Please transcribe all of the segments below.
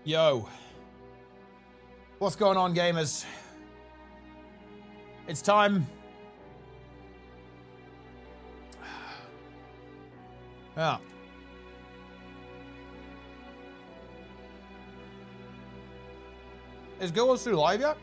Yo. What's going on, gamers? It's time. Yeah. Is gw2 live yet?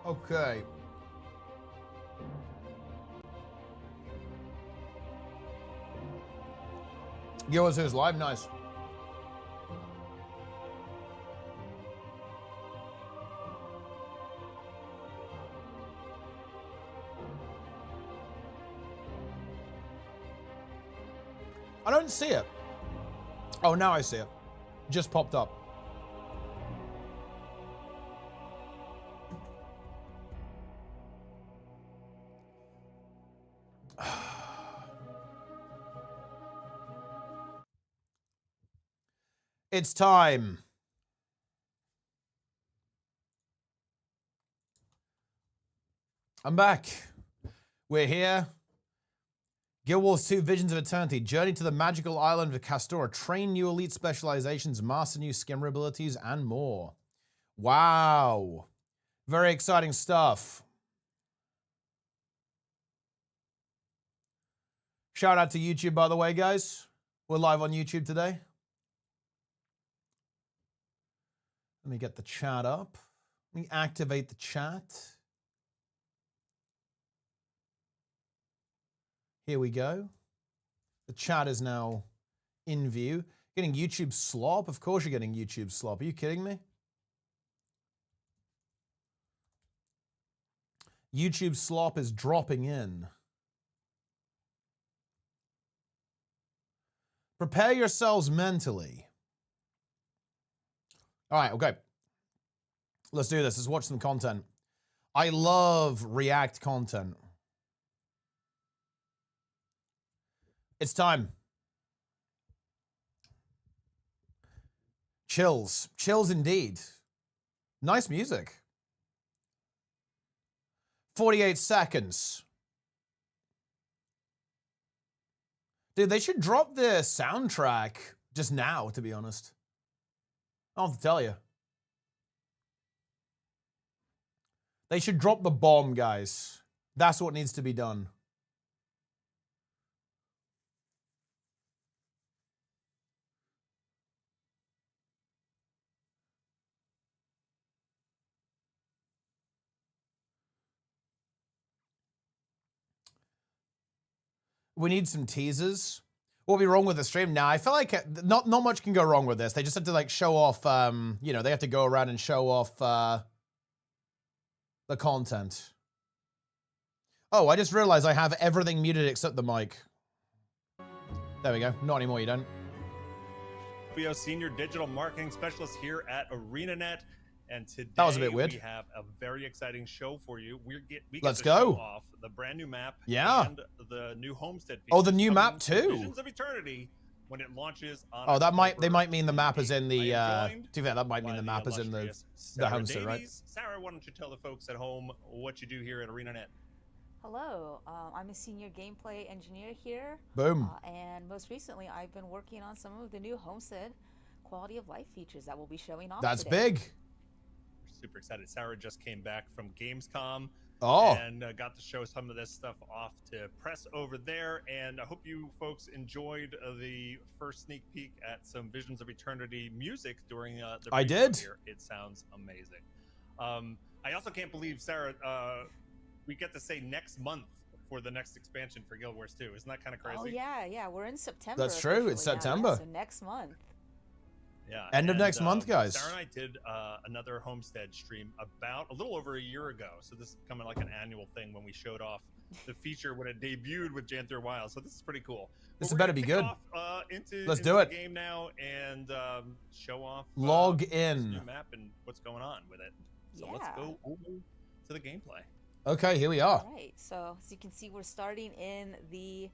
Okay. gw2's live, nice. I don't see it. Oh, now I see it. Just popped up. It's time. I'm back. We're here. Guild Wars 2 Visions of Eternity. Journey to the magical island of Castora. Train new elite specializations, master new skimmer abilities, and more. Wow. Very exciting stuff. Shout out to YouTube, by the way, guys. We're live on YouTube today. Let me get the chat up. Let me activate the chat. Here we go. The chat is now in view. Getting YouTube slop? Of course you're getting YouTube slop. Are you kidding me? YouTube slop is dropping in. Prepare yourselves mentally. All right, okay. Let's do this. Let's watch some content. I love React content. It's time. Chills. Chills indeed. Nice music. 48 seconds. Dude, they should drop the soundtrack just now, to be honest. I don't have to tell you. They should drop the bomb, guys. That's what needs to be done. We need some teasers. What would be wrong with the stream? Now, I feel like not much can go wrong with this. They just have to like show off, you know, they have to go around and show off the content. Oh, I just realized I have everything muted except the mic. There we go. Not anymore, you don't. Senior Digital Marketing Specialist here at ArenaNet. And today that was a bit weird. We have a very exciting show for you. We get Let's to go. show off the brand new map and the new homestead features. Oh, the new map too. Visions of Eternity when it launches on Oh, that might, they might mean the map is in the to be fair, that might mean the map is in the homestead, right? Sarah, why don't you tell the folks at home what you do here at ArenaNet? Hello, I'm a senior gameplay engineer here. Boom. And most recently, I've been working on some of the new homestead quality of life features that we'll be showing off That's today. big. Super excited. Sarah just came back from Gamescom and got to show some of this stuff off to press over there. And I hope you folks enjoyed the first sneak peek at some Visions of Eternity music during the I did. Here. It sounds amazing. I also can't believe, Sarah, we get to say next month for the next expansion for Guild Wars 2. Isn't that kind of crazy? Oh yeah, we're in September. That's true. It's September. So next month. Yeah. End of next month, guys. Sarah and I did another Homestead stream about a little over a year ago. So this is becoming like an annual thing when we showed off the feature when it debuted with Janther Wild. So this is pretty cool. This better be good. Let's do it. The game now and show off. Log this in. new map and what's going on with it. So let's go over to the gameplay. Okay, here we are. All right. So as you can see, we're starting in the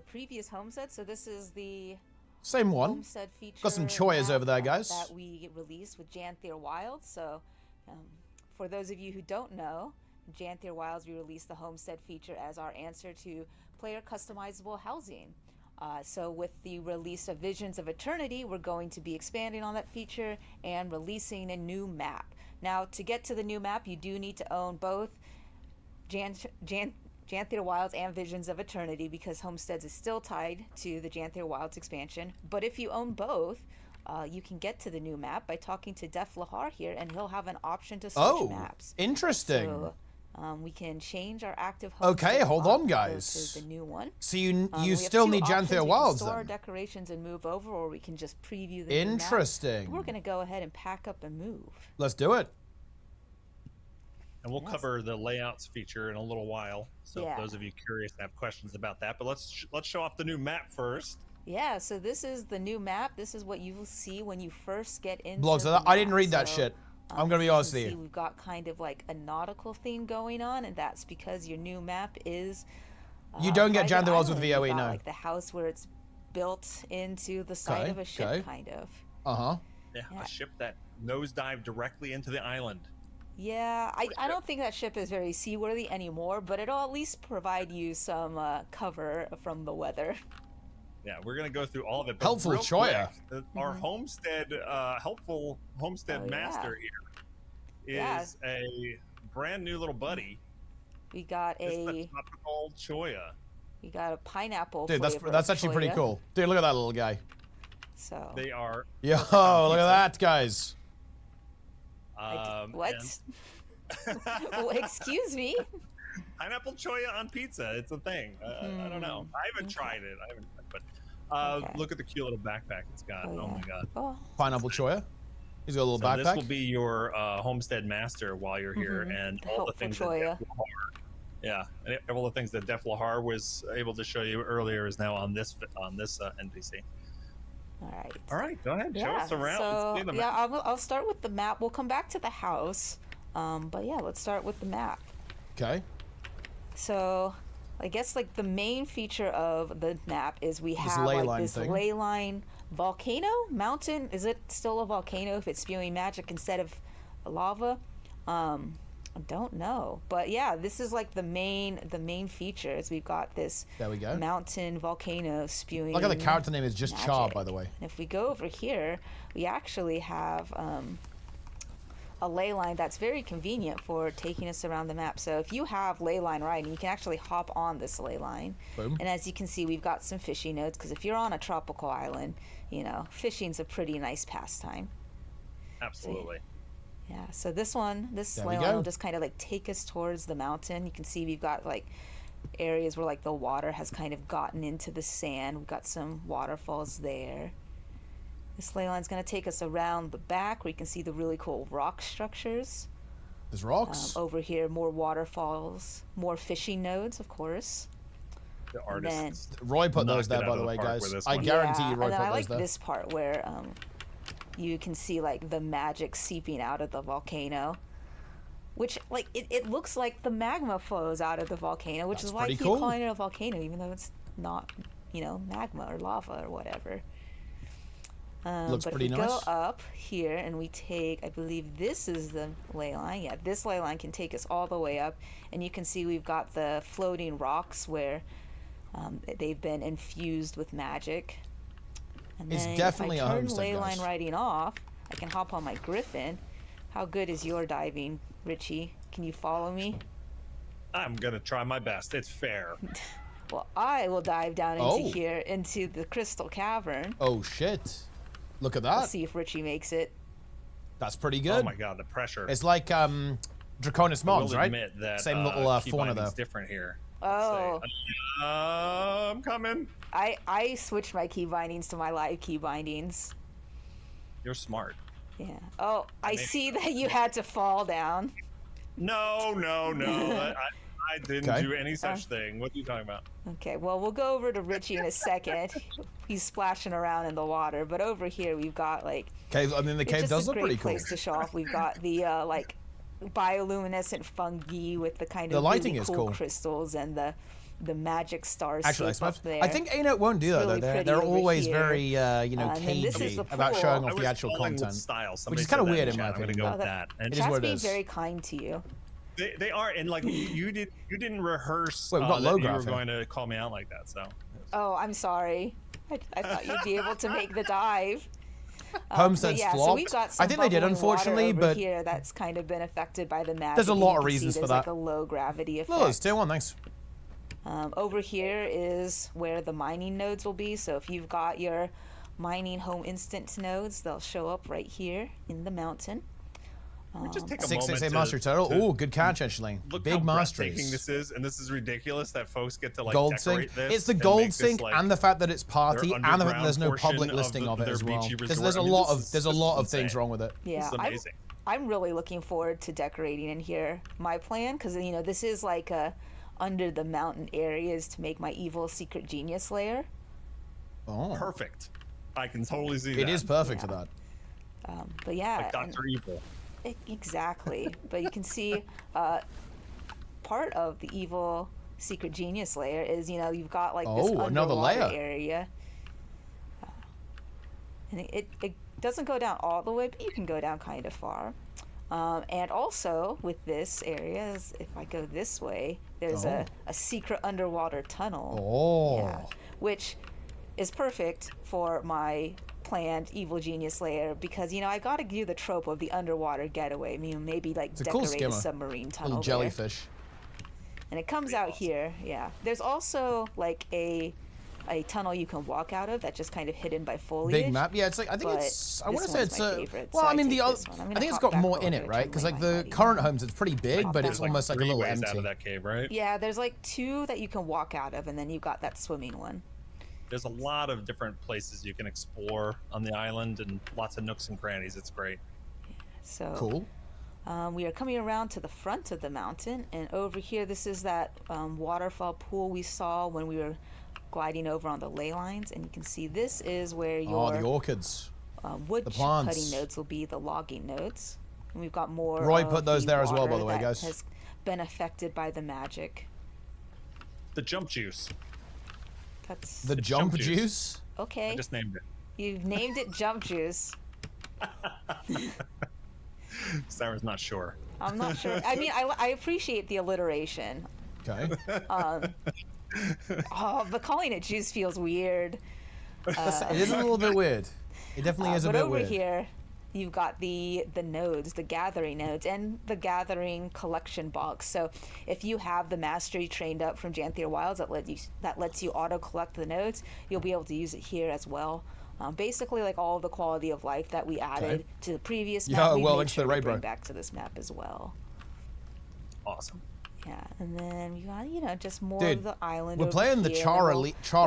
previous Homestead. So this is the same one. Homestead feature. Got some choias over there, guys. That we released with Janther Wild. So for those of you who don't know, Janther Wilds, we released the Homestead feature as our answer to player customizable housing. So with the release of Visions of Eternity, we're going to be expanding on that feature and releasing a new map. Now, to get to the new map, you do need to own both Janther Wilds and Visions of Eternity, because Homesteads is still tied to the Janther Wilds expansion. But if you own both, you can get to the new map by talking to Def Lahar here, and he'll have an option to switch maps. Interesting. So, we can change our active Homestead. Okay, hold on, guys. To the new one. So you still need Janther Wilds, then? We can store our then? decorations and move over, or we can just preview the Interesting. new map. We're going to go ahead and pack up and move. Let's do it. And we'll cover the layouts feature in a little while. So if those of you curious and have questions about that, but let's show off the new map first. Yeah, so this is the new map. This is what you will see when you first get into Blogs, the I didn't map. read that shit. I'm going to be honest with you. We've got kind of like a nautical theme going on, and that's because your new map is you don't get Janther Wilds with VOE, no. Like the house where it's built into the side of a ship, kind of. Yeah, a ship that nosedived directly into the island. Yeah, I don't think that ship is very seaworthy anymore, but it'll at least provide you some cover from the weather. Yeah, we're gonna go through all of it. Helpful choya. Our Homestead, helpful Homestead master here is a brand new little buddy. We got a tropical choya. We got a pineapple. Dude, that's actually pretty cool. Dude, look at that little guy. So they are. Yo, look at that, guys. What? Well, excuse me. Pineapple choya on pizza. It's a thing. I don't know. I haven't tried it. But look at the cute little backpack it's got. Oh my god. Pineapple choya. He's got a little backpack. This will be your Homestead master while you're here, and all the things that Def Lahar, and all the things that Def Lahar was able to show you earlier is now on this NPC. All right, go ahead. Show us around. So, I'll start with the map. We'll come back to the house, but yeah, let's start with the map. Okay. So, I guess like the main feature of the map is we have like this ley line volcano mountain. Is it still a volcano if it's spewing magic instead of lava? I don't know, but yeah, this is like the main feature is we've got this mountain volcano spewing. Look at the character name is just magic. Char, by the way. And if we go over here, we actually have a ley line that's very convenient for taking us around the map. So if you have ley line riding, you can actually hop on this ley line. Boom. And as you can see, we've got some fishing nodes, because if you're on a tropical island, you know, fishing's a pretty nice pastime. Absolutely. So this ley line will just kind of like take us towards the mountain. You can see we've got like areas where like the water has kind of gotten into the sand. We've got some waterfalls there. This ley line's going to take us around the back where you can see the really cool rock structures. There's rocks. Over here, more waterfalls, more fishing nodes, of course. The artists. Roy put those there, by the way, guys. I guarantee you Roy put those there. I like this part where you can see like the magic seeping out of the volcano, which like it looks like the magma flows out of the volcano, which is why I keep calling it a volcano, even though it's not, you know, magma or lava or whatever. Looks pretty nice. But if we go up here and we take, I believe this is the ley line. Yeah, this ley line can take us all the way up, and you can see we've got the floating rocks where they've been infused with magic. And it's then definitely if I turn a ley homestead, line riding off, I can hop on my griffin. How good is your diving, Richie? Can you follow me? I'm gonna try my best. It's fair. Well, I will dive down into here, into the crystal cavern. Oh shit! Look at that. Let's see if Richie makes it. That's pretty good. Oh my god, the pressure. It's like Draconis Mogs, right? That, same little fauna though. Different here. Oh. I'm coming. I switched my key bindings to my live key bindings. You're smart. Yeah. Oh, I see that you had to fall down. No. I didn't do any such thing. What are you talking about? Okay, well, we'll go over to Richie in a second. He's splashing around in the water, but over here we've got like cave. I mean, the cave does look pretty cool. It's just a great place to show off. We've got the like bioluminescent fungi with the kind of the lighting really is cool cool crystals and the magic stars. Actually, up there. I think ArenaNet won't do that really though. They're always here. very cagey about showing off the actual content, which is kind of weird in my opinion. Go with that. And it is what it is. Being very kind to you. They are, and like you didn't rehearse. Wait, we've got that you were going to call me out like that. So. Oh, I'm sorry. I thought you'd be able to make the dive. Homestead's flopped. So we've got some I think they did, unfortunately, over but here that's kind of been affected by the magic. There's a lot of reasons for that. Like a low gravity effect. Lili's tier 1, thanks. Over here is where the mining nodes will be. So if you've got your mining home instant nodes, they'll show up right here in the mountain. Just take a 668 mastery total. Oh, good catch actually. Look Big how masteries. breathtaking this is, and this is ridiculous that folks get to like gold decorate sink. this. It's the gold sink like, and the fact that it's party and the fact that there's no public portion listing of it as well. There's a lot of things wrong with it. Yeah, I'm really looking forward to decorating in here. My plan, because this is like under the mountain areas to make my evil secret genius lair. Oh, perfect. I can totally see that. It is perfect for that. But yeah, like Dr. Evil. Exactly. But you can see part of the evil secret genius layer is you've got like this underwater area, and it doesn't go down all the way, but you can go down kind of far. And also with this area, if I go this way, there's a secret underwater tunnel, which is perfect for my planned evil genius layer, because I gotta do the trope of the underwater getaway. Maybe like decorate a submarine tunnel, little jellyfish, and it comes out here. Yeah, there's also like a tunnel you can walk out of that's just kind of hidden by foliage. Big map. Yeah, it's like I want to say it's a well, I mean I think it's got more in it, right? Because like the current homes, it's pretty big, but it's almost like a little empty. Out of that cave, right? Yeah, there's like 2 that you can walk out of, and then you've got that swimming one. There's a lot of different places you can explore on the island and lots of nooks and crannies. It's great. So cool. We are coming around to the front of the mountain, and over here, this is that waterfall pool we saw when we were gliding over on the ley lines, and you can see this is where your the orchids, wood cutting nodes will be, the logging nodes. And we've got more. Roy put those there as well, by the way, guys. Has been affected by the magic. The jump juice. That's the jump juice. Okay. I just named it. You've named it jump juice. Sarah's not sure. I'm not sure. I mean, I appreciate the alliteration. Okay. But calling it juice feels weird. It is a little bit weird. It definitely is a bit weird. But over here, you've got the nodes, the gathering nodes, and the gathering collection box. So if you have the mastery trained up from Janthier Wilds that lets you auto collect the nodes, you'll be able to use it here as well. Basically, like all of the quality of life that we added to the previous map, we made sure to bring back to this map as well. Awesome. Yeah, and then we got just more of the island. We're playing the Char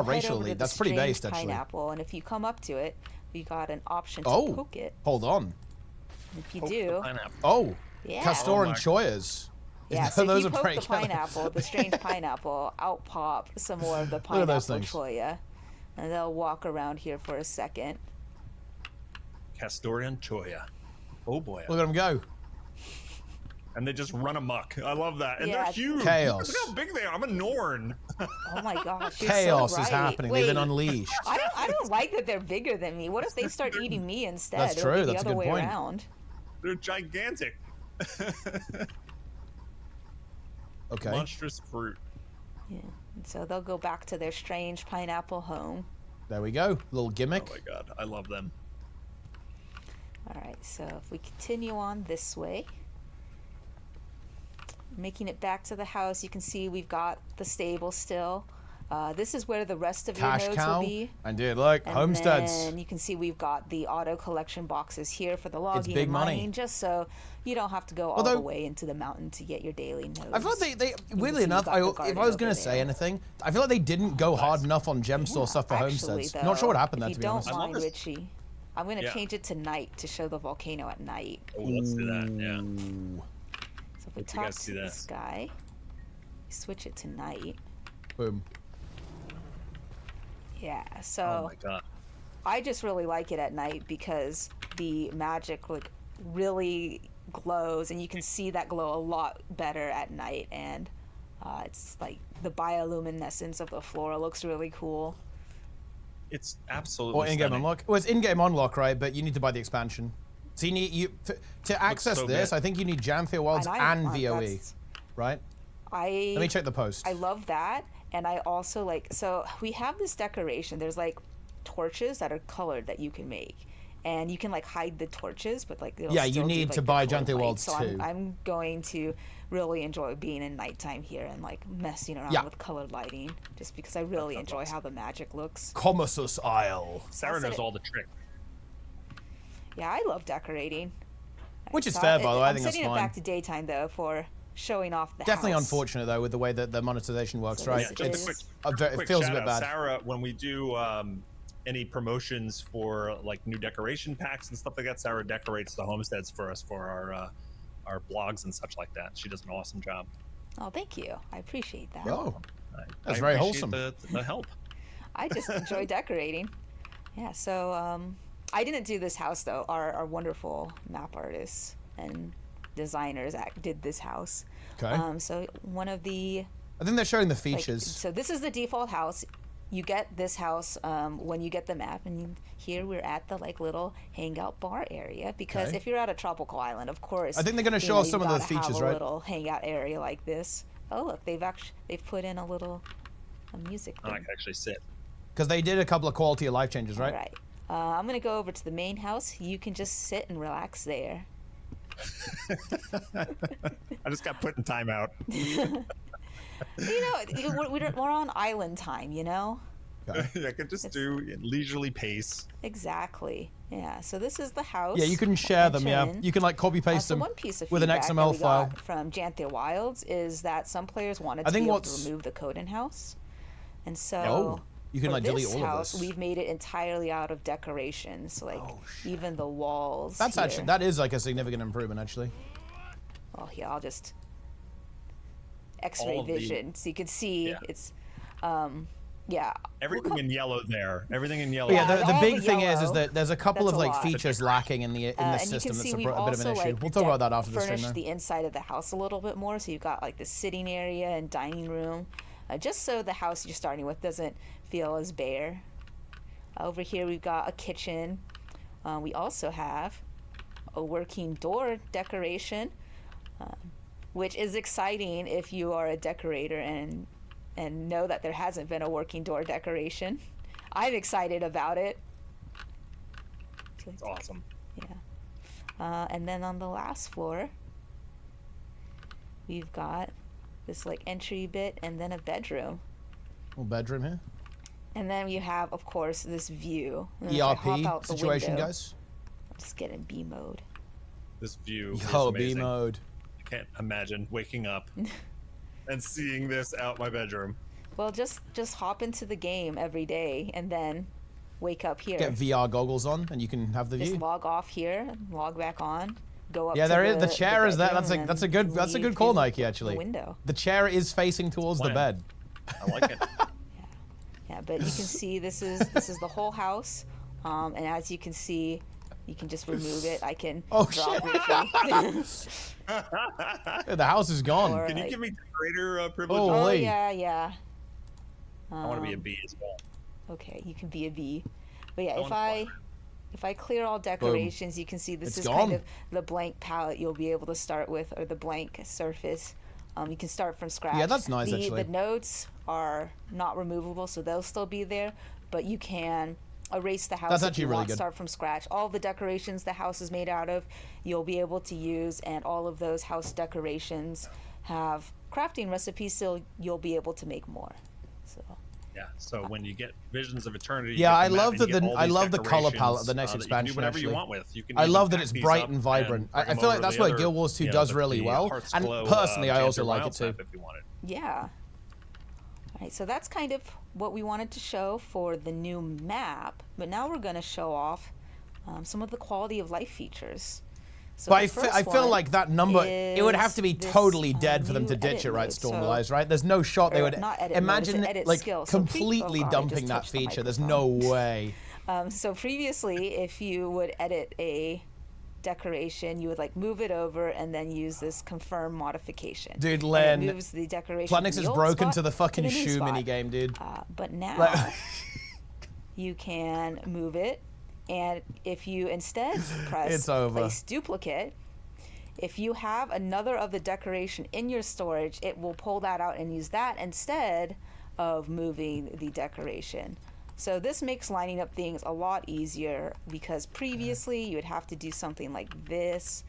Racial Elite. That's pretty based, actually. Pineapple, and if you come up to it, we got an option to poke it. Hold on. If you do, Castor and Choyas. Yeah, so if you poke the pineapple, the strange pineapple, out pop some more of the pineapple Choya, and they'll walk around here for a second. Castorian Choya. Oh boy. Look at them go. And they just run amok. I love that. And they're huge. Chaos. Look how big they are. I'm a Norn. Oh my gosh. Chaos is happening. They've been unleashed. I don't like that they're bigger than me. What if they start eating me instead? That's true. That's a good point. Around. They're gigantic. Okay. Monstrous fruit. Yeah. And so they'll go back to their strange pineapple home. There we go. Little gimmick. Oh my god. I love them. All right. So if we continue on this way, making it back to the house, you can see we've got the stable still. This is where the rest of your nodes will be. Indeed, look, homesteads. And you can see we've got the auto collection boxes here for the logging and mining, just so you don't have to go all the way into the mountain to get your daily nodes. I feel like they weirdly enough, if I was going to say anything, I feel like they didn't go hard enough on gem store stuff for homesteads. Not sure what happened there, to be honest. If you don't mind, Richie, I'm going to change it to night to show the volcano at night. Oh, let's do that. Yeah. So if we talk to this guy, switch it to night. Boom. Yeah, so Oh my god. I just really like it at night because the magic like really glows, and you can see that glow a lot better at night, and it's like the bioluminescence of the floor looks really cool. It's absolutely Or in-game unlock. Well, it's in-game unlock, right? But you need to buy the expansion. So you need to access this. Good. I think you need Janthir Wilds and VOE, right? Let me check the post. I love that, and I also like. So we have this decoration. There's like torches that are colored that you can make, and you can like hide the torches, but like yeah, you need to buy Janthir Wilds so too. I'm going to really enjoy being in nighttime here and like messing around with colored lighting, just because I really enjoy how the magic looks. Commerce's Isle. Sarah knows all the tricks. Yeah, I love decorating. Which is fair, by the way. I think that's fine. I'm setting it fine. back to daytime though for showing off the Definitely house. unfortunate though with the way that the monetization works, So right? yeah, It feels a bit bad. Sarah, when we do any promotions for like new decoration packs and stuff like that, Sarah decorates the homesteads for us for our blogs and such like that. She does an awesome job. Oh, thank you. I appreciate that. Oh, that's I very appreciate wholesome. The help. I just enjoy decorating. Yeah, so I didn't do this house though. Our wonderful map artists and designers did this house. Okay. So one of the I think they're showing the features. so this is the default house. You get this house when you get the map, and here we're at the like little hangout bar area, because if you're at a tropical island, of course. I think they're going to show us some of the features, have a right? little hangout area like this. Oh look, they've put in a music thing. I can actually sit. Because they did a couple of quality of life changes, right? All right. I'm going to go over to the main house. You can just sit and relax there. I just got put in timeout. We're on island time, you know? I could just do leisurely pace. Exactly. Yeah. So this is the house. Yeah, you can share them. Yeah, in. you can like copy paste So them one piece of with an feedback XML that we file. got from Janthir Wilds is that some players wanted to think be able to remove the code in house, and so you can for like delete this all house, of this. we've made it entirely out of decorations, so like even the walls. That's here. actually that is like a significant improvement, actually. Oh yeah, I'll just X-ray vision so you can see it's yeah. Everything in yellow there. Everything in yellow. But yeah, the all big the thing is yellow, that there's a couple that's of a like lot. features lacking in the And system. you can That's see a we've bit of also an issue. like We'll talk about that after the stream. furnished Though. the inside of the house a little bit more, so you've got like the sitting area and dining room, just so the house you're starting with doesn't feel as bare. Over here we've got a kitchen. We also have a working door decoration, which is exciting if you are a decorator and know that there hasn't been a working door decoration. I'm excited about it. It's awesome. Yeah. And then on the last floor, we've got this like entry bit and then a bedroom. Little bedroom here. And then you have, of course, this view. ERP situation, guys. I'll just get in B mode. This view is Yo, amazing. B mode. I can't imagine waking up and seeing this out my bedroom. Well, just hop into the game every day and then wake up here. Get VR goggles on, and you can have the Just view. log off here, log back on, go up. Yeah, to there is the chair is that. bedroom That's a and good leave call, through Nike. Actually, the window. the chair is facing towards the Plan. bed. I like it. Yeah, but you can see this is the whole house, and as you can see, you can just remove it. I can Oh, draw shit. briefly. The house is gone. Or- Can you like- give me decorator privilege? Oh, Oh Holy. yeah. I want to be a bee as well. Okay, you can be a bee. But yeah, I wanna if I clear all decorations, you can see this It's is gone. kind of the blank palette you'll be able to start with, or the blank surface. You can start from scratch. Yeah, that's nice, actually. The nodes are not removable, so they'll still be there, but you can erase the house That's if actually you really want, good. start from scratch. All the decorations the house is made out of, you'll be able to use, and all of those house decorations have crafting recipes, so you'll be able to make more. So Yeah. So when you get Visions of Eternity, Yeah, you I get the map love and that you get the all I these love the color palette decorations, of the next that you can expansion. do whatever Actually, you want with. You can I even love that pack it's these bright up and vibrant. bring I them feel like over that's the what other, Guild Wars 2 you know, does really the well. Hearts And Glow, personally, I also Janthir like it Wilds too. map if you wanted. yeah. All right, so that's kind of what we wanted to show for the new map, but now we're going to show off some of the quality of life features. So but I feel like that number, it would have to be totally dead for them to ditch it, right, mode. Stormwise, right? There's no shot they would imagine like skill. completely dumping that feature. There's no way. So previously, if you would edit a decoration, you would like move it over and then use this confirm modification. Dude, Len, moves the decoration Plenix is broken to the fucking shoe minigame, dude. But now you can move it, and if you instead press place duplicate, if you have another of the decoration in your storage, it will pull that out and use that instead of moving the decoration. So this makes lining up things a lot easier, because previously you would have to do something like this,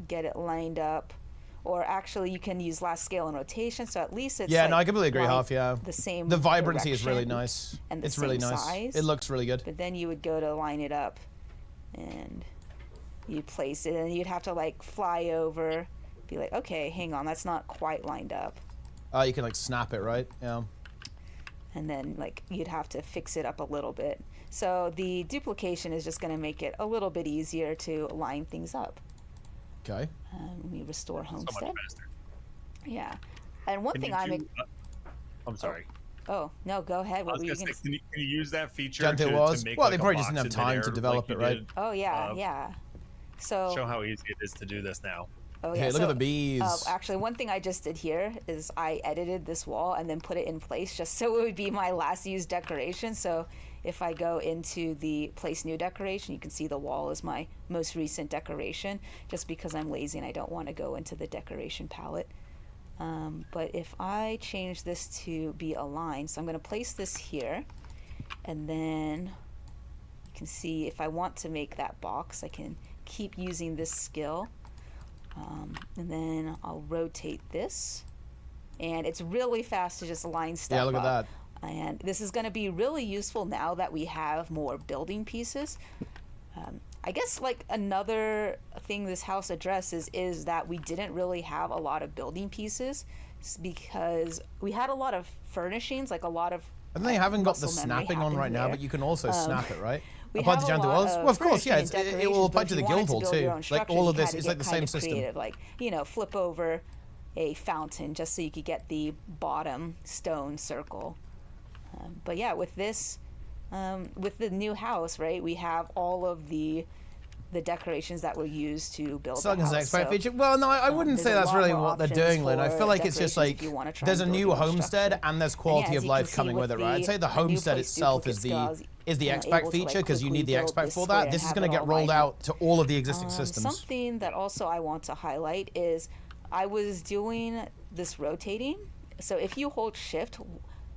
get it lined up, or actually you can use last scale and rotation, so at least it's no, I completely agree, Half, the same the vibrancy is really nice. And it's really nice. Size. It looks really good. But then you would go to line it up and you place it, and you'd have to like fly over, be like, okay, hang on, that's not quite lined up. Oh, you can like snap it, right? Yeah. And then like you'd have to fix it up a little bit. So the duplication is just going to make it a little bit easier to line things up. Okay. Let me restore Homestead. So much faster. Yeah. And one thing I'm sorry. Oh, no, go ahead. What were you going to say? Can you use that feature to make well, they probably just didn't have time to develop it, right? Oh, yeah, yeah. So show how easy it is to do this now. Oh, yeah. Hey, look at the bees. Actually, one thing I just did here is I edited this wall and then put it in place just so it would be my last used decoration. So if I go into the place new decoration, you can see the wall is my most recent decoration, just because I'm lazy and I don't want to go into the decoration palette. But if I change this to be aligned, so I'm going to place this here, and then you can see if I want to make that box, I can keep using this skill. And then I'll rotate this, and it's really fast to just line stuff up. Yeah, look at that. And this is going to be really useful now that we have more building pieces. I guess like another thing this house addresses is that we didn't really have a lot of building pieces, because we had a lot of furnishings, like a lot of and they haven't got the snapping on right now, but you can also snap it, right? We apply have to a Giant lot Walls? of Well, of course, yeah. furnishing It will apply to the decorations, guild hall but if you wanted to build too. your own Like all of structures, this you is had like to the get same kind of system. creative, like, you know, flip over a fountain just so you could get the bottom stone circle. But yeah, with this, with the new house, right, we have all of the decorations that were used to build the house. Expert feature. Well, no, I wouldn't say that's really what they're doing, Lynn. I feel like it's just like there's a new homestead and there's quality of life coming with it, right? I'd say the homestead itself is the expect feature, because you need the expect for that. This is going to get rolled out to all of the existing systems. Something that also I want to highlight is I was doing this rotating. So if you hold shift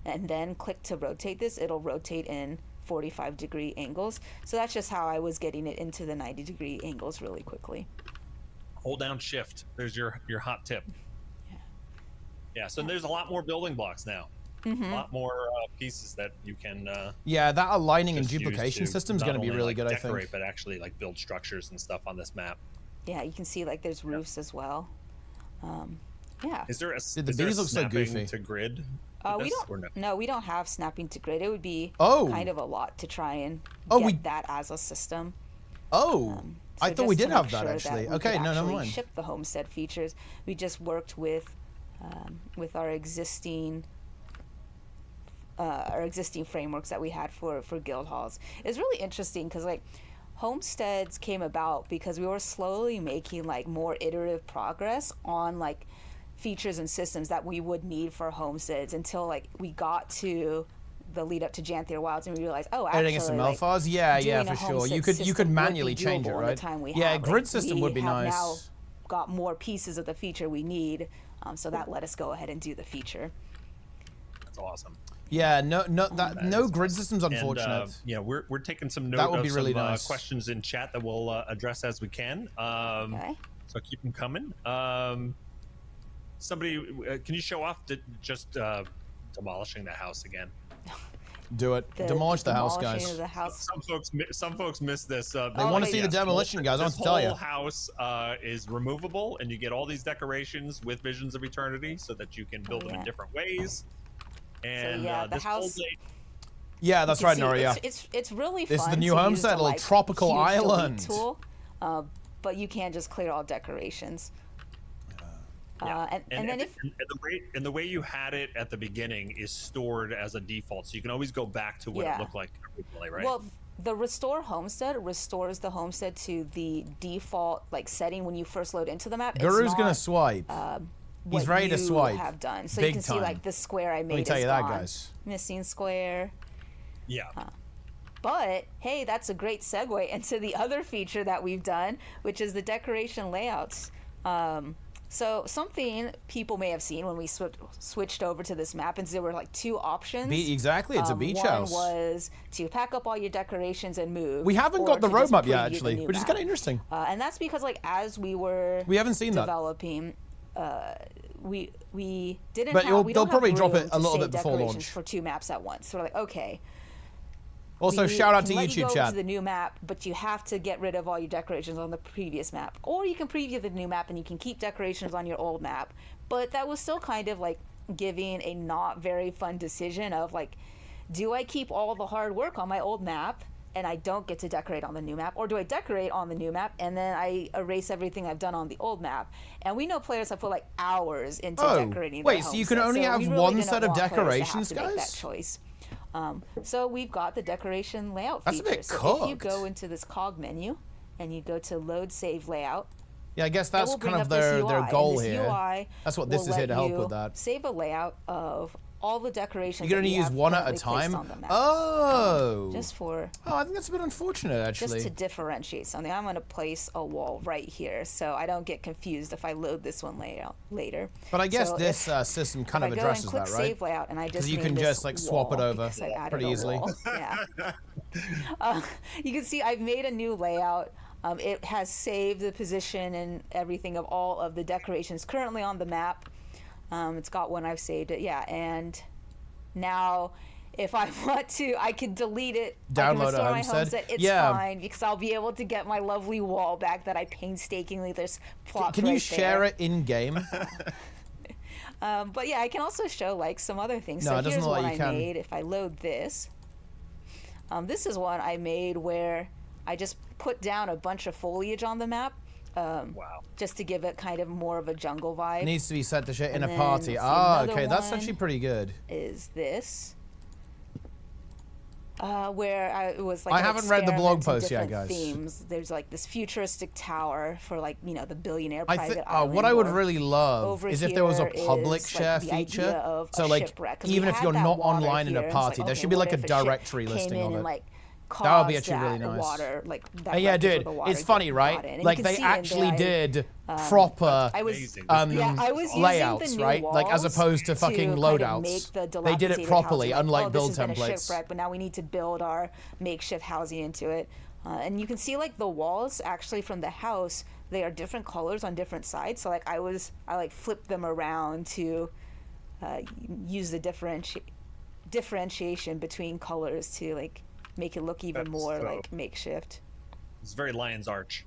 and then click to rotate this, it'll rotate in 45-degree angles. So that's just how I was getting it into the 90-degree angles really quickly. Hold down shift. There's your hot tip. Yeah, so there's a lot more building blocks now. A lot more pieces that you can yeah, that aligning and duplication system is going to be really good, decorate, I think. But actually like build structures and stuff on this map. Yeah, you can see like there's roofs as well. Yeah. Is there a the bees look so goofy to grid? We don't. No, we don't have snapping to grid. It would be kind of a lot to try and get that as a system. So I thought we did have that actually. That okay, no, never mind. Ship the homestead features. We just worked with our existing frameworks that we had for guild halls. It's really interesting because like homesteads came about because we were slowly making like more iterative progress on like features and systems that we would need for homesteads until like we got to the lead up to Janthier Wilds and we realized, oh, actually, editing some Melfars, yeah, for sure. You could manually change it, right? Yeah, grid system would be nice. Now got more pieces of the feature we need, so that let us go ahead and do the feature. That's awesome. Yeah, no grid system's unfortunate. And, yeah, we're taking some notes. That would be really nice. Questions in chat that we'll address as we can. Okay. So keep them coming. Somebody, can you show off just demolishing the house again? Do it. Demolish the house, guys. The house. Some folks miss this. They want to see the demolition, guys. I want to tell you. This whole house is removable, and you get all these decorations with Visions of Eternity, so that you can build them in different ways. And so yeah, the house. Yeah, that's right, Nora. Yeah. It's really fun. This is the new to homestead, use the, little tropical huge delete island. tool, but you can't just clear all decorations. Yeah. And then the way you had it at the beginning is stored as a default, so you can always go back to what it looked like originally, right? Well, the restore homestead restores the homestead to the default like setting when you first load into the map. Guru's gonna swipe. He's ready to swipe. Have done so Big you can time. see like the square I made. Let me tell is you that, gone. guys. Missing square. Yeah. But hey, that's a great segue into the other feature that we've done, which is the decoration layouts. So something people may have seen when we switched over to this map, and there were like two options. Exactly, it's a beach house. One was to pack up all your decorations and move. We haven't got the roadmap yet, actually, which is kind of interesting. And that's because like as we were haven't seen developing, we didn't. But have, we they'll don't probably have drop room it a to little save bit before decorations launch. for 2 maps at once. So we're like, okay. Also, shout out to let you YouTube go chat. To the new map, but you have to get rid of all your decorations on the previous map, or you can preview the new map and you can keep decorations on your old map. But that was still kind of like giving a not very fun decision of like, do I keep all the hard work on my old map and I don't get to decorate on the new map, or do I decorate on the new map and then I erase everything I've done on the old map? And we know players have put like hours into decorating. Wait, their so you can homestead, only so have we really one didn't set of want players to have decorations, to make that guys? choice. So we've got the decoration layout That's feature. a bit so if you cooked. go into this cog menu and you go to load save layout, Yeah, I guess that's it will bring kind up of this their UI, goal and this here. UI That's what this will is here let to help you with that. Save a layout of all the decorations. You're going that to you use have one at a currently placed time? on the map. Oh. Just for. Oh, I think that's a bit unfortunate, actually. Just to differentiate something, I'm going to place a wall right here so I don't get confused if I load this one layout later. But I guess So this system kind of addresses that, right? If I go and click save layout and I just Because you name can this just like swap it wall over because I added pretty a easily. wall. Yeah. You can see I've made a new layout. It has saved the position and everything of all of the decorations currently on the map. It's got one I've saved it, yeah. And now, if I want to, I can delete it. Download I can restore a my homestead. homestead. It's fine because I'll be able to get my lovely wall back that I painstakingly just plopped Can you right share there. it in game? But yeah, I can also show like some other things. No, so it doesn't here's look one like you I can. made. If I load this, this is one I made where I just put down a bunch of foliage on the map. Wow. Just to give it kind of more of a jungle vibe. It needs to be set to shit in And a then party. let's see, Ah, another okay, that's one actually pretty good. Is this where it was like I haven't read the blog experiment in post yet, different guys. Themes. There's like this futuristic tower for like the billionaire private island. What I would or really love over is if there was a here public is, share like, the idea feature. of So a like, shipwreck, 'cause we even if had you're that not water online in here, a and it's party, like, there okay, should be what like a if ship directory came listing in of and, it. like, That would be caused actually really that nice. water, like, Hey, yeah, that record of dude, the water it's funny, getting right? brought in. And Like you can they see in actually there, did proper I was Amazing. I was using layouts, the new right? Like as walls opposed to fucking kind of loadouts. make the They did it dilapidated properly, housing, like, unlike build this has been a templates. shipwreck, but now we need to build our makeshift housing into it. And you can see like the walls actually from the house, they are different colors on different sides. So like I flipped them around to use the differentiation between colors to like make it look even more like makeshift. It's very Lion's Arch.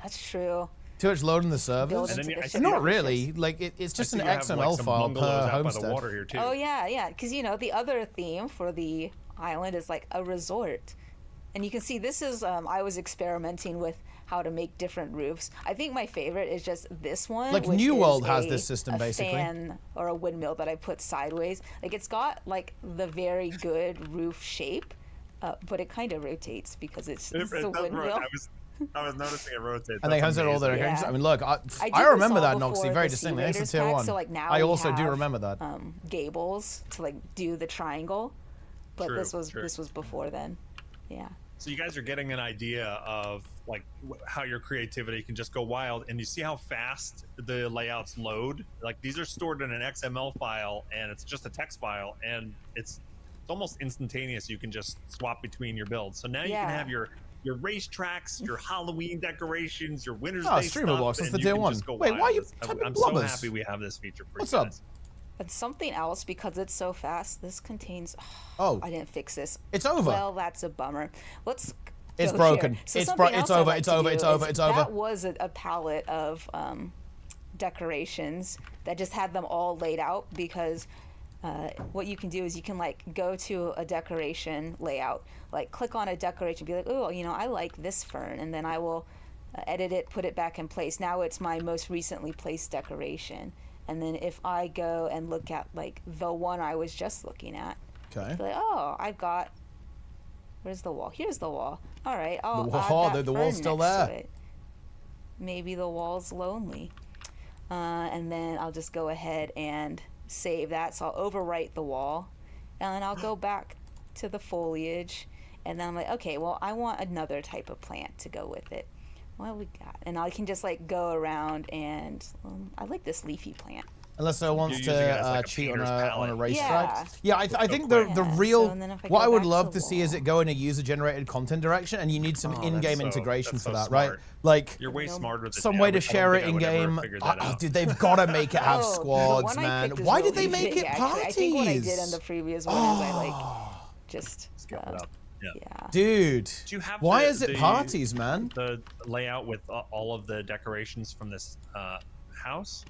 That's true. Too much loading the servers? Build And into then the I ship see you Not have- really. Like it's just an I see you have, XML like, some file bungalows per out by the homestead. water here too. Oh yeah, because the other theme for the island is like a resort, and you can see this is I was experimenting with how to make different roofs. I think my favorite is just this one. Like which New is World has this system, a basically. fan or a windmill that I put sideways. Like it's got like the very good roof shape, but it kind of rotates because it's It the does windmill. I was noticing it rotates. And they That's has it all there. amazing. Yeah. I mean, look, I I did remember this all that, Noxie, before very the Sea distinctly. It's a Raiders tier pack, 1. So like now I we also do have, remember that. gables to like do the triangle, but True, this was true. before then. Yeah. So you guys are getting an idea of like how your creativity can just go wild, and you see how fast the layouts load. Like these are stored in an XML file, and it's just a text file, and it's almost instantaneous. You can just swap between your builds. So now you can have your racetracks, your Halloween decorations, your Winter's Day streamer stuff, box, that's and the you tier can 1. just go Wait, wild. why are you I'm typing so blubbers? happy we have this feature for What's you up? guys. But something else, because it's so fast, this contains. Oh. I didn't fix this. It's over. Well, that's a bummer. Let's. It's go broken. here. So It's something it's else I'd over, like it's to over, do it's over, is it's over. That was a palette of decorations that just had them all laid out because what you can do is you can like go to a decoration layout, like click on a decoration, be like, oh, you know, I like this fern, and then I will edit it, put it back in place. Now it's my most recently placed decoration. And then if I go and look at like the one I was just looking at, okay, be like, oh, I've got, where's the wall? Here's the wall. All right, I'll add that the fern wall's still next to there. it. Maybe the wall's lonely. And then I'll just go ahead and save that. So I'll overwrite the wall, and then I'll go back to the foliage, and then I'm like, okay, well, I want another type of plant to go with it. What we got? And I can just like go around, and I like this leafy plant. Unless I wants to cheat on a racetrack. Yeah. Yeah, I think the real, so what I would love to see is it go in a user-generated content direction, and you need some in-game integration for that, right? Like, you're way smarter than some way to share it in-game. Dude, they've got to make it have squads, man. Why did they make it parties? I think what I did in the previous one is I like just scale it up. Yeah. Dude, do you have why is it parties, man? The layout with all of the decorations from this house?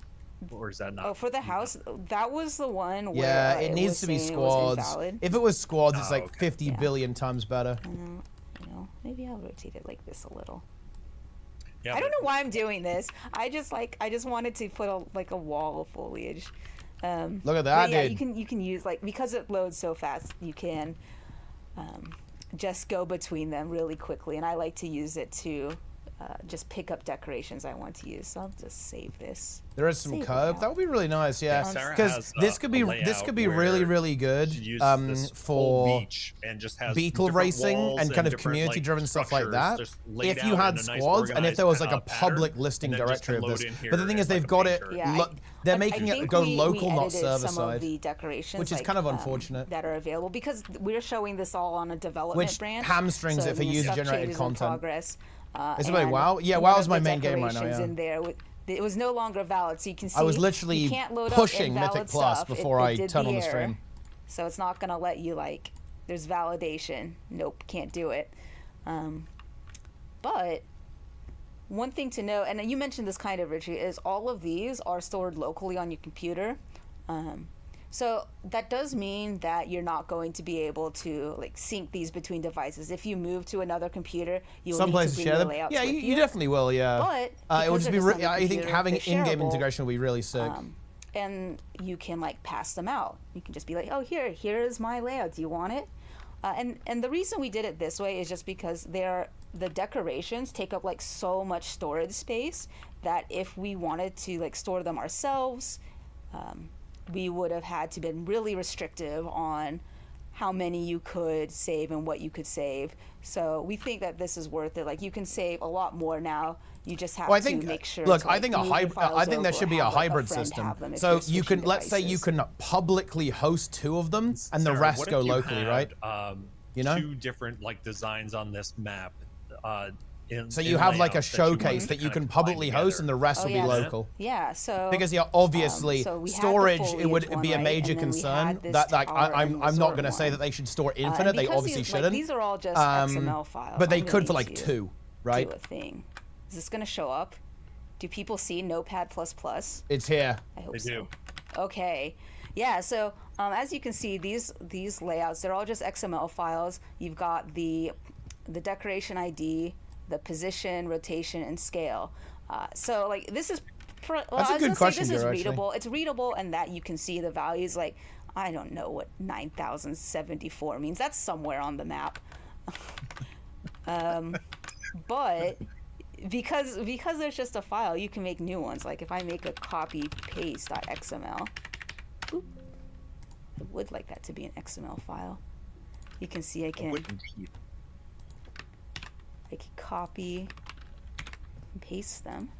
Or is that not? Oh, for the house, that was the one where yeah, it needs to be squads. If it was squads, it's like 50 billion times better. You know, maybe I'll rotate it like this a little. Yeah, I don't know why I'm doing this. I just wanted to put a wall of foliage. Look at that, yeah, dude. you can use like, because it loads so fast, you can just go between them really quickly, and I like to use it to just pick up decorations I want to use. So I'll just save this. There is some curb. That would be really nice, yeah. Because this could be really, really good for beetle racing and kind of community-driven stuff like that. If you had squads and if there was like a public listing directory of this. But the thing is, they've got it. They're making it go local, not server side, which is kind of unfortunate. That are available because we're showing this all on a development branch, which hamstrings it for user-generated content. Is it and, WoW? Yeah, WoW is my main game right now. Yeah. In there, it was no longer valid, so you can see. I was literally pushing Mythic Plus before I turned on the stream. So it's not gonna let you like. There's validation. Nope, can't do it. But one thing to know, and you mentioned this kind of, Richie, is all of these are stored locally on your computer. So that does mean that you're not going to be able to like sync these between devices. If you move to another computer, you'll need to bring your layouts with you. Yeah, you definitely will. Yeah, but it would just be. I think having in-game integration would be really sick. And you can like pass them out. You can just be like, oh, here is my layout. Do you want it? And the reason we did it this way is just because the decorations take up like so much storage space that if we wanted to like store them ourselves, we would have had to been really restrictive on how many you could save and what you could save. So we think that this is worth it. Like, you can save a lot more now. You just have to make sure. Look, I think there should be a hybrid system. So you can, let's say you can publicly host 2 of them and the rest go locally, right? You know, 2 different like designs on this map. So you have like a showcase that you can publicly host and the rest will be local. Yeah, so because obviously storage, it would be a major concern. That like I'm not going to say that they should store infinite. They obviously shouldn't. These are all just XML files. But they could for like 2, right? Do a thing. Is this going to show up? Do people see Notepad++? It's here. I hope so. Okay. Yeah, so as you can see, these layouts, they're all just XML files. You've got the decoration ID, the position, rotation, and scale. So like this is, that's a good question. This is readable. It's readable in that you can see the values. Like, I don't know what 9,074 means. That's somewhere on the map. But because there's just a file, you can make new ones. Like if I make a copy paste.xml, I would like that to be an XML file. You can see I can copy and paste them.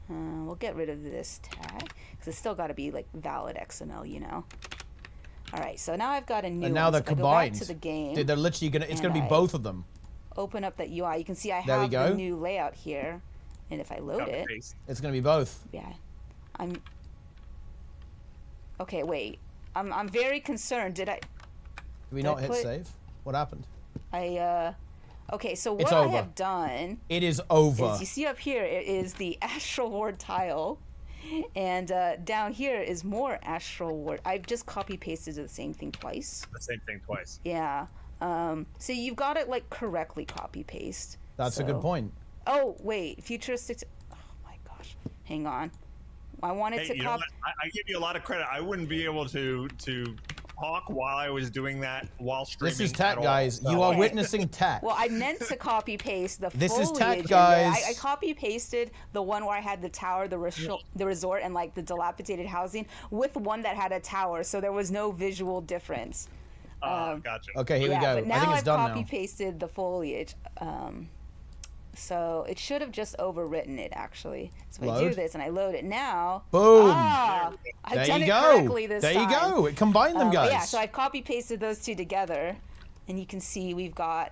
We'll get rid of this tag because it's still got to be like valid XML, you know. All right, so now I've got a new. And now they're combined. Go back to the game. Dude, they're literally gonna. It's gonna be both of them. Open up that UI. You can see I have the new layout here, and if I load it, it's gonna be both. Yeah, Okay, wait. I'm very concerned. Did we not hit save? What happened? Okay, so what I have done... It is over. You see up here, it is the Astral Ward tile. And down here is more astral ward. I've just copy pasted the same thing twice. The same thing twice. Yeah. So you've got it like correctly copy paste. That's a good point. Oh wait, futuristic. Oh my gosh, hang on. I wanted to copy. I give you a lot of credit. I wouldn't be able to talk while I was doing that while streaming. This is tech, guys. You are witnessing tech. Well, I meant to copy paste the This is foliage tech, guys. I copy pasted the one where I had the tower, the resort, and like the dilapidated housing with one that had a tower, so there was no visual difference. Gotcha. Okay, here we go. But now I think it's done now. copy pasted the foliage. So it should have just overwritten it actually. So if I do this and I load it now, boom! I've there done you it go. correctly this there time. you go. It combined them, guys. Yeah, so I've copy pasted those two together, and you can see we've got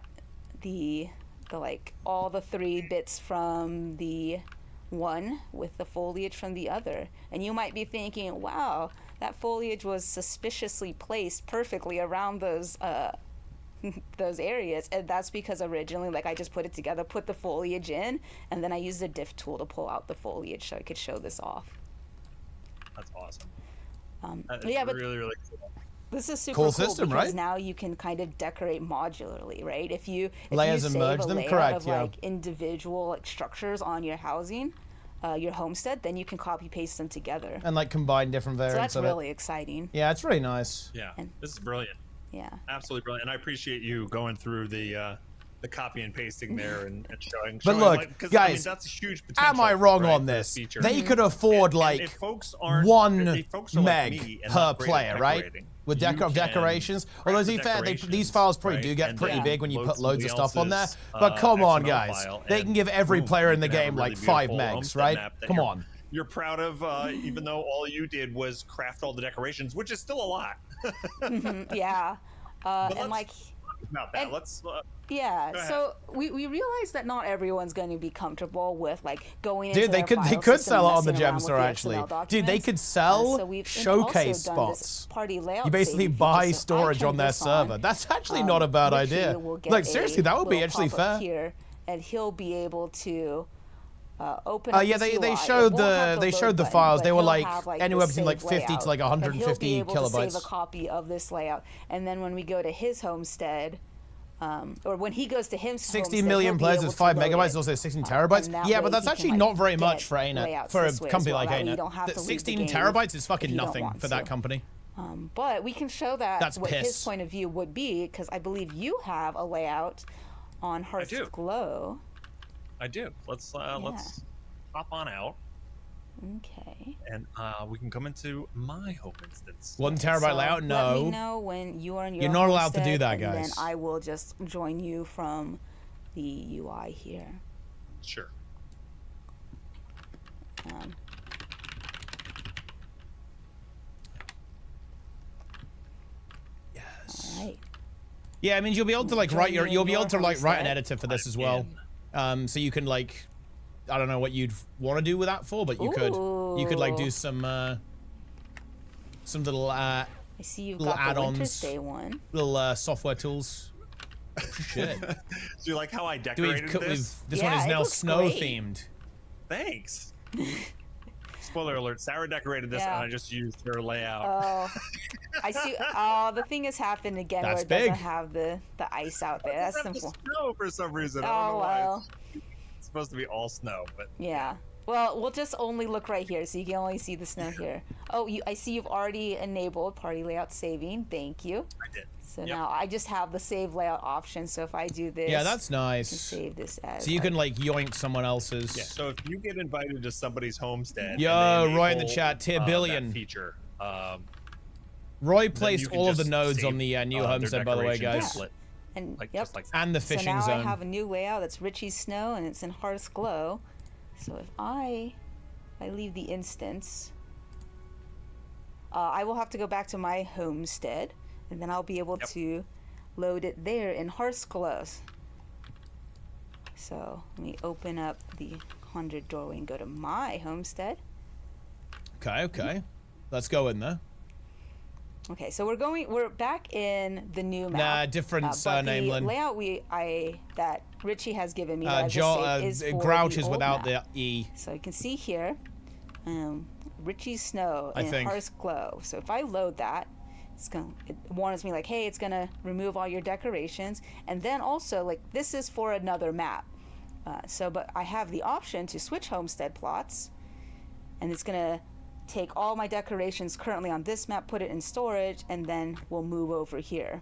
the like all the 3 bits from the one with the foliage from the other. And you might be thinking, wow, that foliage was suspiciously placed perfectly around those those areas, and that's because originally, like, I just put it together, put the foliage in, and then I used the diff tool to pull out the foliage so I could show this off. That's awesome. But really cool. This is super cool cool system, because right? now you can kind of decorate modularly, right? If you Layers you and save merge a them, layout correct, of yeah. like individual like structures on your housing, your homestead, then you can copy paste them together. And like combine different So variants that's of really exciting. it. Yeah, it's really nice. Yeah, this is brilliant. Yeah. Absolutely brilliant. And I appreciate you going through the copy and pasting there and showing. But look, like, guys, I mean, that's a huge potential, am I wrong right, on for this? feature. They could afford like if folks aren't, 1 if folks are like me meg and per not great at player, right? decorating, With you can decorations. Although to be fair, these files probably do get and pretty then big when you load put loads of somebody stuff on there. else's, But come on, XML guys. file They and can give every boom, player in you the can have game a really like 5 beautiful megs, homestead right? map that Come on. You're proud of, even though all you did was craft all the decorations, which is still a lot. Yeah. And like about that. Let's yeah, so we realize that not everyone's going to be comfortable with like going Dude, into they their could file sell it on the system and gem messing store around with actually. the XML Dude, they documents. could sell So we've showcase also done this spots. party layout You basically saving buy feature. So if I storage turn on their this server. That's actually not a bad Ricky idea. will get Like seriously, that would be little actually pop-up fair. here, and he'll be able to open up Yeah, this they UI. showed It won't have they load showed the button, files. but They were he'll like have, anywhere the between like saved 50 to layout, like and he'll be 150 able to save a kilobytes. copy of this layout, and then when we go to his homestead, or when he goes to him 60 million players is 5 megabytes, it's also 16 terabytes. Yeah, but that's actually not very much for ArenaNet, for a company like ArenaNet. 16 terabytes is fucking nothing for that company. But we can show that That's what piss. his point of view would be, because I believe you have a layout on Hardstuck. I do. Let's hop on out. Okay. And we can come into my home instance. 1 terabyte layout? No. Let me know when you are in your You're not allowed to do homestead, that, and guys. then I will just join you from the UI here. Sure. Yes. All right. Yeah, I mean you'll be able to like write Join me you'll in be able your to like write an homestead. editor for this as well. So you can like I don't know what you'd want to do with that for, but you could like do some little I see you've little got the Winter add-ons, Stay one. little software tools. Shit. Do you like how I decorated this? This Yeah, one is it now looks snow great. themed. Thanks. Spoiler alert, Sarah decorated this and I just used her layout. Oh, I see. Oh, the thing has happened again That's where it big. doesn't have the ice out there. That's simple. Snow for some reason. I don't Oh know why. well. It's supposed to be all snow, but Yeah. Well, we'll just only look right here, so you can only see the snow here. Oh, I see you've already enabled party layout saving. Thank you. I did. So now I just have the save layout option. So if I do this, Yeah, that's I can nice. save this as. So you can like yoink someone else's. Yeah. So if you get invited to somebody's homestead, Yo, and they Roy in the enable, chat, tier billion. that feature. Roy you placed can all of the just nodes on save, the new their homestead, by the way, decoration guys. template, And like, yep. just like And the So fishing now zone. I have a new layout that's Richie's Snow, and it's in Hardstuck Glow. So if I leave the instance, I will have to go back to my homestead, and then I'll be able to load it there in Hardstuck Glow. So let me open up the 100 doorway and go to my homestead. Okay. Let's go in there. Okay, so we're back in the new map. Nah, different surname, the Lynn. layout that Richie has given me that I've just saved is for Grouch the is old without map. the E. So you can see here, Richie's Snow and Hearth's Glow. So if I load that, it warns me like, hey, it's gonna remove all your decorations. And then also, like, this is for another map. But I have the option to switch homestead plots, and it's gonna take all my decorations currently on this map, put it in storage, and then we'll move over here.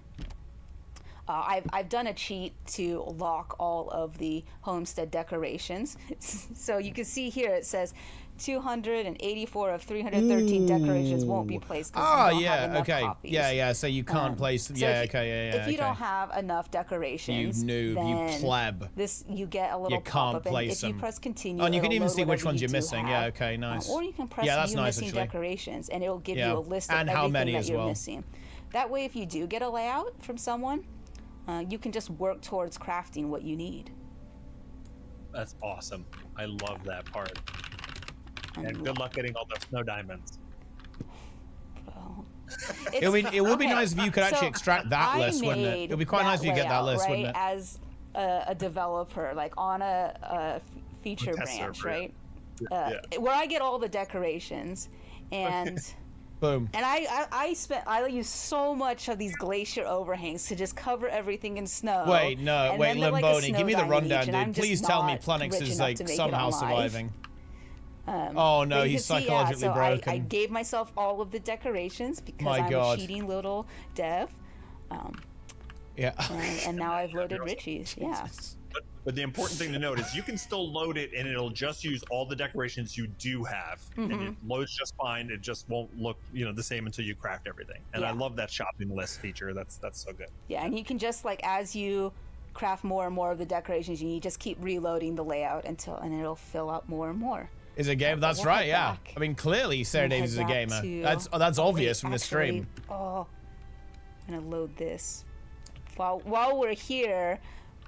I've done a cheat to lock all of the homestead decorations. So you can see here it says 284 of 313 decorations won't be placed because you don't have enough copies. Yeah, so you can't place them. If you don't have enough decorations, you noob, then you pleb. You get a little pop-up, and if you press continue, and you can even see which ones you're missing. Yeah, okay, nice. Or you can press view missing decorations, and it'll give you a list of everything that you're missing. That way, if you do get a layout from someone, you can just work towards crafting what you need. That's awesome. I love that part. And good luck getting all the snow diamonds. It would be nice if you could actually extract that list, wouldn't it? It would be quite nice if you get that list, wouldn't it? As a developer, like on a feature branch, right? Where I get all the decorations, and boom. And I use so much of these glacier overhangs to just cover everything in snow. Wait, Limboni, give me the rundown, dude. Please tell me Planix is like somehow surviving. Oh no, he's psychologically broken. I gave myself all of the decorations because I'm a cheating little dev. And now I've loaded Richie's. Yeah. But the important thing to note is you can still load it and it'll just use all the decorations you do have. And it loads just fine. It just won't look, the same until you craft everything. And I love that shopping list feature. That's so good. Yeah, and you can just as you craft more and more of the decorations, you just keep reloading the layout and it'll fill out more and more. Is a game? That's right, yeah. I mean, clearly Sarah Davies is a gamer. That's obvious from the stream. Oh, I'm gonna load this while we're here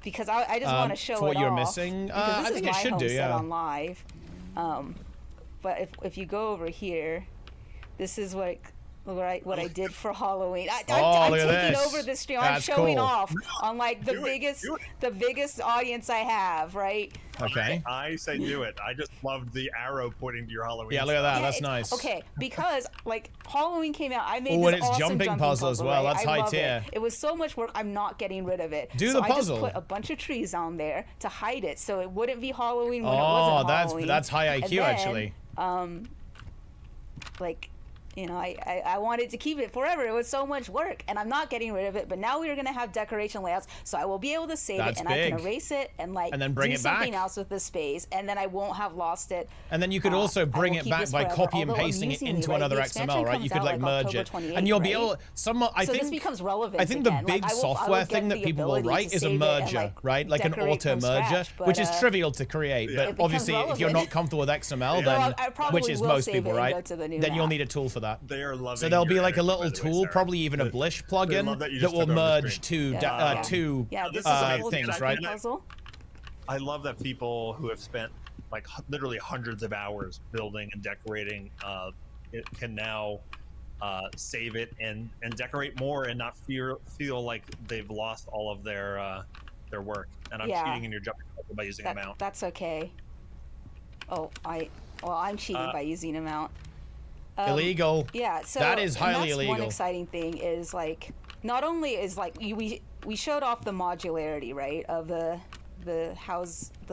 because I just want to show what it you're off. missing. I think it should do, yeah. On live, but if you go over here, this is what I did for Halloween. I'm taking over the stream. I'm showing off on the biggest audience I have, right? Okay. I say do it. I just loved the arrow pointing to your Halloween. Yeah, look at that. That's nice. Okay, because Halloween came out, I made this this awesome jumping puzzle as well. Right? That's high tier. It was so much work. I'm not getting rid of it. Do the puzzle. I just put a bunch of trees on there to hide it, so it wouldn't be Halloween when it wasn't Halloween. That's high IQ actually. I wanted to keep it forever. It was so much work, and I'm not getting rid of it. But now we are going to have decoration layouts, so I will be able to save it, and I can erase it and then bring do it back. something else with the space, and then I won't have lost it. And then you could also bring it back by copy and pasting it into another XML, right? You could merge it, and you'll be able. I think this becomes relevant. I think the big software thing that people will write is a merger, right? Like an auto merger, which is trivial to create. But obviously, if you're not comfortable with XML, then which is most people, right? Then you'll need a tool for that. They are loving. So there'll be like a little tool, probably even a Blish plugin that will merge two things, right? I love that people who have spent literally hundreds of hours building and decorating it can now save it and decorate more and not feel like they've lost all of their work. And I'm cheating in your jumping by using amount. That's okay. I'm cheating by using amount. Illegal. Yeah, so that is highly illegal. One exciting thing is not only is we showed off the modularity, right, of the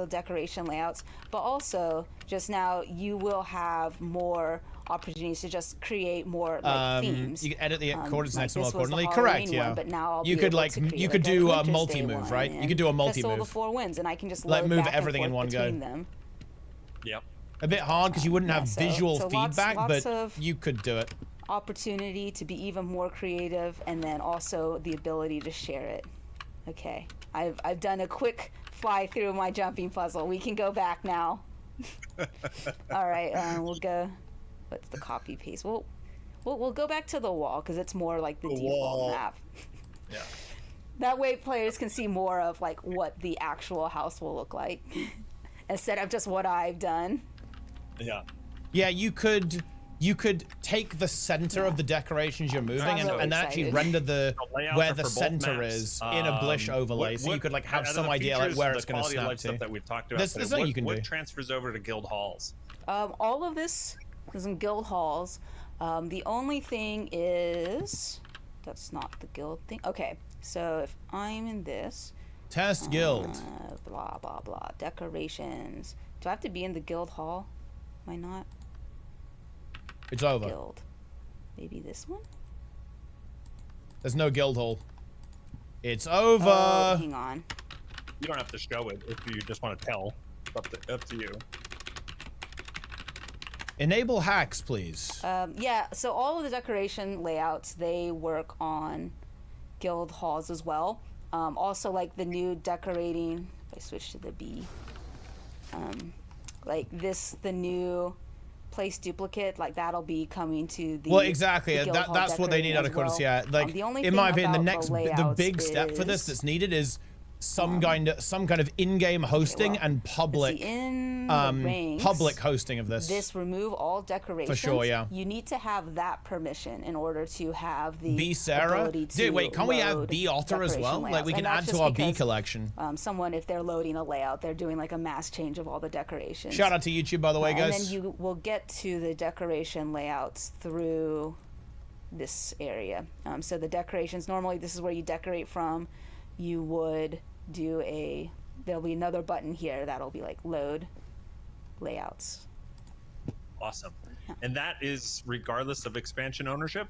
decoration layouts, but also just now you will have more opportunities to just create more themes. You can edit the coordinates next one accordingly. Correct. Yeah. But now I'll you could you could do a multi-move, right? You could do a multi-move. Festival of the 4 Winds, and I can just move everything in one go. Them. Yep. A bit hard because you wouldn't have visual feedback, lots but you could do it. Opportunity to be even more creative, and then also the ability to share it. Okay, I've done a quick fly through my jumping puzzle. We can go back now. All right, we'll go. What's the copy paste? We'll go back to the wall because it's more like the default map. Yeah. That way, players can see more of what the actual house will look like instead of just what I've done. Yeah. Yeah, you could take the center of the decorations you're moving and actually render where the center is in a Blish overlay, so you could have some idea where it's going to snap to. That we've talked about. There's nothing you can do. What transfers over to guild halls? All of this some guild halls. The only thing is, that's not the guild thing. Okay, so if I'm in this. Test guild. Blah, blah, blah. Decorations. Do I have to be in the guild hall? Am I not? It's over. Guild. Maybe this one? There's no guild hall. It's over. Oh, hang on. You don't have to show it if you just want to tell. Up to you. Enable hacks, please. Yeah, so all of the decoration layouts, they work on guild halls as well. Also, like the new decorating, if I switch to the B, like this, the new place duplicate, like that'll be coming to the. Well, exactly. The that's what they need out of course. Yeah, like in my opinion, the big step for this that's needed is some kind of in-game hosting and public public hosting of this. This remove all decorations. For sure, yeah. You need to have that permission in order to have the B Sarah. ability to Dude, wait, can't we have B Otter as well? Like we can add to our B collection. Someone, if they're loading a layout, they're doing like a mass change of all the decorations. Shout out to YouTube, by the way, guys. And then you will get to the decoration layouts through this area. So the decorations, normally this is where you decorate from. You would do there'll be another button here that'll be like load layouts. Awesome. Yeah. And that is regardless of expansion ownership?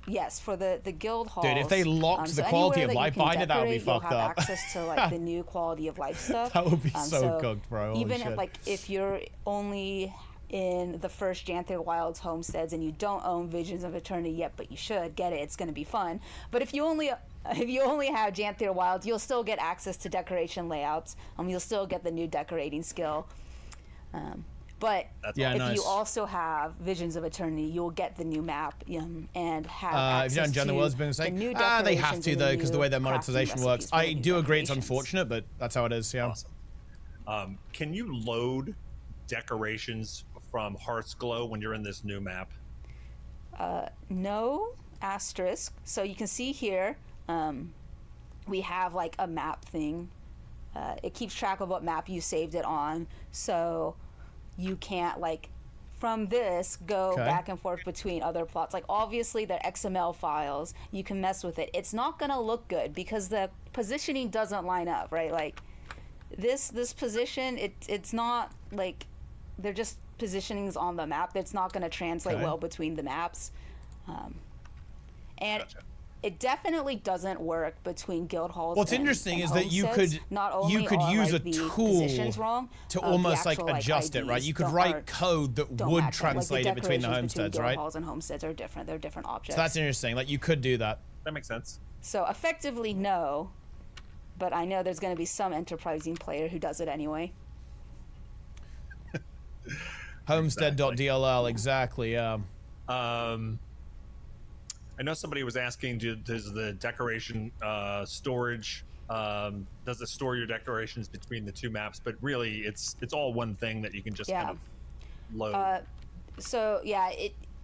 Yes, for the guild halls. Dude, if they locked the quality of life binder, that would be fucked up. You'll have access to like the new quality of life stuff. That would be so cooked, bro. Holy even shit. if you're only in the first Janther Wilds homesteads and you don't own Visions of Eternity yet, but you should get it. It's going to be fun. But if you only have Janther Wilds, you'll still get access to decoration layouts. You'll still get the new decorating skill. But if you also have Visions of Eternity, you'll get the new map and have access if you don't Janther Wilds, been the new they have decorations to though because the way their monetization works. I do agree it's decorations. unfortunate, but that's how it is. Yeah. Awesome. Can you load decorations from Hearthglow when you're in this new map? No, asterisk. So you can see here, we have like a map thing. It keeps track of what map you saved it on. So you can't like from this go back and forth between other plots. Like obviously they're XML files. You can mess with it. It's not gonna look good because the positioning doesn't line up, right? Like this position, it's not like they're just positionings on the map. It's not going to translate well between the maps. And it definitely doesn't work between guild halls. What's interesting is that you could use a tool to almost like adjust it, right? You could write code that would translate it between the homesteads, right? Guild halls and homesteads are different. They're different objects. So that's interesting. Like you could do that. That makes sense. So effectively, no. But I know there's going to be some enterprising player who does it anyway. Homestead.dll, exactly, yeah. I know somebody was asking, does the decoration storage, does it store your decorations between the two maps? But really, it's all one thing that you can just kind of load. So, yeah,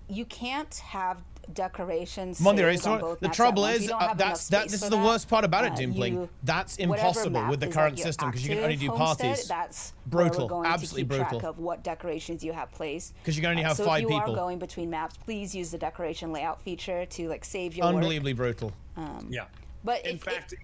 you can't have decorations Monday, on both the maps trouble at once. is You don't have enough this space is for the that. worst part about it, Dimpling. That's impossible with the current system because you can only do parties. That's brutal, going absolutely to keep brutal. track of what decorations you have placed. Because you can only have so 5 if you people. are going between maps, please use the decoration layout feature to like save your Unbelievably work. brutal. Yeah. But in fact,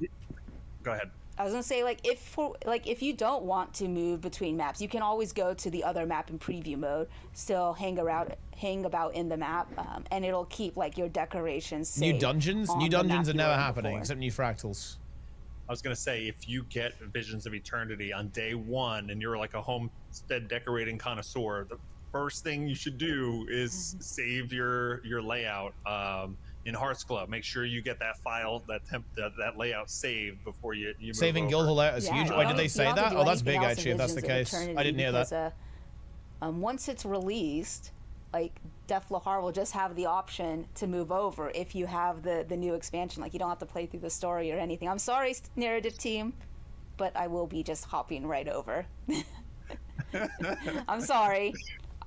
go ahead. I was gonna say, like, if you don't want to move between maps, you can always go to the other map in preview mode, still hang about in the map, and it'll keep like your decorations safe. New dungeons are never happening except new fractals. I was gonna say, if you get Visions of Eternity on day 1 and you're like a homestead decorating connoisseur, the first thing you should do is save your layout in Hearthglow. Make sure you get that file, that layout saved before you move Saving over. guild hall layout is huge. Wait, did they say that? Oh, that's big actually. If that's the case, Eternity, I didn't hear because, that. Once it's released, like Def Lahar will just have the option to move over if you have the new expansion. Like you don't have to play through the story or anything. I'm sorry, narrative team, but I will be just hopping right over. I'm sorry.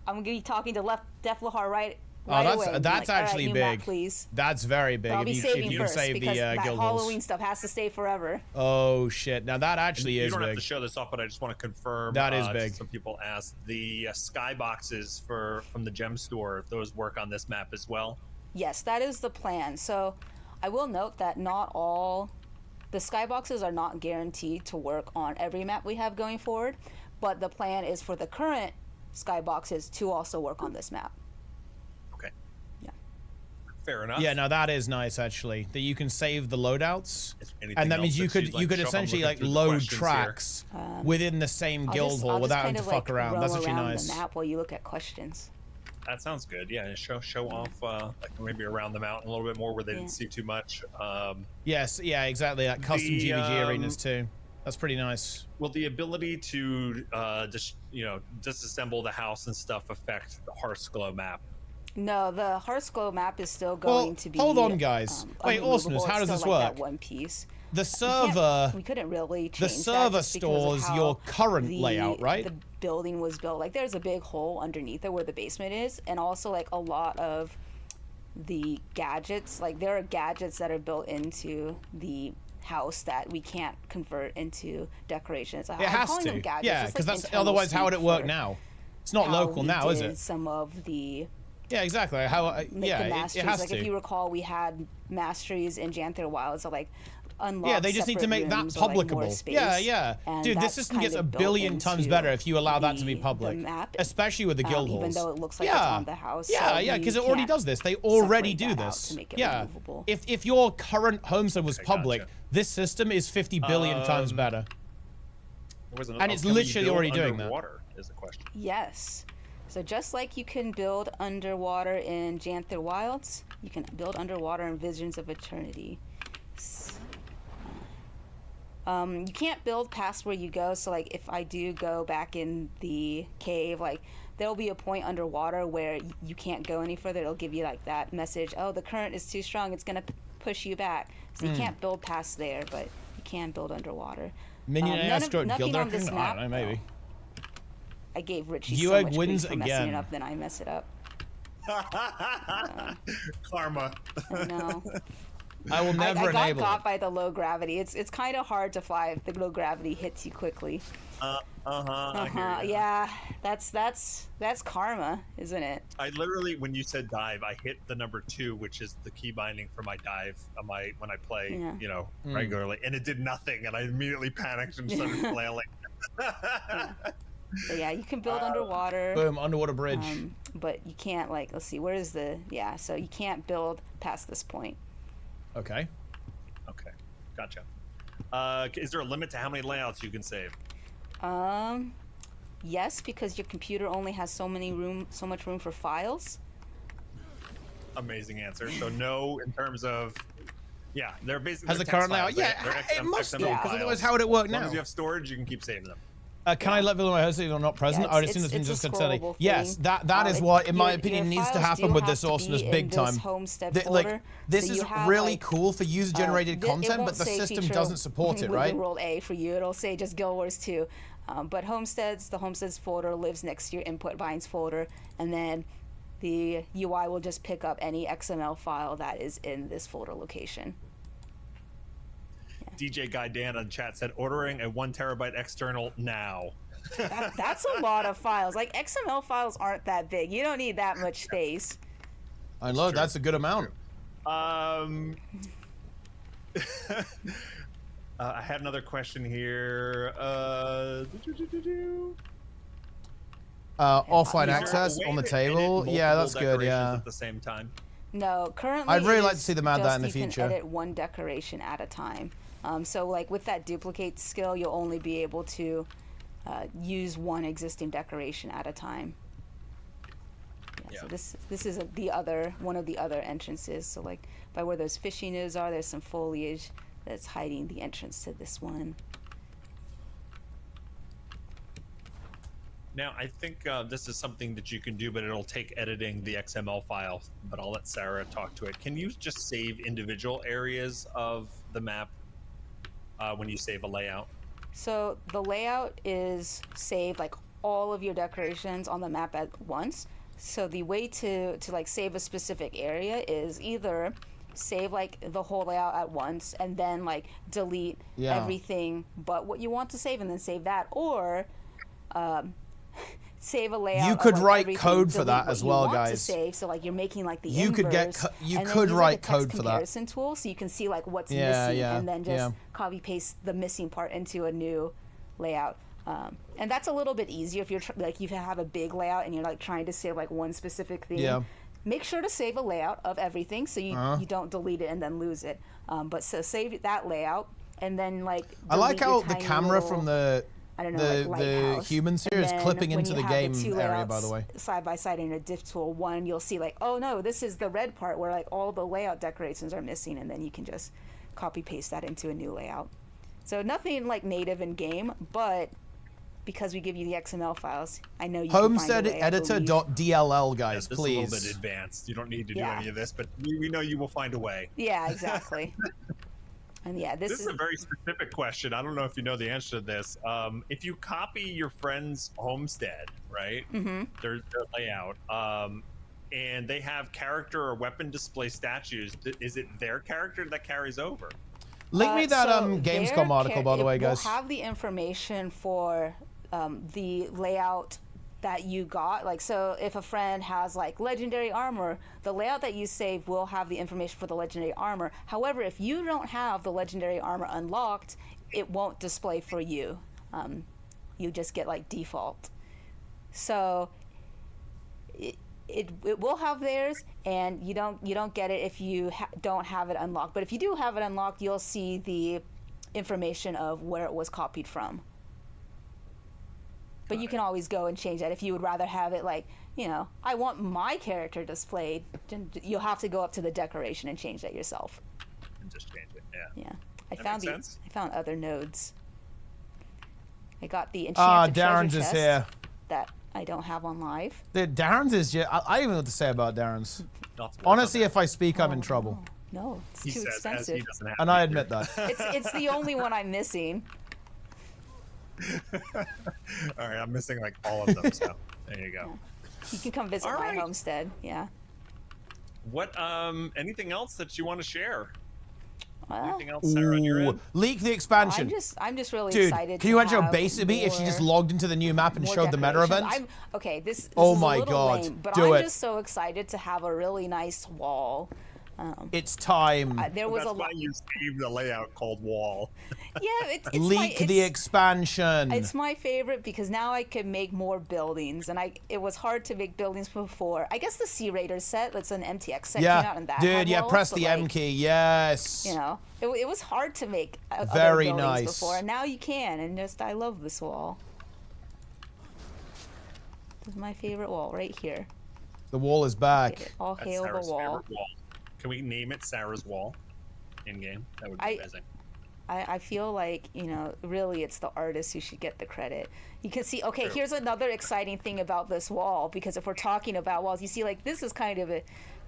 I'm gonna be talking to Def Lahar right Oh, away. that's like, actually new big. Map, please. That's very big. But I'll be saving if you first save because the that guild Halloween halls. stuff has to stay forever. Oh shit! Now that actually is You don't big. have to show this off, but I just want to confirm. That is big. Some people asked the skyboxes from the gem store. Those work on this map as well. Yes, that is the plan. So I will note that not all the skyboxes are not guaranteed to work on every map we have going forward, but the plan is for the current skyboxes to also work on this map. Okay. Yeah. Fair enough. Yeah, no, that is nice actually. That you can save the loadouts, Anything and that means else you that could you'd like to show? I'm essentially looking like through the load questions tracks within the same guild hall without having to fuck around. That's actually nice. The map while you look at questions. That sounds good. Yeah, show off like maybe around the mountain a little bit more where they didn't see too much. Yes, yeah, exactly. That custom GVG arenas too. That's pretty nice. Will the ability to disassemble the house and stuff affect the Hearthglow map? No, the Hearthglow map is still going to be. Hold on, guys. Wait, Awesomeness, how does this work? That one piece. The server. We couldn't really change the server stores your current layout, right? The building was built. Like, there's a big hole underneath it where the basement is, and also like a lot of the gadgets. Like, there are gadgets that are built into the house that we can't convert into decorations. It has to. Gadgets. Yeah, because that's otherwise how would it work now? It's not local now, is it? Some of the. Yeah, exactly. How? Yeah, it has like, to. if you recall, we had masteries in Janther Wilds, so like. Yeah, they just need to make that publicable. Like yeah. Dude, this system gets a billion times better if you allow that to be public, especially with the guild halls. Even though it looks like it's on the house. Yeah, because it already does this. They already do this. Yeah. If your current homestead was public, this system is 50 billion times better. And it's literally already doing that. Water is the question. Yes. So just like you can build underwater in Janther Wilds, you can build underwater in Visions of Eternity. You can't build past where you go, so like if I do go back in the cave, like there'll be a point underwater where you can't go any further. It'll give you like that message, oh, the current is too strong, it's gonna push you back. So you can't build past there, but you can build underwater. Minion escort guild on this map, I don't know, maybe. I gave Richie You so much wins grief for again. messing it up, then I mess it up. Karma. I know. I will never enable I got caught by the low gravity. It's kind of hard to fly if the low gravity hits you quickly. Yeah, that's karma, isn't it? I literally, when you said dive, I hit the number 2, which is the key binding for my dive when I play, regularly, and it did nothing, and I immediately panicked and started flailing. So yeah, you can build underwater. Boom, underwater bridge. But you can't, like, let's see, where is the, so you can't build past this point. Okay, gotcha. Is there a limit to how many layouts you can save? Yes, because your computer only has so much room for files. Amazing answer. So no, in terms of, they're basically has the current layout. Yeah, it must do, because otherwise how would it work now? As long as you have storage, you can keep saving them. Can I let people know my host if they're not present? I would assume that's just going to tell you. Yes, that is what, in my opinion, needs to happen with this awesomeness big time. This is really cool for user-generated content, but the system doesn't support it, right? Roll A for you. It'll say just Guild Wars 2. But the Homesteads folder lives next to your Input Vines folder, and then the UI will just pick up any XML file that is in this folder location. DJ Guy Dan on chat said, ordering a 1 terabyte external now. That's a lot of files. Like, XML files aren't that big. You don't need that much space. I know, that's a good amount. I had another question here. Offline access on the table. Yeah, that's good. Yeah. At the same time. No, currently. I'd really like to see them add that in the future. You can edit 1 decoration at a time. So like with that duplicate skill, you'll only be able to use 1 existing decoration at a time. So this is one of the other entrances. So like by where those fishing nets are, there's some foliage that's hiding the entrance to this one. Now, I think this is something that you can do, but it'll take editing the XML file, but I'll let Sarah talk to it. Can you just save individual areas of the map when you save a layout? So the layout is saved, like all of your decorations on the map at once, So the way to like save a specific area is either save like the whole layout at once and then like delete everything but what you want to save and then save that, or save a layout. You could of, like, write everything, code for delete that what as you well, want to guys. save, so like you're making like the You could inverse, you and then could use, write like, a text code for that. comparison tool, so you can see like what's missing, and then just yeah. copy paste the missing part into a new layout. And that's a little bit easier if you're like you have a big layout and you're like trying to save like one specific thing. Yeah. Make sure to save a layout of everything so you don't delete it and then lose it. But so save that layout and then like I like delete your how the tiny camera little, from the I don't know, like lighthouse. humans here And is then clipping when into you the have game two area, by layouts the way. side by side in a diff tool, one you'll see like, oh no, this is the red part where like all the layout decorations are missing, and then you can just copy paste that into a new layout. So nothing like native in game, but because we give you the XML files, I know you Homestead can find a way, editor.dll, guys, this please. is a little bit advanced. You don't need to do any of this, but we know you will find a way. Yeah, exactly. And yeah, this is a very specific question. I don't know if you know the answer to this. If you copy your friend's homestead, right? Their layout, and they have character or weapon display statues, is it their character that carries over? Link me that so Gamescom article, by the way, guys. We'll have the information for the layout that you got. Like, so if a friend has like legendary armor, the layout that you save will have the information for the legendary armor. However, if you don't have the legendary armor unlocked, it won't display for you. You just get like default. So it will have theirs, and you don't get it if you don't have it unlocked. But if you do have it unlocked, you'll see the information of where it was copied from. But you can always go and change that if you would rather have it like, you know, I want my character displayed. You'll have to go up to the decoration and change that yourself. And just change it, yeah. I found other nodes. I got the Darren's enchanted is treasure here. chest that I don't have on live. Darren's is just, I don't even know what to say about Darren's. Honestly, if I speak, I'm in trouble. No, it's too expensive. And I admit that. It's the only one I'm missing. All right, I'm missing like all of them, so there you go. You can come visit my homestead. Yeah. What anything else that you want to share? Anything else, Sarah, on your end? Leak the expansion. I'm just really Dude, excited. can you imagine how base it'd be if she just logged into the new map and showed the meta event? This oh is my a little god, lame, but do I'm it. just so excited to have a really nice wall. It's time. There was That's why you saved the layout called wall. Yeah, it's Leak the expansion. It's my favorite because now I can make more buildings, and it was hard to make buildings before. I guess the Sea Raiders set, that's an MTX set, came out in that. Dude, walls, press the M key, yes. You know, it was hard to make very other buildings nice before, and now you can, and I love this wall. This is my favorite wall right here. The wall is back. All hail the wall. Can we name it Sarah's Wall in game? That would be amazing. I feel like, you know, really it's the artist who should get the credit. You can see, okay, here's another exciting thing about this wall, because if we're talking about walls, you see like this is kind of a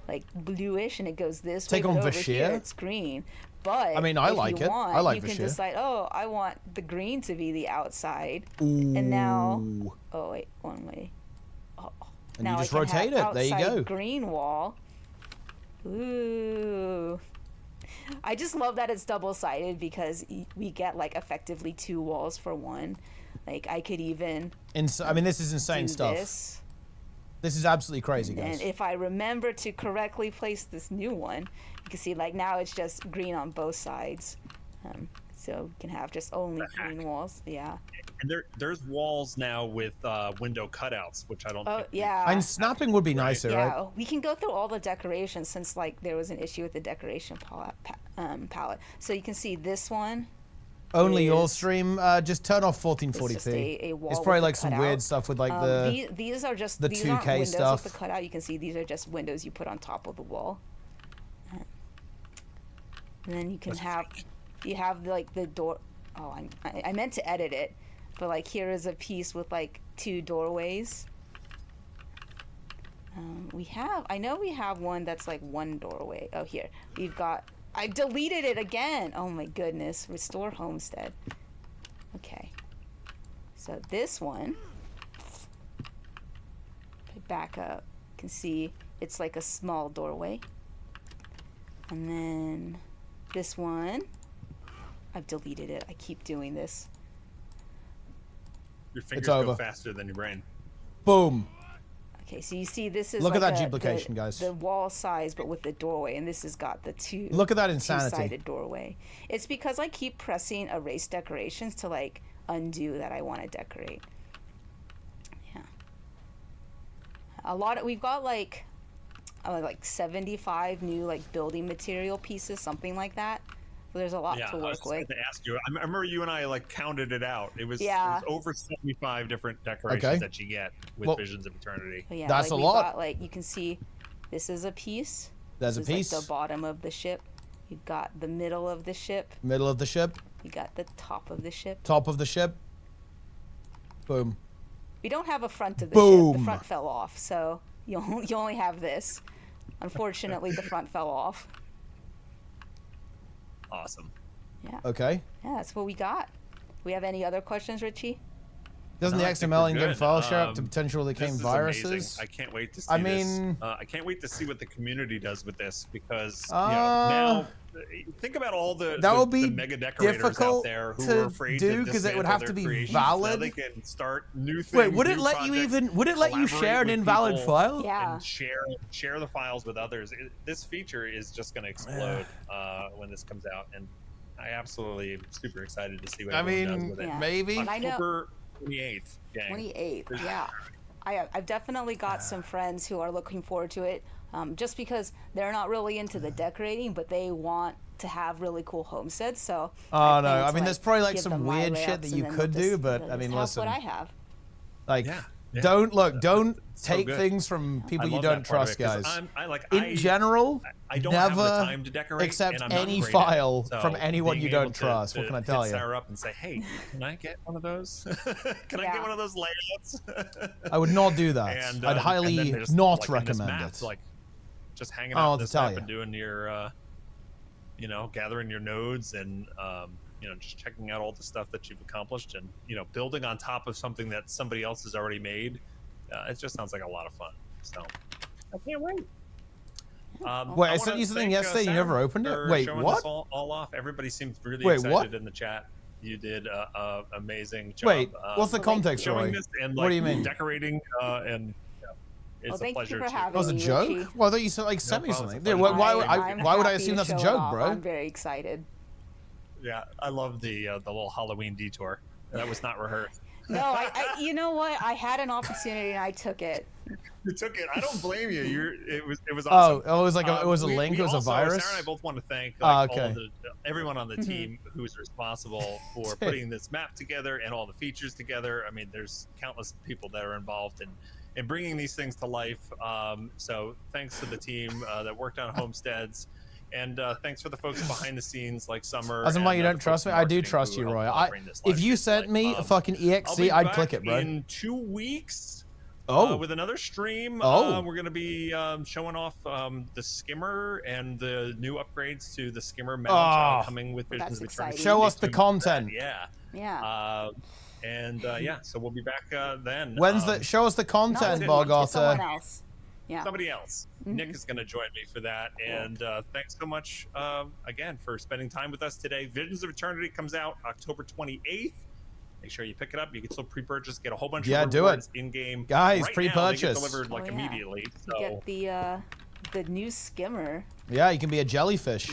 like bluish and it goes this way, but over here it's green. But I mean, I like it. I like you Vashir. can decide, oh, I want the green to be the outside. And now, oh wait, one way. Oh, and now you just I can rotate have it. There you go. Green wall. Ooh. I just love that it's double-sided because we get like effectively 2 walls for one. Like I could even I mean, this is insane stuff. This is absolutely crazy, guys. And if I remember to correctly place this new one, you can see like now it's just green on both sides. So we can have just only green walls. Yeah. And there's walls now with window cutouts, which I don't think. Yeah. And snapping would be nicer, right? Yeah, we can go through all the decorations since like there was an issue with the decoration palette. So you can see this one. Only your stream. Just turn off 1440p. It's probably like some weird stuff with like these are just the these 2K aren't windows stuff. with the cutout. You can see these are just windows you put on top of the wall. And then you can have like the door. Oh, I meant to edit it, but like here is a piece with like 2 doorways. I know we have one that's like 1 doorway. Oh, here we've got. I deleted it again. Oh my goodness! Restore homestead. Okay. So this one. Back up. You can see it's like a small doorway. And then this one, I've deleted it. I keep doing this. Your fingers go faster than your brain. Boom. Okay, so you see this is look like at that duplication, guys. The wall size, but with the doorway, and this has got the look at that insanity. Two-sided doorway. It's because I keep pressing erase decorations to like undo that I want to decorate. Yeah. We've got like 75 new like building material pieces, something like that. So there's a lot to work with. I was to ask you. I remember you and I like counted it out. It was over 75 different decorations that you get with Visions of Eternity. Yeah, that's a lot. Got, like you can see, this is a piece. There's a piece. Like the bottom of the ship. You've got the middle of the ship. Middle of the ship. You got the top of the ship. Top of the ship. Boom. We don't have a front of the ship. The front fell off, so you only have this. Unfortunately, the front fell off. Awesome. Yeah. Okay. Yeah, that's what we got. We have any other questions, Richie? Doesn't the XML in-game file share up to potentially came viruses? Amazing. I can't wait to see this. I can't wait to see what the community does with this because now think about all the mega decorators out there who are afraid to do because it would have to be valid. Now they can start new things. Wait, would it let you even? Would it let you share an invalid file? Yeah. And share the files with others. This feature is just going to explode when this comes out, and I absolutely am super excited to see what everyone does with it. Maybe October 28th, gang. 28th, yeah. I've definitely got some friends who are looking forward to it, just because they're not really into the decorating, but they want to have really cool homesteads. So I mean, there's probably like some weird shit that you could do, but I mean, listen. What I have. Like, don't take things from people you don't trust, guys. In general, I don't have the time to decorate, accept any file from anyone you don't trust. What can I tell you? Sarah up and say, hey, can I get one of those? Can I get one of those layouts? I would not do that. I'd highly not recommend it. Like, just hanging out in this map and doing your, gathering your nodes and just checking out all the stuff that you've accomplished and, building on top of something that somebody else has already made. It just sounds like a lot of fun. So I can't wait. Wait, I sent you something yesterday. You never opened it. Wait, what? All off. Everybody seems really excited in the chat. You did an amazing job. Wait, what's the context, Roy? And, what do you mean? Decorating and. It's a pleasure to. That was a joke? Richie. Well, I thought you said sent me something. Why would I assume that's a joke, bro? I'm very excited. Yeah, I love the little Halloween detour. That was not rehearsed. No, I you know what? I had an opportunity and I took it. You took it. I don't blame you. It was awesome. Oh, it was like it was a link. It was a virus. Sarah and I both want to thank everyone on the team who's responsible for putting this map together and all the features together. I mean, there's countless people that are involved in bringing these things to life. So thanks to the team that worked on Homesteads. And thanks for the folks behind the scenes like Summer. As in why you don't trust me? I do trust you, Roy. If you sent me a fucking EXE, I'd click it, bro. In 2 weeks, with another stream, we're going to be showing off the skimmer and the new upgrades to the skimmer mount coming with Visions of Eternity. Show us the content. Yeah. So we'll be back then. When's show us the content, Bogotta? Someone else. Yeah. Somebody else. Nick is going to join me for that. And thanks so much, again, for spending time with us today. Visions of Eternity comes out October 28th. Make sure you pick it up. You can still pre-purchase, get a whole bunch of rewards in-game. Guys, right pre-purchase. Now, they get delivered immediately. So. You get the new skimmer. Yeah, you can be a jellyfish.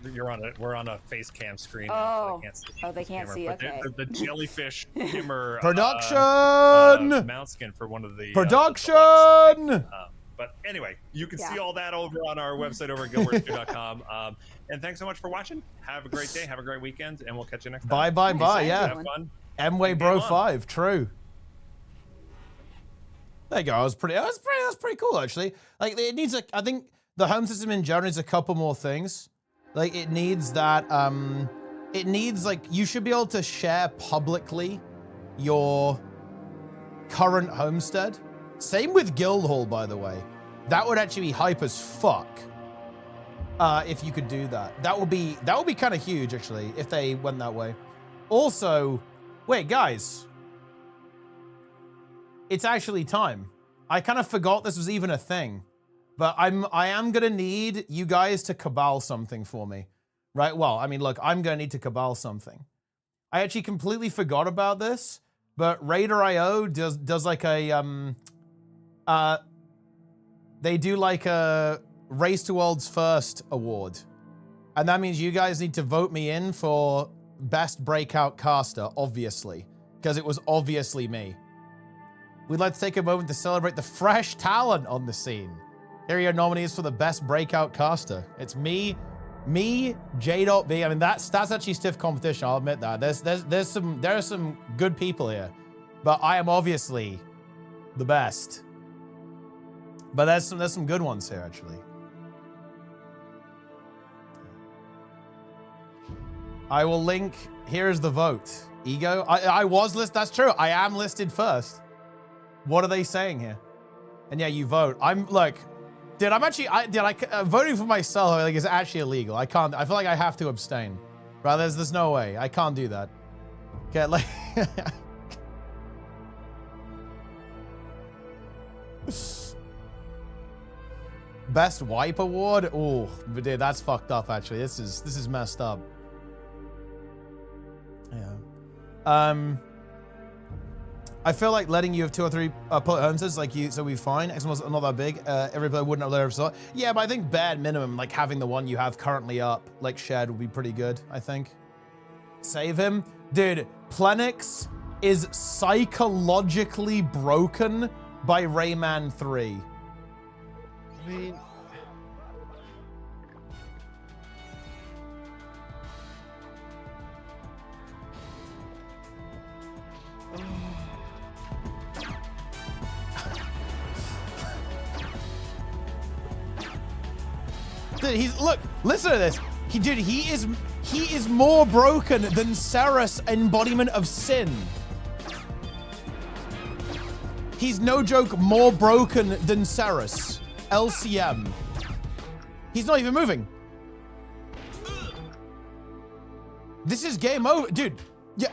We're on a face cam screen. Oh, so they can't see. Okay. The jellyfish skimmer production mount skin for one of the production. But anyway, you can see all that over on our website over at gw2.com. And thanks so much for watching. Have a great day. Have a great weekend. And we'll catch you next time. Bye. Yeah. Have fun. M-Way Bro 5. True. There you go. That's pretty cool, actually. Like, it needs I think the home system in general needs a couple more things. Like, it needs that, it needs, like, you should be able to share publicly your current homestead. Same with Guildhall, by the way. That would actually be hype as fuck. If you could do that. That would be kind of huge, actually, if they went that way. Also, wait, guys. It's actually time. I kind of forgot this was even a thing. But I am gonna need you guys to cabal something for me. Right? Well, I mean, look, I'm gonna need to cabal something. I actually completely forgot about this, but Raider.io does like a they do like a Race to World's First award. And that means you guys need to vote me in for best breakout caster, obviously, because it was obviously me. We'd like to take a moment to celebrate the fresh talent on the scene. Here are your nominees for the best breakout caster. It's me, J.B. I mean, that's actually stiff competition. I'll admit that. There are some good people here, but I am obviously the best. But there's some good ones here actually. I will link. Here's the vote. Ego. I was listed. That's true. I am listed first. What are they saying here? And yeah, you vote. Dude, I'm actually, voting for myself, like, is actually illegal. I can't, I feel like I have to abstain. Right, there's no way. I can't do that. Okay, like... Best wipe award? Oh, dude, that's fucked up, actually. This is messed up. Yeah. I feel like letting you have 2 or 3 pull hunters like you, so we fine. X was not that big. Everybody wouldn't have ever saw. Yeah, but I think bare minimum, like having the one you have currently up, like shared, would be pretty good. I think. Save him, dude. Plenix is psychologically broken by Rayman 3. I mean. Dude, listen to this. He is more broken than Sarah's embodiment of sin. He's no joke more broken than Sarah's LCM. He's not even moving. This is game over, dude. Yeah.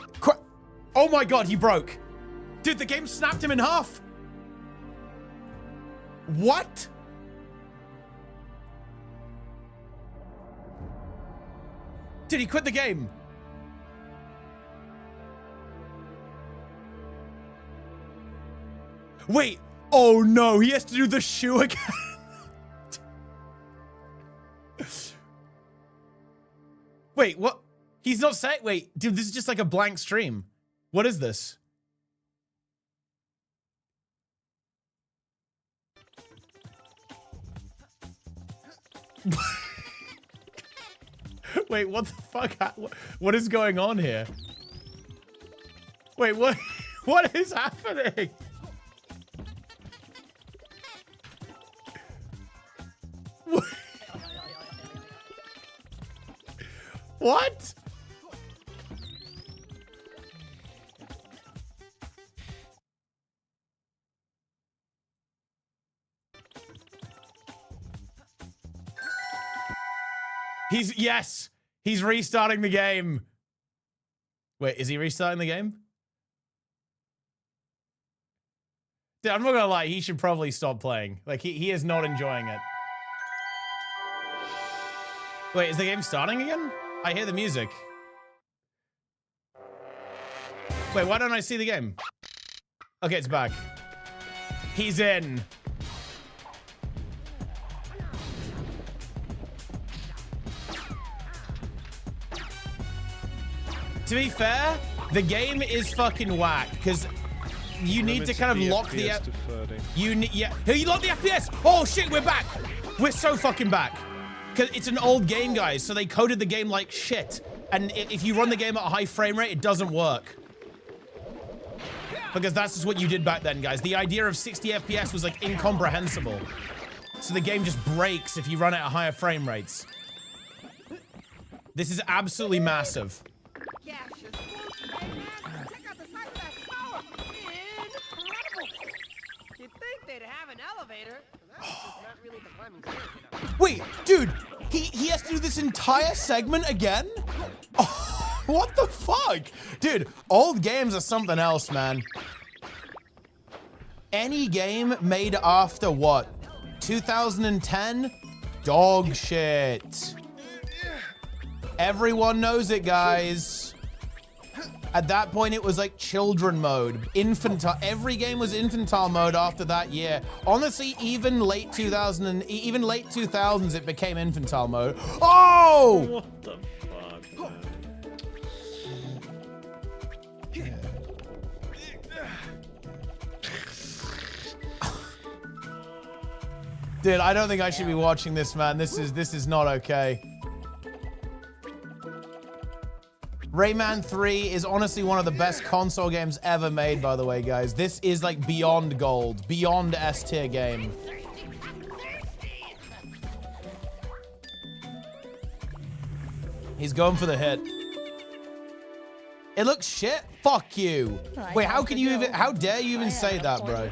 Oh my god, he broke. Dude, the game snapped him in half. What? Did he quit the game? Wait. Oh no, he has to do the shoe again. Wait, what? He's not saying, wait, dude, this is just like a blank stream. What is this? Wait, what the fuck? What is going on here? Wait, what? What is happening? What? Yes! He's restarting the game. Wait, is he restarting the game? Dude, I'm not gonna lie, he should probably stop playing. Like, he is not enjoying it. Wait, is the game starting again? I hear the music. Wait, why don't I see the game? Okay, it's back. He's in. To be fair, the game is fucking whack because you need to kind of lock the you lock the FPS. Oh shit, we're back. We're so fucking back because it's an old game, guys. So they coded the game like shit, and if you run the game at a high frame rate, it doesn't work because that's just what you did back then, guys. The idea of 60 FPS was like incomprehensible. So the game just breaks if you run it at higher frame rates. This is absolutely massive. Check out the size of that tower! Incredible! You'd think they'd have an elevator. That's just not really the climbing stairs, you know. Wait, dude, he has to do this entire segment again? Oh, what the fuck? Dude, old games are something else, man. Any game made after what? 2010? Dog shit. Everyone knows it, guys. At that point, it was like children mode, infantile. Every game was infantile mode after that year. Honestly, even late 2000s, it became infantile mode. Oh! What the fuck, man? Dude, I don't think I should be watching this, man. This is not okay. Rayman 3 is honestly one of the best console games ever made, by the way, guys. This is like beyond gold, beyond S tier game. He's going for the hit. It looks shit. Fuck you. Wait, how can you even, how dare you even say that, bro?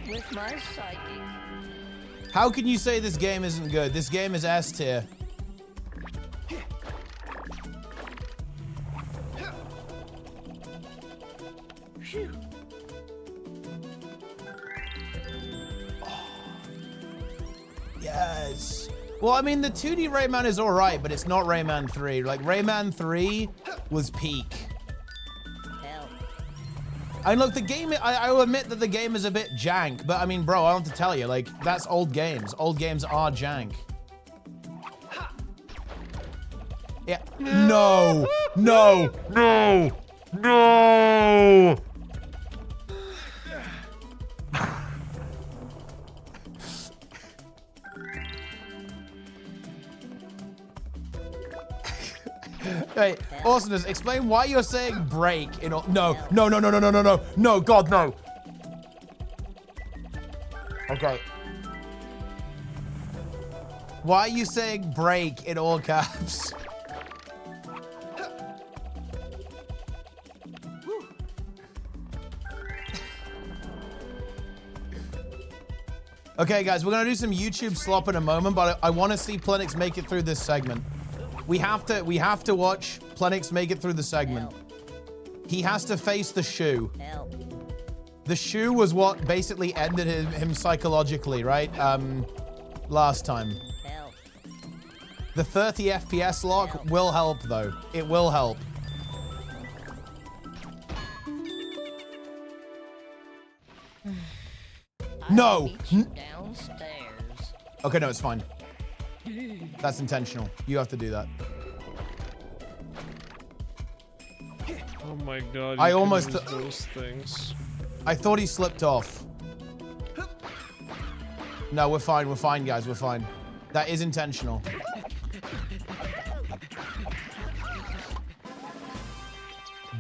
How can you say this game isn't good? This game is S tier. Yes. Well, I mean, the 2D Rayman is all right, but it's not Rayman 3. Like, Rayman 3 was peak. And look, the game, I will admit that the game is a bit jank, but I mean, bro, I don't have to tell you, like, that's old games. Old games are jank. Yeah. No. No. No. No. Hey, Awesomeness, explain why you're saying break in all. No, no, no, no, no, no, no, no, no, God, no. Okay. Why are you saying break in all caps? Okay, guys, we're gonna do some YouTube slop in a moment, but I want to see Plenix make it through this segment. We have to watch Plenix make it through the segment. He has to face the shoe. The shoe was what basically ended him psychologically, right? Last time. The 30 FPS lock will help, though. It will help. No! Okay, no, it's fine. That's intentional. You have to do that. Oh my god, I almost those things. I thought he slipped off. No, we're fine, guys, we're fine. That is intentional.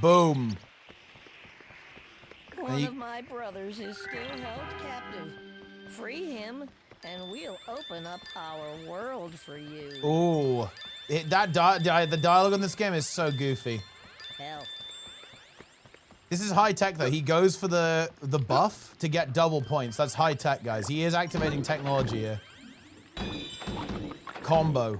Boom. One of my brothers is still held captive. Free him, and we'll open up our world for you. Ooh. The dialogue in this game is so goofy. Help. This is high tech, though. He goes for the buff to get double points. That's high tech, guys. He is activating technology here. Combo.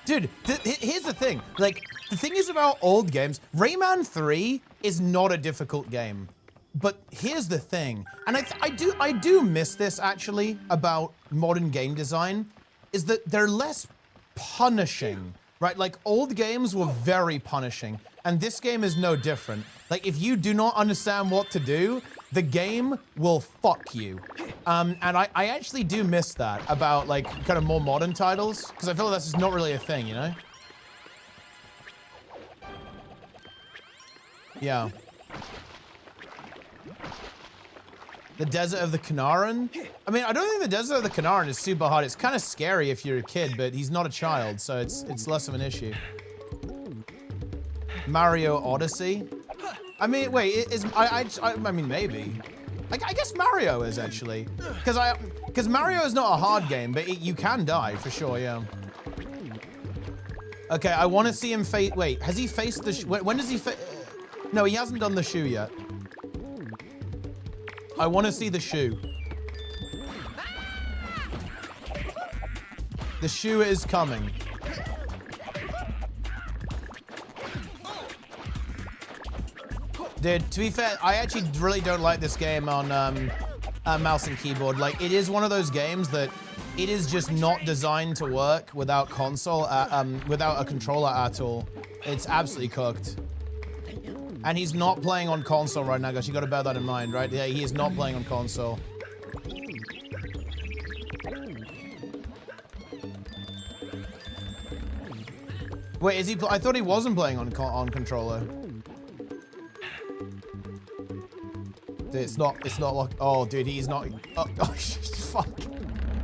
Dude, here's the thing. Like, the thing is about old games, Rayman 3 is not a difficult game. But here's the thing, and I do miss this, actually, about modern game design, is that they're less punishing, right? Like, old games were very punishing, and this game is no different. Like, if you do not understand what to do, the game will fuck you. And I actually do miss that about, like, kind of more modern titles, because I feel like that's just not really a thing, you know? Yeah. The Desert of the Canaran? I mean, I don't think the Desert of the Canaran is super hard. It's kind of scary if you're a kid, but he's not a child, so it's less of an issue. Mario Odyssey? I mean, wait, I mean, maybe. I guess Mario is, actually. Because Mario is not a hard game, but you can die, for sure, yeah. Okay, I want to see him face... Wait, has he faced the... When does he... No, he hasn't done the shoe yet. I want to see the shoe. The shoe is coming. Dude, to be fair, I actually really don't like this game on mouse and keyboard. Like, it is one of those games that it is just not designed to work without without a controller at all. It's absolutely cooked. And he's not playing on console right now, guys. You got to bear that in mind, right? Yeah, he is not playing on console. Wait, is he? I thought he wasn't playing on controller. Dude, it's not like. Oh, dude, he's not. Oh, fuck.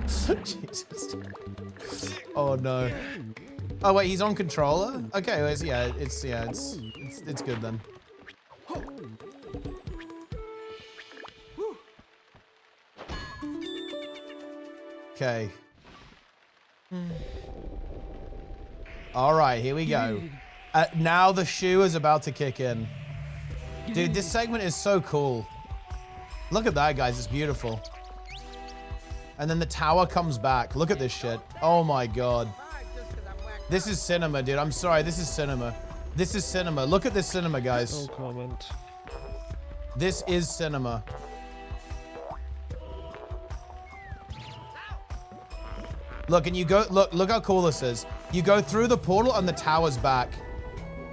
Jesus. Oh no. Oh wait, he's on controller. Okay, well, it's good then. Okay. All right, here we go. Now the shoe is about to kick in. Dude, this segment is so cool. Look at that, guys. It's beautiful. And then the tower comes back. Look at this shit. Oh my god. This is cinema, dude. I'm sorry. This is cinema. This is cinema. Look at this cinema, guys. No comment. This is cinema. Look, and you go, look how cool this is. You go through the portal and the tower's back.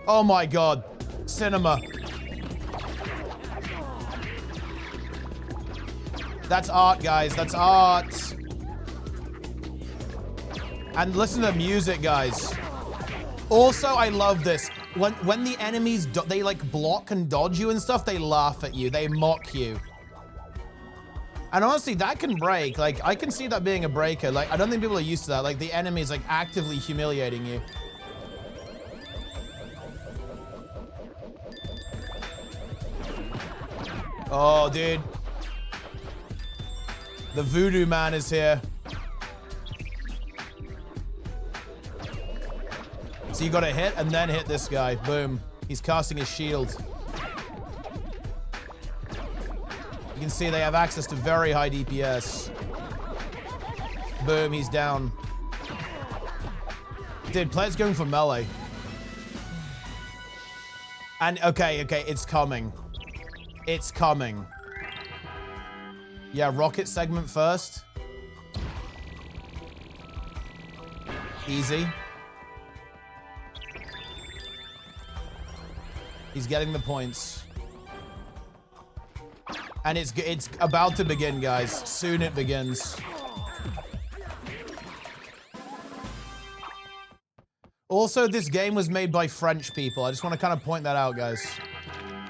Oh my god. Cinema. That's art, guys. That's art. And listen to the music, guys. Also, I love this. When the enemies, they like block and dodge you and stuff, they laugh at you. They mock you. And honestly, that can break. Like, I can see that being a breaker. Like, I don't think people are used to that. Like, the enemy's like actively humiliating you. Oh, dude. The voodoo man is here. So you gotta hit and then hit this guy. Boom. He's casting his shield. You can see they have access to very high DPS. Boom, he's down. Dude, players going for melee. And okay, it's coming. It's coming. Yeah, rocket segment first. Easy. He's getting the points. And it's about to begin, guys. Soon it begins. Also, this game was made by French people. I just want to kind of point that out, guys.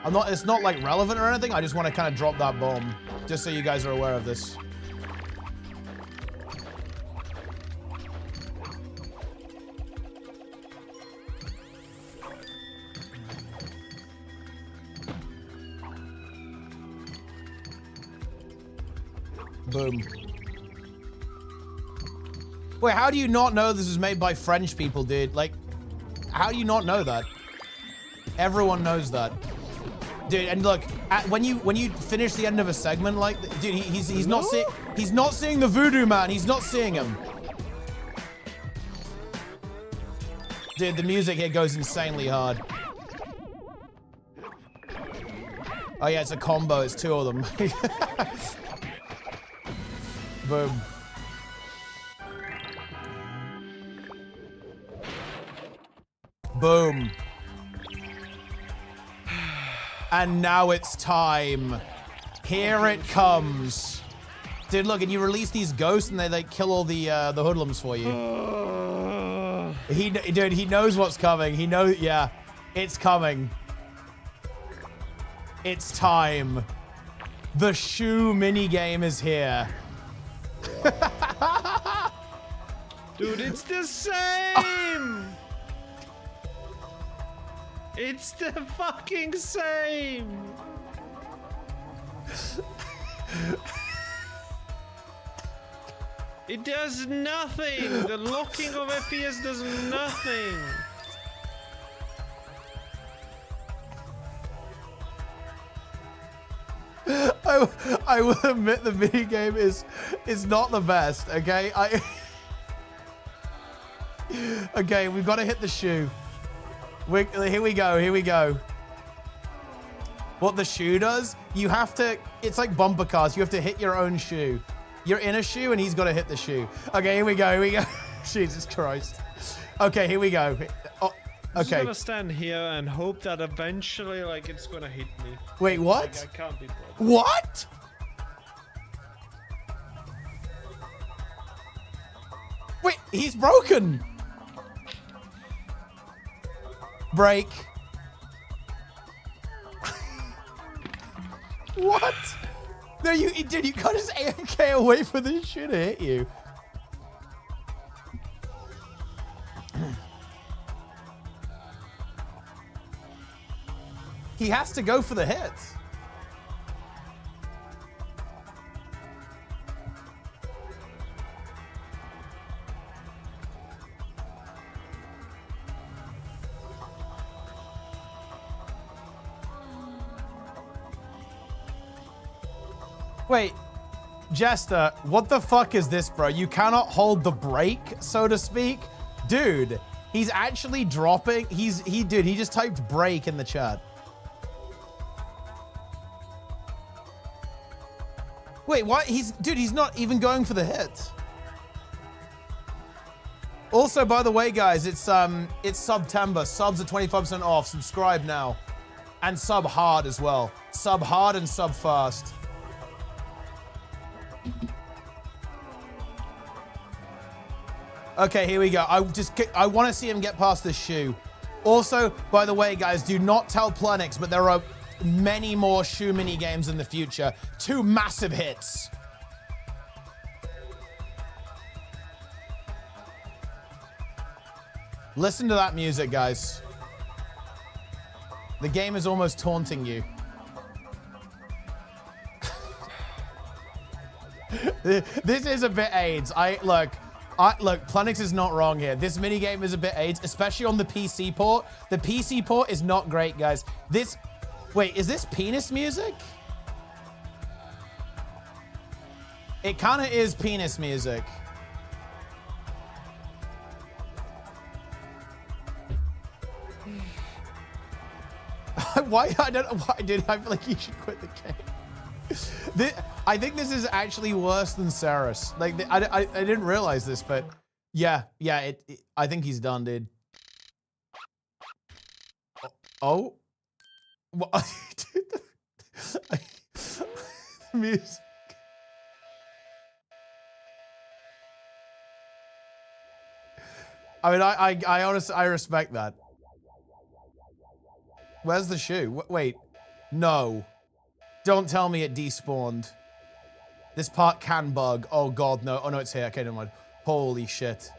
It's not like relevant or anything. I just want to kind of drop that bomb. Just so you guys are aware of this. Boom. Wait, how do you not know this was made by French people, dude? Like, how do you not know that? Everyone knows that. Dude, and look, when you finish the end of a segment, like, dude, he's not seeing the voodoo man. He's not seeing him. Dude, the music here goes insanely hard. Oh yeah, it's a combo. It's two of them. Boom. Boom. And now it's time. Here it comes. Dude, look, and you release these ghosts and they like kill all the hoodlums for you. Dude, he knows what's coming. He knows, yeah, it's coming. It's time. The shoe minigame is here. Dude, it's the same! It's the fucking same! It does nothing! The locking of FPS does nothing! I will admit the minigame is not the best, okay? Okay, we've got to hit the shoe. Here we go, here we go. what the shoe does, you have to, it's like bumper cars. You have to hit your own shoe. You're in a shoe and he's got to hit the shoe. Okay, here we go. Jesus Christ. Okay, here we go. Oh, I'm just okay. gonna stand here and hope that eventually, like, it's gonna hit me. Wait, what? Like, I can't be bothered. What? Wait, he's broken. Break. What? No, dude, you got his AFK away from this shit to hit you. He has to go for the hits. Wait, Jester, what the fuck is this, bro? You cannot hold the brake, so to speak? Dude, he's actually dropping. He just typed break in the chat. Wait, what? Dude, he's not even going for the hit. Also, by the way, guys, it's Subtember. Subs are 25% off. Subscribe now. And sub hard as well. Sub hard and sub fast. Okay, here we go. I want to see him get past this shoe. Also, by the way, guys, do not tell Plenix, but there are many more shoe mini games in the future. 2 massive hits. Listen to that music, guys. The game is almost taunting you. This is a bit AIDS. Look, Plenix is not wrong here. This minigame is a bit AIDS, especially on the PC port. The PC port is not great, guys. Wait, is this penis music? It kind of is penis music. Why? I don't know why, dude. I feel like you should quit the game. I think this is actually worse than Saris. Like, I didn't realize this, but yeah, I think he's done, dude. Oh. What? Dude, the music. I mean, I honestly, I respect that. Where's the shoe? Wait, no. Don't tell me it despawned. This part can bug. Oh god, no. Oh no, it's here. Okay, never mind. Holy shit.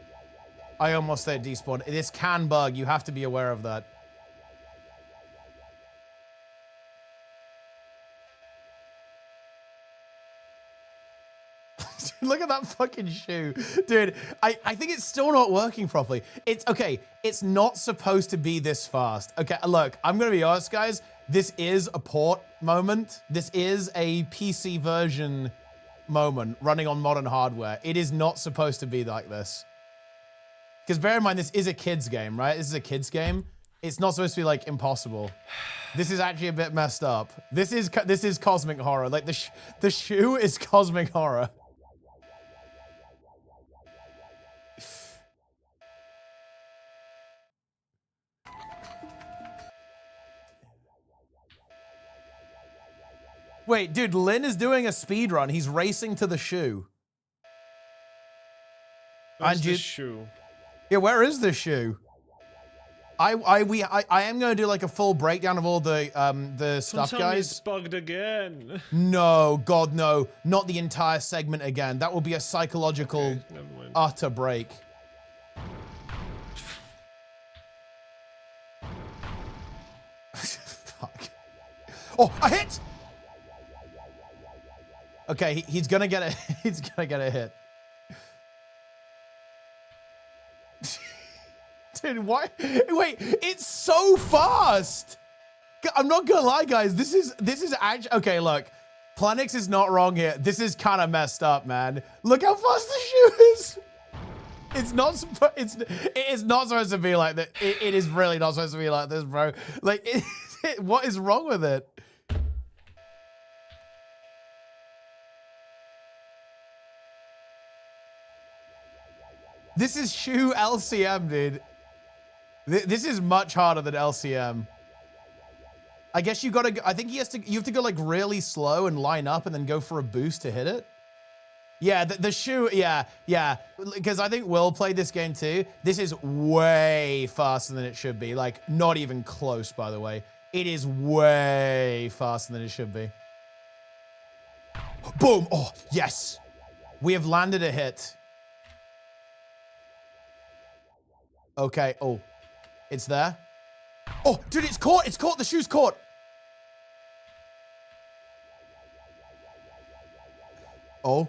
I almost said despawned. This can bug. You have to be aware of that. Look at that fucking shoe. Dude, I think it's still not working properly. It's okay. It's not supposed to be this fast. Okay, look, I'm going to be honest, guys. This is a port moment. This is a PC version moment running on modern hardware. It is not supposed to be like this. Because bear in mind, this is a kid's game, right? This is a kid's game. It's not supposed to be like impossible. This is actually a bit messed up. This is cosmic horror. Like the shoe is cosmic horror. Wait, dude, Lin is doing a speed run. He's racing to the shoe. Where's the shoe? Yeah, where is the shoe? I am gonna do like a full breakdown of all the stuff, guys. It's bugged again. No, God, no, not the entire segment again. That will be a psychological utter break. Fuck. Oh, a hit! Okay, he's gonna get a hit. Dude, why? Wait, it's so fast. I'm not gonna lie, guys. This is actually okay. Look, Plenix is not wrong here. This is kind of messed up, man. Look how fast the shoe is. It's not. It is not supposed to be like that. It is really not supposed to be like this, bro. Like, what is wrong with it? This is shoe LCM, dude. This is much harder than LCM. I guess you gotta, I think you have to go like really slow and line up and then go for a boost to hit it. Yeah, the shoe, yeah. Because I think Will played this game too. This is way faster than it should be. Like, not even close, by the way. It is way faster than it should be. Boom, oh, yes. We have landed a hit. Okay, oh, it's there. Oh, dude, it's caught, the shoe's caught. Oh,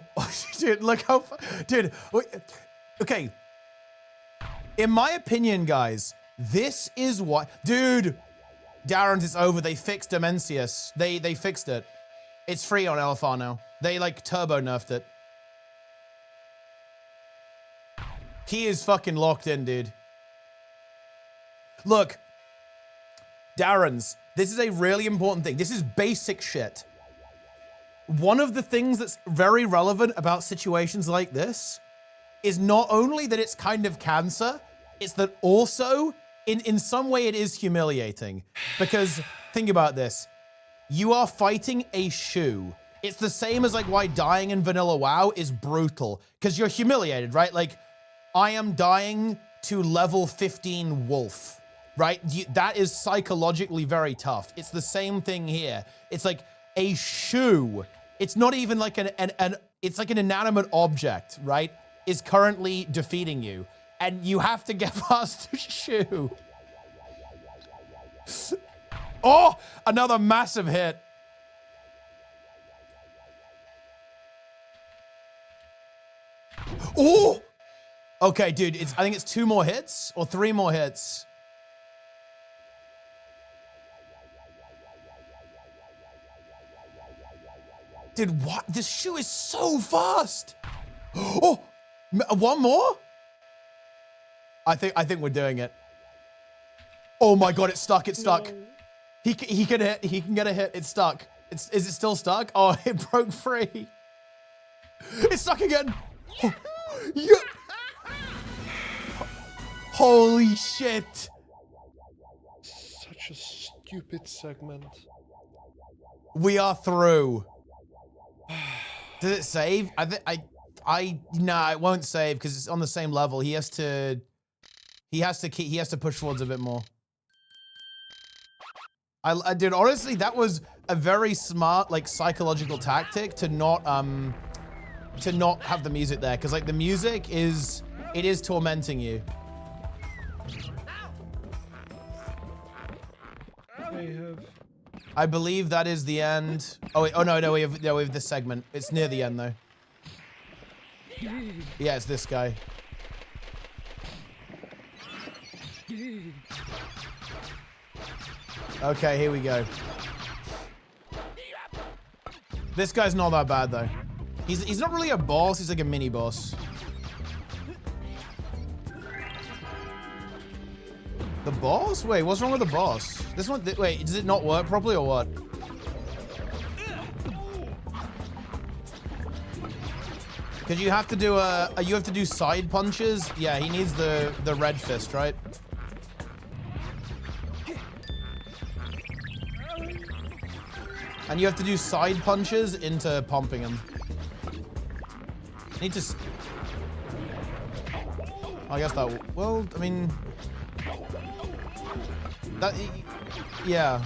dude, look how far, dude, okay. In my opinion, guys, this is what, dude, Darren's, it's over. They fixed Dimensius. They fixed it. It's free on LFR now. They like turbo nerfed it. He is fucking locked in, dude. Look, Darren's, this is a really important thing. This is basic shit. One of the things that's very relevant about situations like this is not only that it's kind of cancer, it's that also in some way it is humiliating. Because think about this. You are fighting a shoe. It's the same as like why dying in Vanilla WoW is brutal. Because you're humiliated, right? Like, I am dying to level 15 wolf, right? That is psychologically very tough. It's the same thing here. It's like a shoe. It's not even like it's like an inanimate object, right? Is currently defeating you. And you have to get past the shoe. Oh, another massive hit. Oh! Okay, dude, I think it's 2 more hits or 3 more hits. Dude, what? This shoe is so fast. Oh, 1 more? I think we're doing it. Oh my God, it's stuck, it's stuck. No. He can hit, he can get a hit, it's stuck. Is it still stuck? Oh, it broke free. It's stuck again. Oh, yeah. Holy shit. Such a stupid segment. We are through. Does it save? No, it won't save because it's on the same level. He has to push forwards a bit more. Dude, honestly, that was a very smart, like, psychological tactic to not have the music there, because like the music is tormenting you. I believe that is the end. Oh wait, oh no, we have this segment. It's near the end though. Yeah, it's this guy. Okay, here we go. This guy's not that bad though. He's not really a boss, he's like a mini boss. The boss? Wait, what's wrong with the boss? This one, wait, does it not work properly or what? Because you have to do side punches. Yeah, he needs the red fist, right? And you have to do side punches into pumping him. Need to. I guess that. Well, I mean. That. Yeah.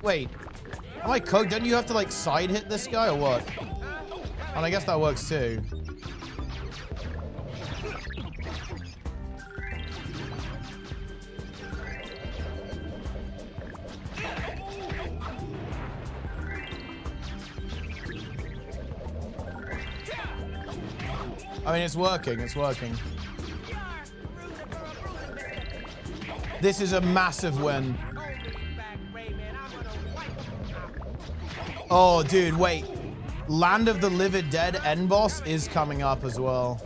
Wait. Am I cooked? Don't you have to like side hit this guy or what? And I guess that works too. I mean, it's working, it's working. This is a massive win. Oh, dude, wait. Land of the Livid Dead end boss is coming up as well.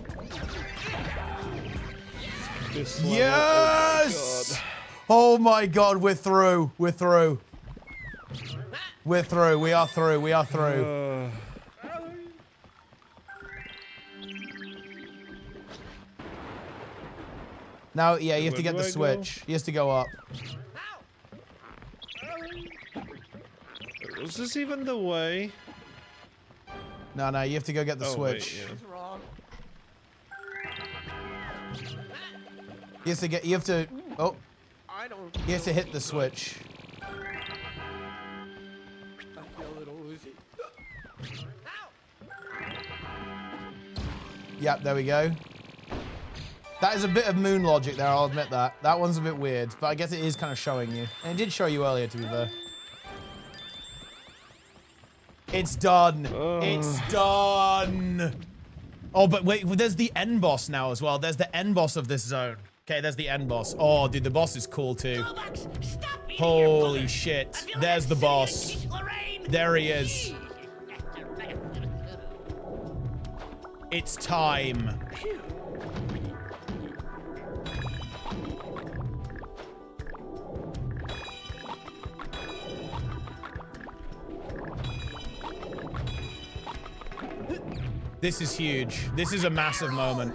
Yes! Oh my God, we're through. We're through. We're through. We are through. We are through. Now, yeah, you have to Where get do the I switch. He has to go up. Was this even the way? No, no, you have to go get the Oh, switch. wait, yeah. It's wrong. You have to, oh, I don't. you have to hit the switch. I feel a little woozy. Yep, there we go. That is a bit of moon logic there, I'll admit that. That one's a bit weird, but I guess it is kind of showing you. And it did show you earlier, to be fair. It's done. It's done. Oh, but wait, there's the end boss now as well. There's the end boss of this zone. Okay, there's the end boss. Oh, dude, the boss is cool too. Holy shit. There's the boss. There he is. It's time. This is huge. This is a massive moment.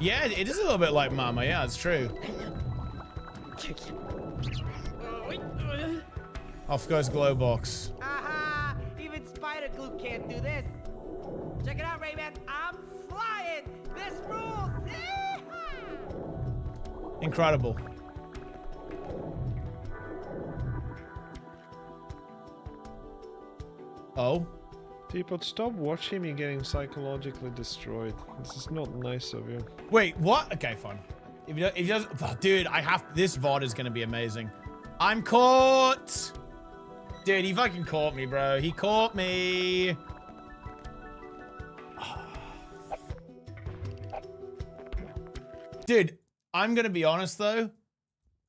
Yeah, it is a little bit like Mama. Yeah, it's true. Off goes Glowbox. Aha! Even spider glue can't do this. Check it out, Rayman. I'm flying. This rules. Incredible. Oh. Teapot, stop watching me getting psychologically destroyed. This is not nice of you. Wait, what? Okay, fine. If you doesn't, oh, dude, this VOD is gonna be amazing. I'm caught! Dude, he fucking caught me, bro. He caught me. Dude, I'm gonna be honest though.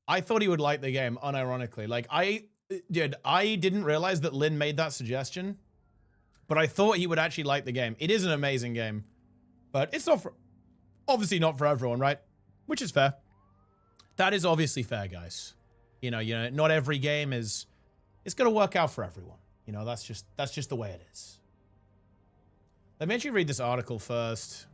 I thought he would like the game, unironically. Like, I didn't realize that Lynn made that suggestion. But I thought he would actually like the game. It is an amazing game. But it's not for... Obviously not for everyone, right? Which is fair. That is obviously fair, guys. You know, not every game is... It's going to work out for everyone. You know, that's just the way it is. Let me actually read this article first.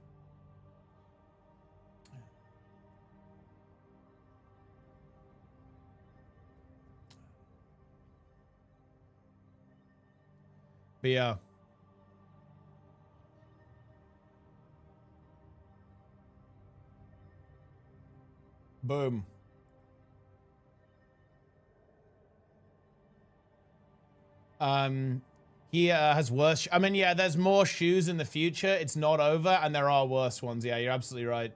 But yeah. Boom. He has worse. I mean, yeah, there's more shoes in the future. It's not over, and there are worse ones. Yeah, you're absolutely right.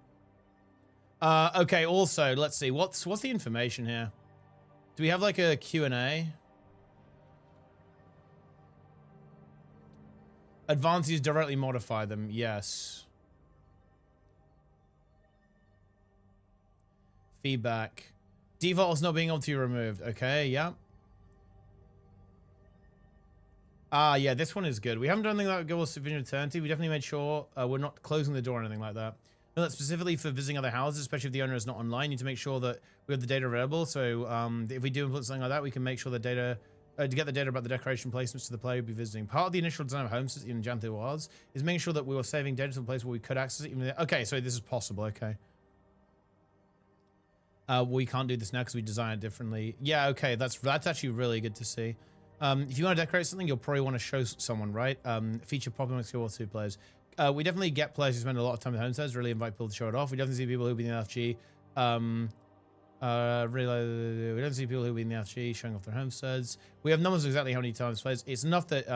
Okay. Also, let's see. What's the information here? Do we have like a Q&A? Advances directly modify them. Yes. Feedback. Default is not being able to be removed. Okay, yeah. Yeah, this one is good. We haven't done anything like Gil's Vision Eternity. We definitely made sure we're not closing the door or anything like that. No, that's specifically for visiting other houses, especially if the owner is not online. You need to make sure that we have the data available. So if we do implement something like that, we can make sure the data, to get the data about the decoration placements to the player we'll be visiting. Part of the initial design of Homestead in Janthi Wilds is making sure that we were saving data to a place where we could access it. Okay, so this is possible. Okay. We can't do this now because we designed it differently. Yeah, okay, that's actually really good to see. If you want to decorate something, you'll probably want to show someone, right? Feature problem with gw2 players. We definitely get players who spend a lot of time at homesteads, really invite people to show it off. We definitely see people who be in the LFG. We don't see people who be in the LFG showing off their homesteads. We have numbers of exactly how many times players. It's enough that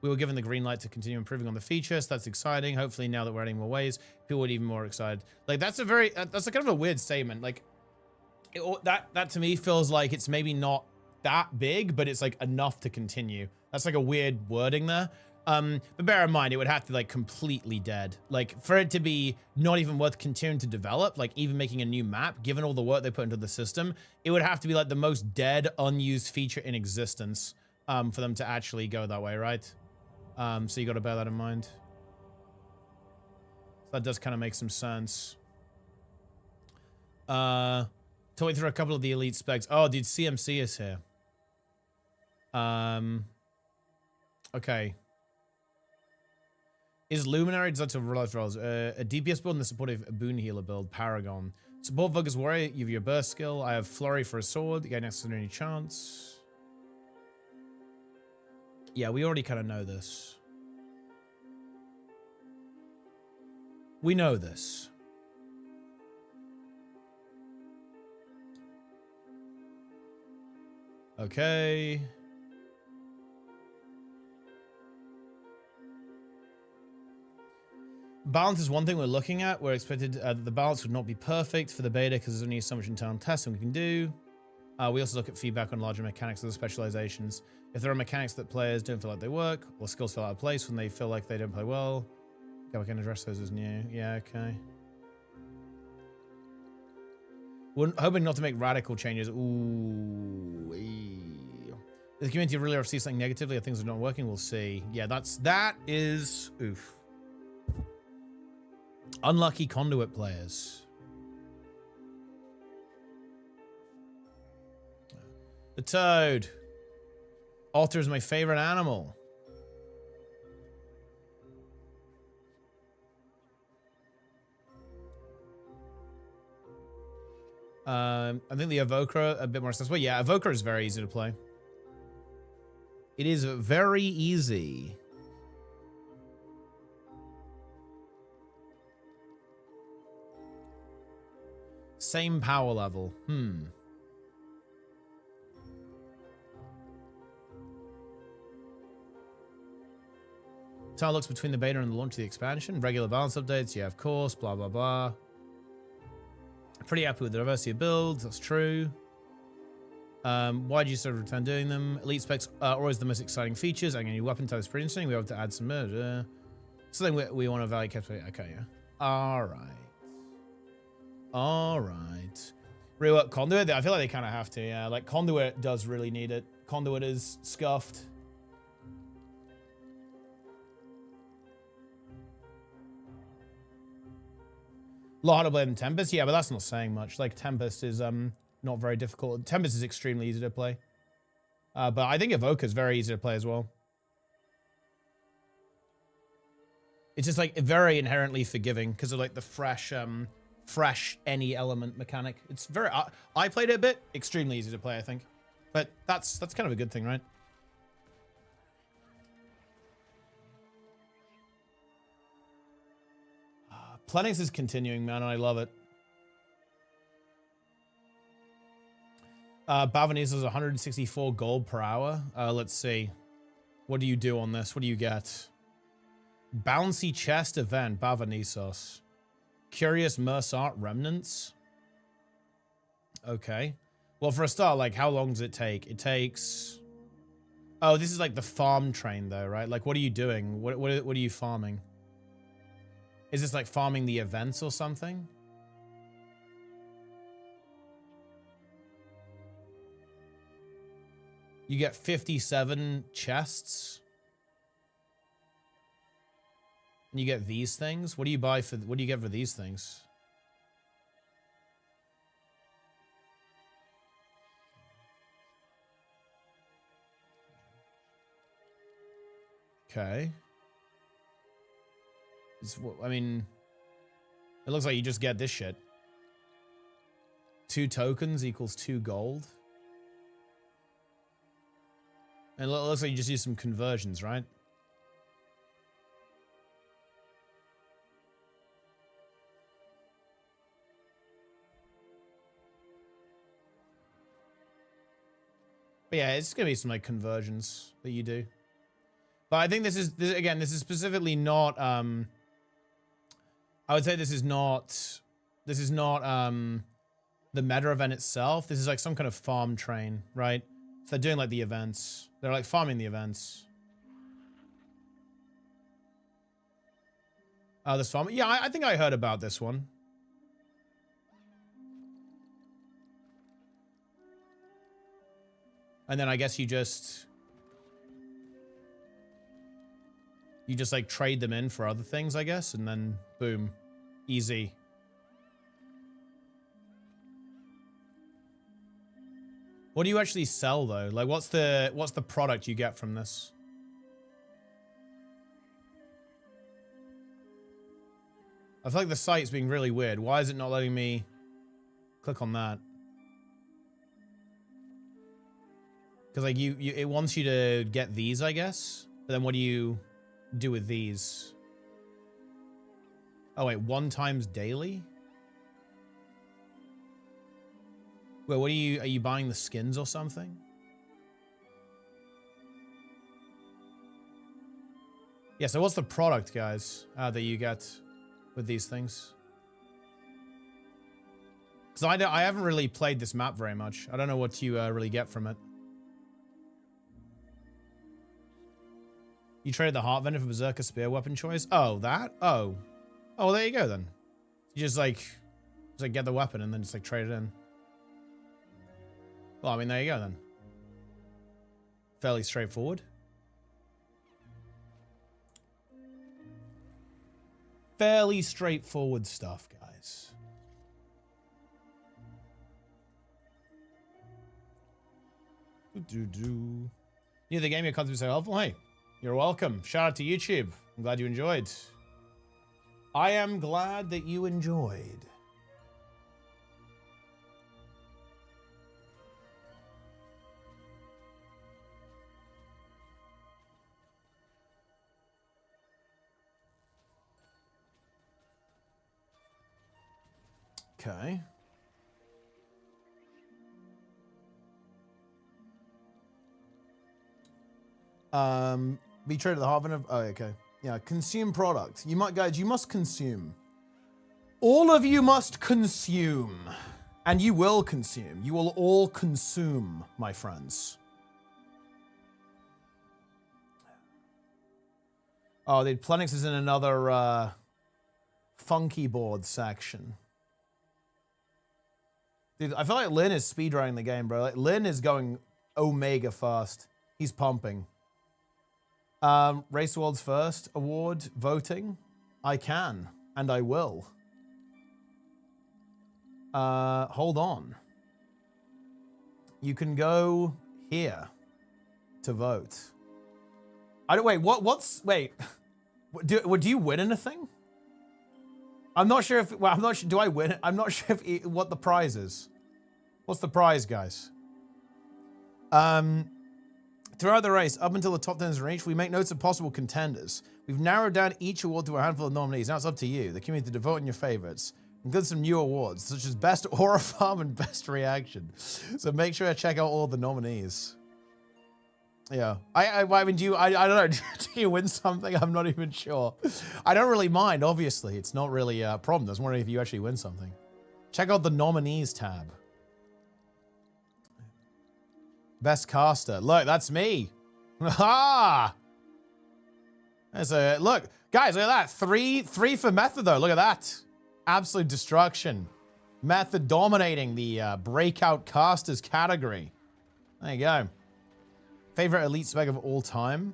we were given the green light to continue improving on the features. That's exciting. Hopefully now that we're adding more ways, people would be even more excited. Like that's a kind of a weird statement. Like that to me feels like it's maybe not that big, but it's like enough to continue. That's like a weird wording there. But bear in mind, it would have to like completely dead. Like for it to be not even worth continuing to develop, like even making a new map, given all the work they put into the system, it would have to be like the most dead, unused feature in existence for them to actually go that way, right? So you got to bear that in mind. So that does kind of make some sense. Talking through a couple of the elite specs. Oh, dude, CMC is here. Okay. Is Luminary designed to realize roles? A DPS build and the supportive Boon Healer build, Paragon. Support Focus Warrior, you have your burst skill. I have Flurry for a sword, gain access to any chance. Yeah, we already kind of know this. We know this. Okay. Balance is one thing we're looking at. We're expected that the balance would not be perfect for the beta because there's only so much internal testing we can do. We also look at feedback on larger mechanics of the specializations. If there are mechanics that players don't feel like they work, or skills feel out of place when they feel like they don't play well, okay, we can address those as new. Yeah, okay. We're hoping not to make radical changes. Ooh. If the community really ever sees something negatively or things are not working, we'll see. Yeah, that is oof. Unlucky conduit players. The toad. Otter is my favorite animal. I think the Evoker a bit more accessible. Yeah, Evoker is very easy to play. It is very easy. Same power level. How it looks between the beta and the launch of the expansion. Regular balance updates. Yeah, of course. Blah, blah, blah. Pretty happy with the diversity of builds. That's true. Why do you sort of return doing them? Elite specs are always the most exciting features. And a new weapon type is pretty interesting. We have to add some something we want to value capture. Okay, yeah. All right. All right. Rework Conduit. I feel like they kind of have to. Yeah, like Conduit does really need it. Conduit is scuffed. A lot harder to play than Tempest. Yeah, but that's not saying much. Like, Tempest is not very difficult. Tempest is extremely easy to play. But I think Evoker is very easy to play as well. It's just, like, very inherently forgiving because of, like, the fresh any element mechanic. It's very... I played it a bit. Extremely easy to play, I think. But that's kind of a good thing, right? Plenix is continuing, man, and I love it. Bavanis is 164 gold per hour. Let's see. What do you do on this? What do you get? Bouncy chest event, Bavanisos. Curious Mercart remnants. Okay. Well, for a start, like, how long does it take? It takes... Oh, this is like the farm train, though, right? Like, what are you doing? What are you farming? Is this like farming the events or something? You get 57 chests. And you get these things. What do you buy for, what do you get for these things? Okay. I mean, it looks like you just get this shit. 2 tokens equals 2 gold. And it looks like you just use some conversions, right? But yeah, it's gonna be some like conversions that you do. But I think this is specifically not I would say this is not the meta event itself. This is like some kind of farm train, right? So they're doing like the events. They're like farming the events. Oh, this farm. Yeah, I think I heard about this one. And then I guess you just like trade them in for other things, I guess, and then boom, easy. What do you actually sell though? Like, what's the product you get from this? I feel like the site's being really weird. Why is it not letting me click on that? Because like it wants you to get these, I guess. But then what do you do with these? Oh wait, 1 times daily? Wait, what are you buying the skins or something? Yeah, so what's the product, guys, that you get with these things? Because I haven't really played this map very much. I don't know what you really get from it. You traded the Heart Vendor for Berserker Spear weapon choice? Oh, that? Oh. Oh, well, there you go then. You just like get the weapon and then just like trade it in. Well, I mean, there you go then. Fairly straightforward. Fairly straightforward stuff, guys. Yeah, the game your content was so helpful. Hey, you're welcome. Shout out to YouTube. I'm glad you enjoyed. I am glad that you enjoyed. Okay. Be traded the Harvard of. Oh, okay. Yeah, consume product. You might, guys. You must consume. All of you must consume, and you will consume. You will all consume, my friends. Oh, the Plenix is in another funky board section. Dude, I feel like Lynn is speedrunning the game, bro. Like, Lynn is going omega fast. He's pumping. Race World's First award voting. I can, and I will. Hold on. You can go here to vote. I don't, wait, wait. Do you win anything? I'm not sure if, well, I'm not sure, do I win? I'm not sure if, what the prize is. What's the prize, guys? Throughout the race, up until the top 10 is reached, we make notes of possible contenders. We've narrowed down each award to a handful of nominees. Now it's up to you, the community, to vote on your favorites. Include some new awards, such as Best Aura Farm and Best Reaction. So make sure to check out all the nominees. Yeah. I mean, I don't know, do you win something? I'm not even sure. I don't really mind, obviously. It's not really a problem. I was wondering if you actually win something. Check out the nominees tab. Best caster. Look, that's me. Ha! There's a look, guys. Look at that. Three for Method though. Look at that. Absolute destruction. Method dominating the breakout casters category. There you go. Favorite elite spec of all time.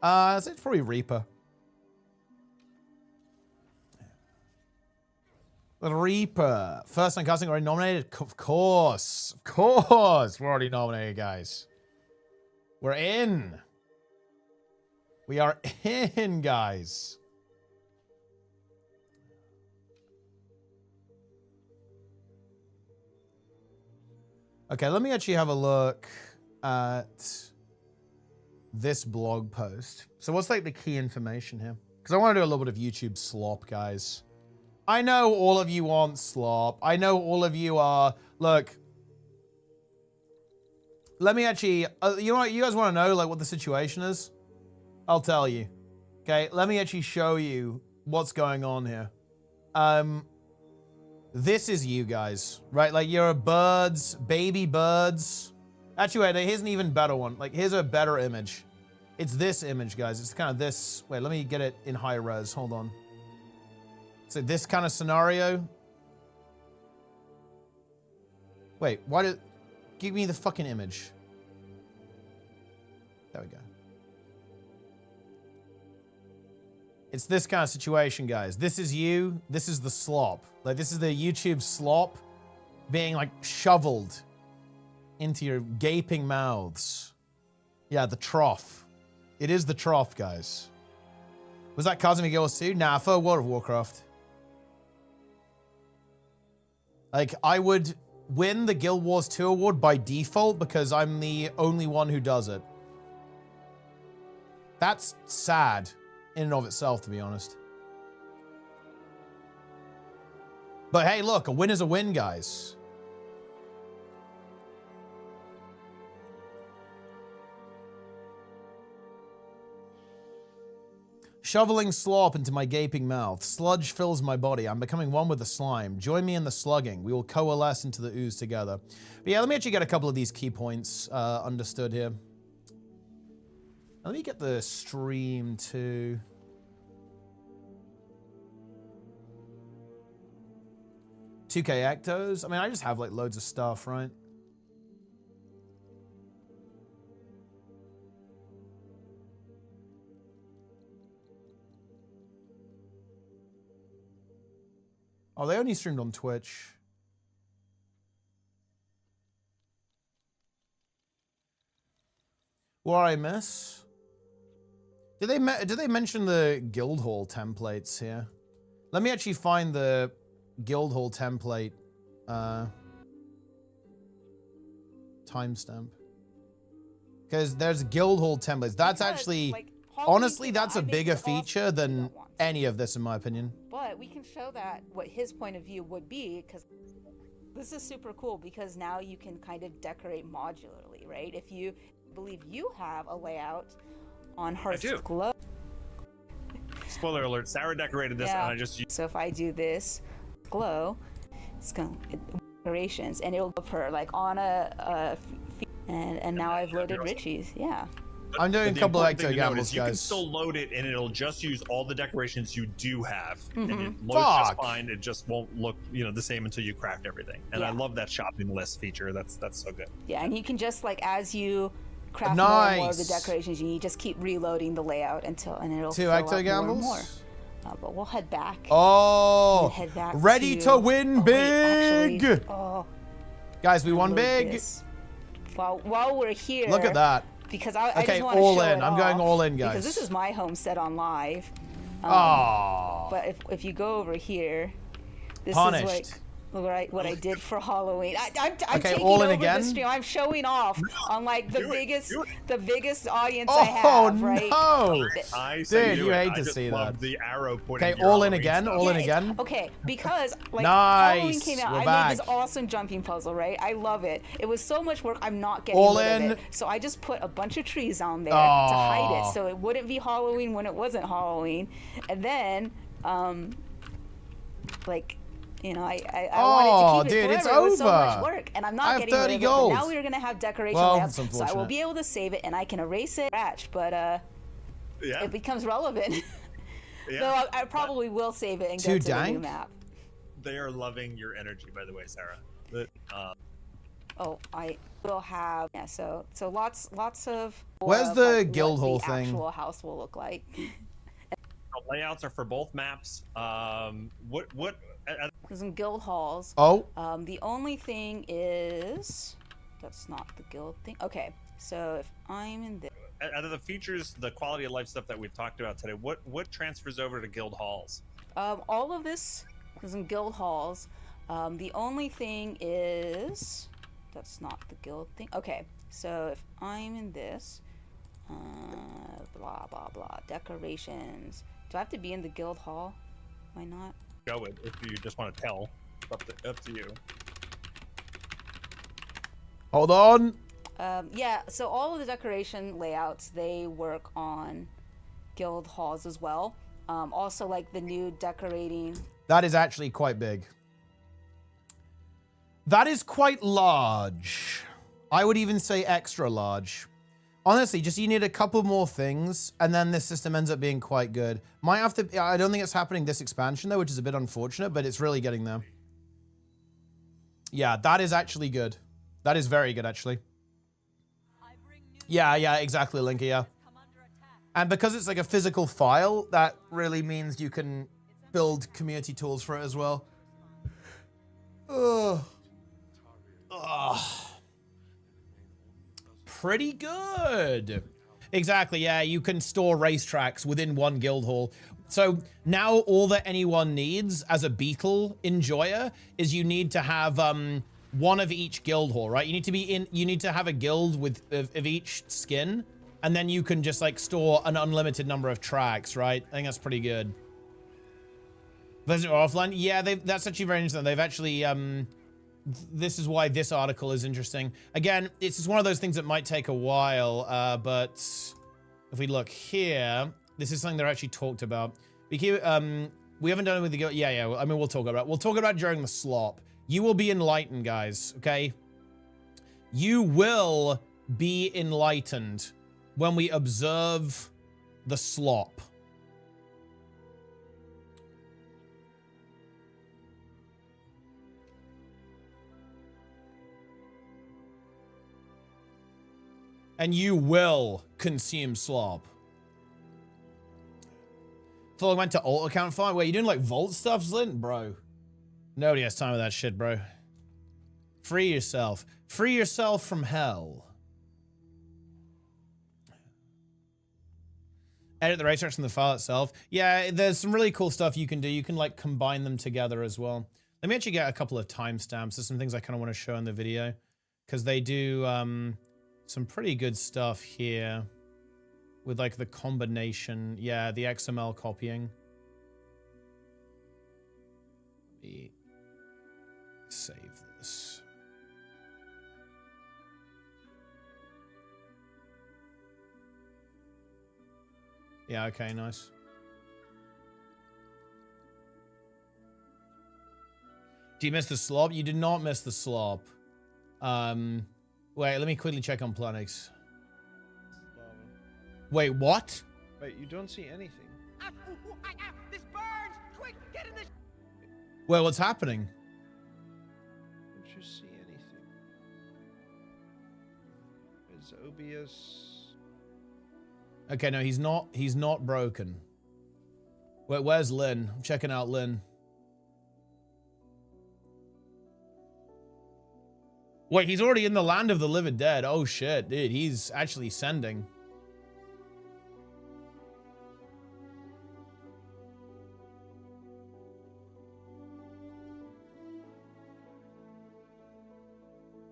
So it's probably Reaper. Reaper. First time casting already nominated? Of course. Of course. We're already nominated, guys. We're in. We are in, guys. Okay, let me actually have a look at this blog post. So what's like the key information here? Because I want to do a little bit of YouTube slop, guys. I know all of you want slop. I know all of you are, look. Let me actually, you know what, you guys want to know like what the situation is? I'll tell you. Okay, let me actually show you what's going on here. This is you guys, right? Like you're birds, baby birds. Actually, wait, here's an even better one. Like here's a better image. It's this image, guys. It's kind of this, wait, let me get it in high res, hold on. So this kind of scenario. Wait, why did... Give me the fucking image. There we go. It's this kind of situation, guys. This is you. This is the slop. Like, this is the YouTube slop being, like, shoveled into your gaping mouths. Yeah, the trough. It is the trough, guys. Was that Kazumi Girls too? Nah, for World of Warcraft. Like, I would win the Guild Wars 2 award by default because I'm the only one who does it. That's sad in and of itself, to be honest. But hey, look, a win is a win, guys. Shoveling slop into my gaping mouth. Sludge fills my body. I'm becoming one with the slime. Join me in the slugging. We will coalesce into the ooze together. But yeah, let me actually get a couple of these key points understood here. Let me get the stream too. $2K ectos. I mean, I just have like loads of stuff, right? Oh, they only streamed on Twitch. What I miss? Did they mention the Guildhall templates here? Let me actually find the Guildhall template timestamp. Because there's Guildhall templates. That's actually, like, honestly, that's a bigger awesome feature than any of this, in my opinion. But we can show that what his point of view would be, because this is super cool, because now you can kind of decorate modularly, right? If you believe you have a layout on Hardstuck Glow. Spoiler alert, Sarah decorated this and I just used. So if I do this glow, it's going to decorations, and it'll go for like on and now I've loaded Richie's. Yeah. I'm doing a couple of ecto gambles, guys. You can still load it, and it'll just use all the decorations you do have, and it loads just fine. It just won't look, the same until you craft everything. And I love that shopping list feature. That's so good. Yeah, and you can just like as you craft more and more of the decorations, you just keep reloading the layout and it'll fill up more and more. But we'll head back. Oh, head back ready to win big. Actually, guys, we won big. While we're here, look at that. Because I just want to all show in. it I'm going all in, guys. Because this is my homestead on live. But if you go over here, this Punished. is what I did for Halloween. I'm taking all in over again? the stream. I'm showing off on like the biggest audience I have. Right? Oh no! Dude, you hate to see that. The arrow pointing. Okay, all in again. All in again. Okay, because like nice. Halloween came out, We're I back. made this awesome jumping puzzle. Right? I love it. It was so much work. I'm not getting all rid in. of it. So I just put a bunch of trees on there to hide it, so it wouldn't be Halloween when it wasn't Halloween. And then, like. I wanted to keep it forever. It's over. It was so much over. work, and I'm not getting 30 rid of gold. it. But now we're gonna have decoration layouts, so I will be able to save it, and I can erase it, but it becomes relevant. Though I probably will save it and go to the new map. They are loving your energy, by the way, Sarah. I will have so lots of. Where's the Guildhall thing? The actual house will look like. The layouts are for both maps. What? Because in guild halls. The only thing is that's not the guild thing. Okay, so if I'm in this. Out of the features, the quality of life stuff that we've talked about today, what transfers over to guild halls? All of this is in guild halls. The only thing is that's not the guild thing. Okay, so if I'm in this, blah blah blah, decorations. Do I have to be in the guild hall? Why not? Go it if you just want to tell. Up to you. Hold on. Yeah, so all of the decoration layouts, they work on guild halls as well. Also, like the new decorating. That is actually quite big. That is quite large. I would even say extra large. Honestly, just you need a couple more things, and then this system ends up being quite good. Might have to. I don't think it's happening this expansion though, which is a bit unfortunate, but it's really getting there. Yeah, that is actually good. That is very good, actually. Yeah, exactly, Linky, yeah. And because it's like a physical file, that really means you can build community tools for it as well. Pretty good. Exactly, yeah, you can store racetracks within one guild hall. So now all that anyone needs as a beetle enjoyer is you need to have one of each guild hall, right? You need to have a guild with of each skin, and then you can just like store an unlimited number of tracks, right? I think that's pretty good. Visit offline? Yeah, that's actually very interesting. They've actually this is why this article is interesting. Again, it's just one of those things that might take a while, but if we look here, this is something they're actually talked about. We haven't done it with the guild. Yeah. I mean, we'll talk about it. We'll talk about it during the slop. You will be enlightened, guys. Okay. You will be enlightened when we observe the slop. And you will consume slop. Phil went to alt account fine. Wait, you doing like vault stuff, Zlint? Bro. Nobody has time for that shit, bro. Free yourself. Free yourself from hell. Edit the racetracks from the file itself. Yeah, there's some really cool stuff you can do. You can like combine them together as well. Let me actually get a couple of timestamps. There's some things I kind of want to show in the video. Because they do some pretty good stuff here. With like the combination. Yeah, the XML copying. Let me save this. Yeah, okay, nice. Do you miss the slop? You did not miss the slop. Wait, let me quickly check on Planix. Wait, what? Wait, you don't see anything. This burns! Quick, get in this. Wait, what's happening? Don't you see anything? Is OBS? Okay, no, he's not broken. Where's Lynn? I'm checking out Lynn. Wait, he's already in the land of the living dead. Oh shit, dude, he's actually sending.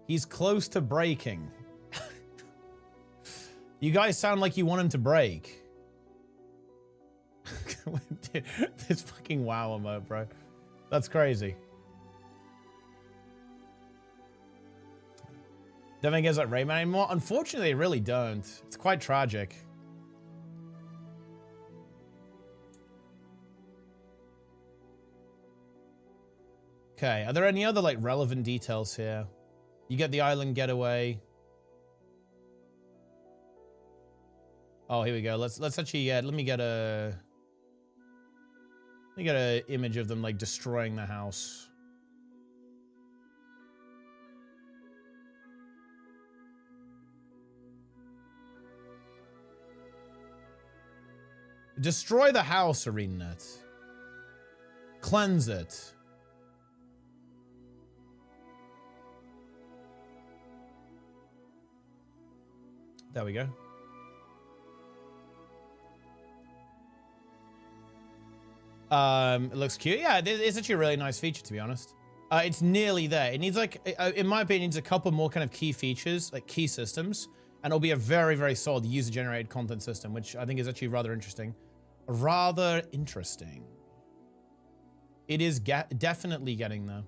He's close to breaking. You guys sound like you want him to break. Dude, this fucking WoW emote, bro. That's crazy. Don't think it's like Rayman anymore? Unfortunately, they really don't. It's quite tragic. Okay, are there any other like relevant details here? You get the island getaway. Oh, here we go. Let's actually let me get a image of them like destroying the house. Destroy the house, ArenaNet. Cleanse it. There we go. It looks cute. Yeah, it's actually a really nice feature, to be honest. It's nearly there. It needs like, in my opinion, it needs a couple more kind of key features, like key systems, and it'll be a very, very solid user-generated content system, which I think is actually rather interesting. Rather interesting. It is definitely getting there.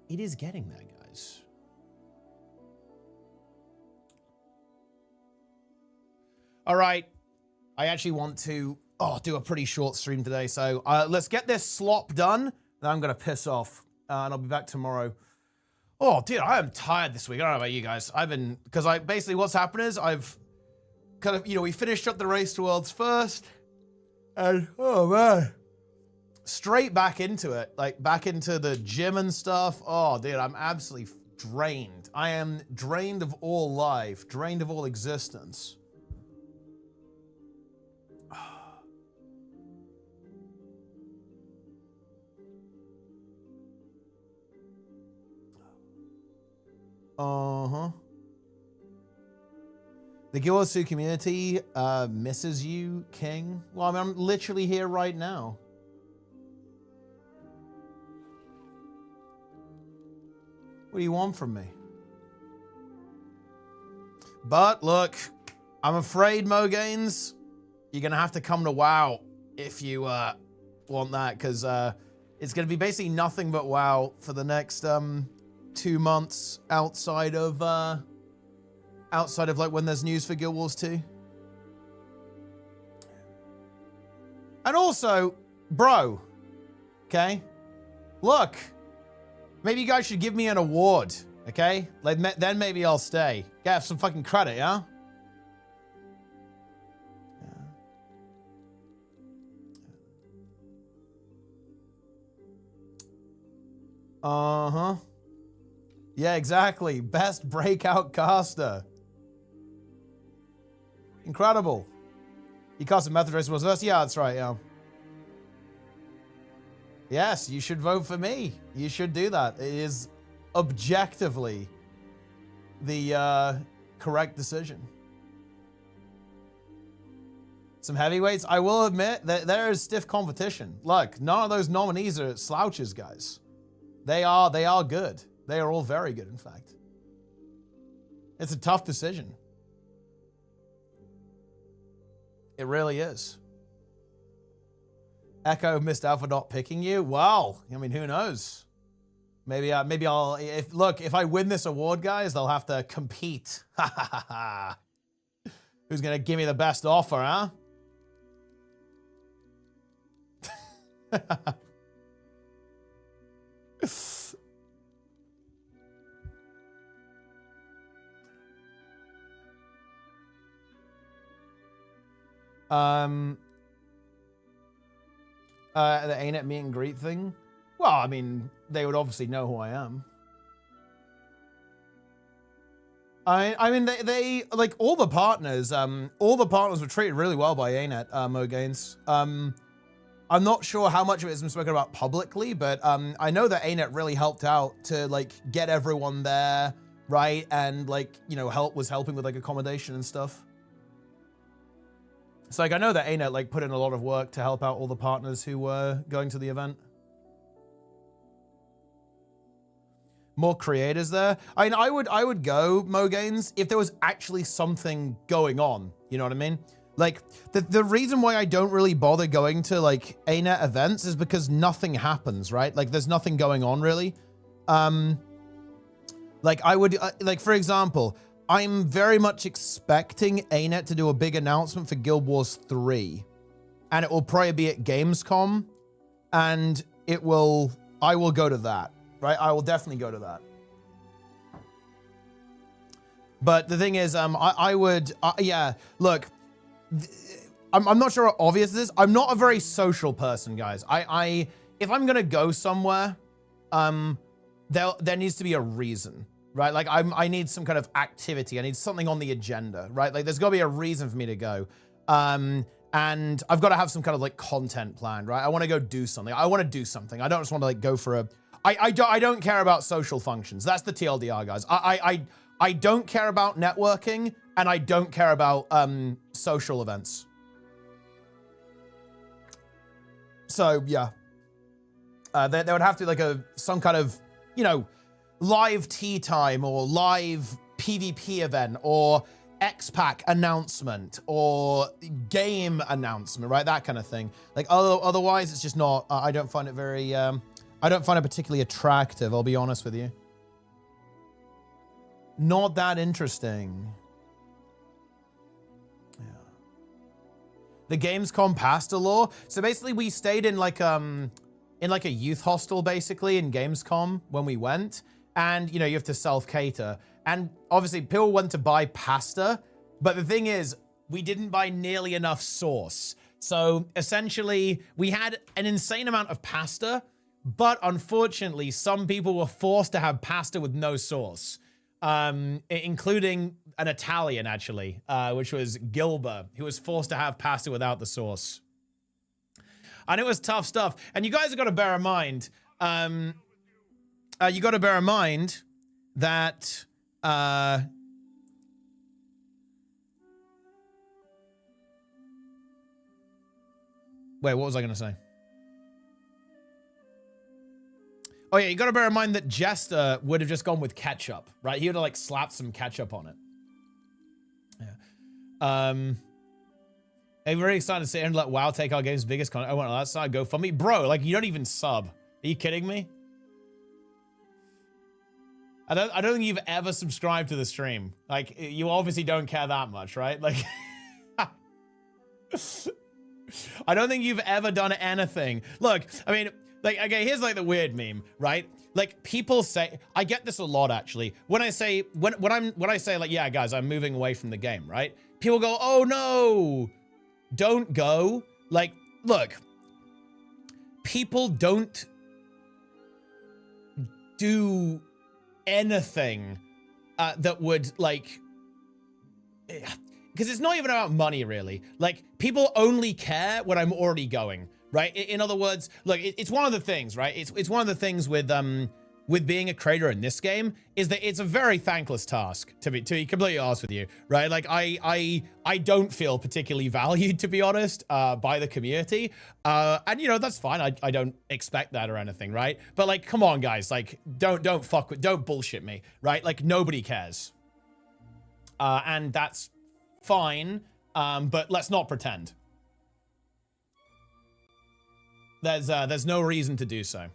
It is getting there, guys. All right. I actually want to do a pretty short stream today. So let's get this slop done. Then I'm going to piss off. And I'll be back tomorrow. Oh, dude, I am tired this week. I don't know about you guys. Because basically what's happened is I've kind of, we finished up the Race to Worlds first. And, oh man. Straight back into it. Like, back into the gym and stuff. Oh, dude, I'm absolutely drained. I am drained of all life. Drained of all existence. The Guild Wars 2 community misses you, King. Well, I mean, I'm literally here right now. What do you want from me? But look, I'm afraid, Mogains, you're gonna have to come to WoW if you want that, because it's gonna be basically nothing but WoW for the next 2 months outside of like when there's news for Guild Wars 2. And also, bro, okay, look, maybe you guys should give me an award, okay? Like, then maybe I'll stay. Have some fucking credit, yeah? Uh-huh. Yeah, exactly. Best breakout caster. Incredible. You casted Method Racer was us? Yeah, that's right, yeah. Yes, you should vote for me. You should do that. It is objectively the correct decision. Some heavyweights. I will admit that there is stiff competition. Look, none of those nominees are slouches, guys. They are good. They are all very good, in fact. It's a tough decision. It really is. Echo missed out for not picking you. Well, I mean, who knows? Maybe I'll. If I win this award, guys, they'll have to compete. Ha ha ha. Who's gonna give me the best offer, huh? The ArenaNet meet and greet thing. Well, I mean, they would obviously know who I am. I mean, they like all the partners were treated really well by ArenaNet, Mogains. I'm not sure how much of it has been spoken about publicly, but I know that ArenaNet really helped out to like get everyone there, right? And like, you know, was helping with like accommodation and stuff. So like, I know that ArenaNet like put in a lot of work to help out all the partners who were going to the event. More creators there. I mean, I would go, Mogains, if there was actually something going on. You know what I mean? Like, the reason why I don't really bother going to, like, ArenaNet events is because nothing happens, right? Like, there's nothing going on, really. Like, I would, like, for example, I'm very much expecting ArenaNet to do a big announcement for Guild Wars 3. And it will probably be at Gamescom. And I will go to that. Right, I will definitely go to that. But the thing is, I would, yeah, look, I'm not sure how obvious this is. I'm not a very social person, guys. If I'm gonna go somewhere, there needs to be a reason, right? Like I need some kind of activity. I need something on the agenda, right? Like there's gotta be a reason for me to go. And I've got to have some kind of like content plan, right? I want to go do something. I want to do something. I don't just want to like go for a. I don't care about social functions. That's the TLDR, guys. I don't care about networking, and I don't care about social events. So yeah, there would have to be like some kind of, you know, live tea time or live PvP event or X-Pack announcement or game announcement, right? That kind of thing. Like otherwise, it's just not. I don't find it very. I don't find it particularly attractive, I'll be honest with you. Not that interesting. Yeah. The Gamescom pasta law. So basically we stayed in like a youth hostel basically in Gamescom when we went. And you know, you have to self-cater. And obviously people went to buy pasta, but the thing is, we didn't buy nearly enough sauce. So essentially we had an insane amount of pasta, but unfortunately, some people were forced to have pasta with no sauce, including an Italian, actually, which was Gilbert, who was forced to have pasta without the sauce. And it was tough stuff. And you guys have got to bear in mind, that Wait, what was I going to say? Oh, yeah, you got to bear in mind that Jester would have just gone with ketchup, right? He would have, like, slapped some ketchup on it. Yeah. I'm very excited to sit here and let WoW take our game's biggest content. Oh, well, that's not go for me. Bro, like, you don't even sub. Are you kidding me? I don't think you've ever subscribed to the stream. Like, you obviously don't care that much, right? Like, I don't think you've ever done anything. Look, I mean, like, okay, here's like the weird meme, right? Like, people say, I get this a lot actually. When I say, when I say like, yeah, guys, I'm moving away from the game, right? People go, oh no, don't go. Like, look, people don't do anything that would like, because it's not even about money really. Like, people only care when I'm already going, right? In other words, look, it's one of the things, right? It's one of the things with being a creator in this game is that it's a very thankless task, to be completely honest with you, right? Like, I don't feel particularly valued, to be honest, by the community. And you know, that's fine. I don't expect that or anything, right? But like, come on, guys, like, don't bullshit me, right? Like, nobody cares. And that's fine, but let's not pretend. There's no reason to do so.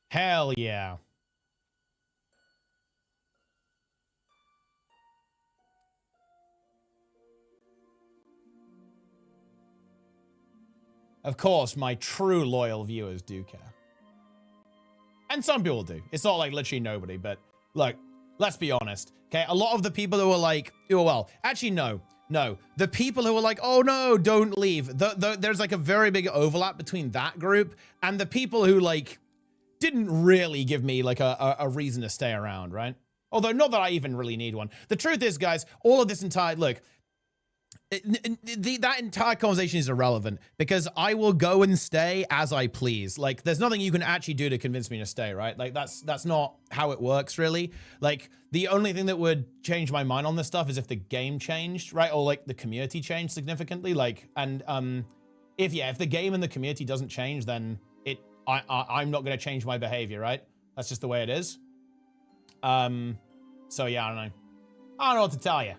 Hell yeah. Of course, my true loyal viewers do care. And some people do. It's not like literally nobody, but look, let's be honest. Okay, a lot of the people who are like, oh, well, actually, no. The people who are like, oh no, don't leave. There's like a very big overlap between that group and the people who like didn't really give me like a reason to stay around, right? Although not that I even really need one. The truth is, guys, all of this entire, look, that entire conversation is irrelevant because I will go and stay as I please. Like, there's nothing you can actually do to convince me to stay, right? Like, that's not how it works, really. Like, the only thing that would change my mind on this stuff is if the game changed, right? Or like the community changed significantly. Like, and if the game and the community doesn't change, then I'm not going to change my behavior, right? That's just the way it is. So yeah, I don't know. I don't know what to tell you.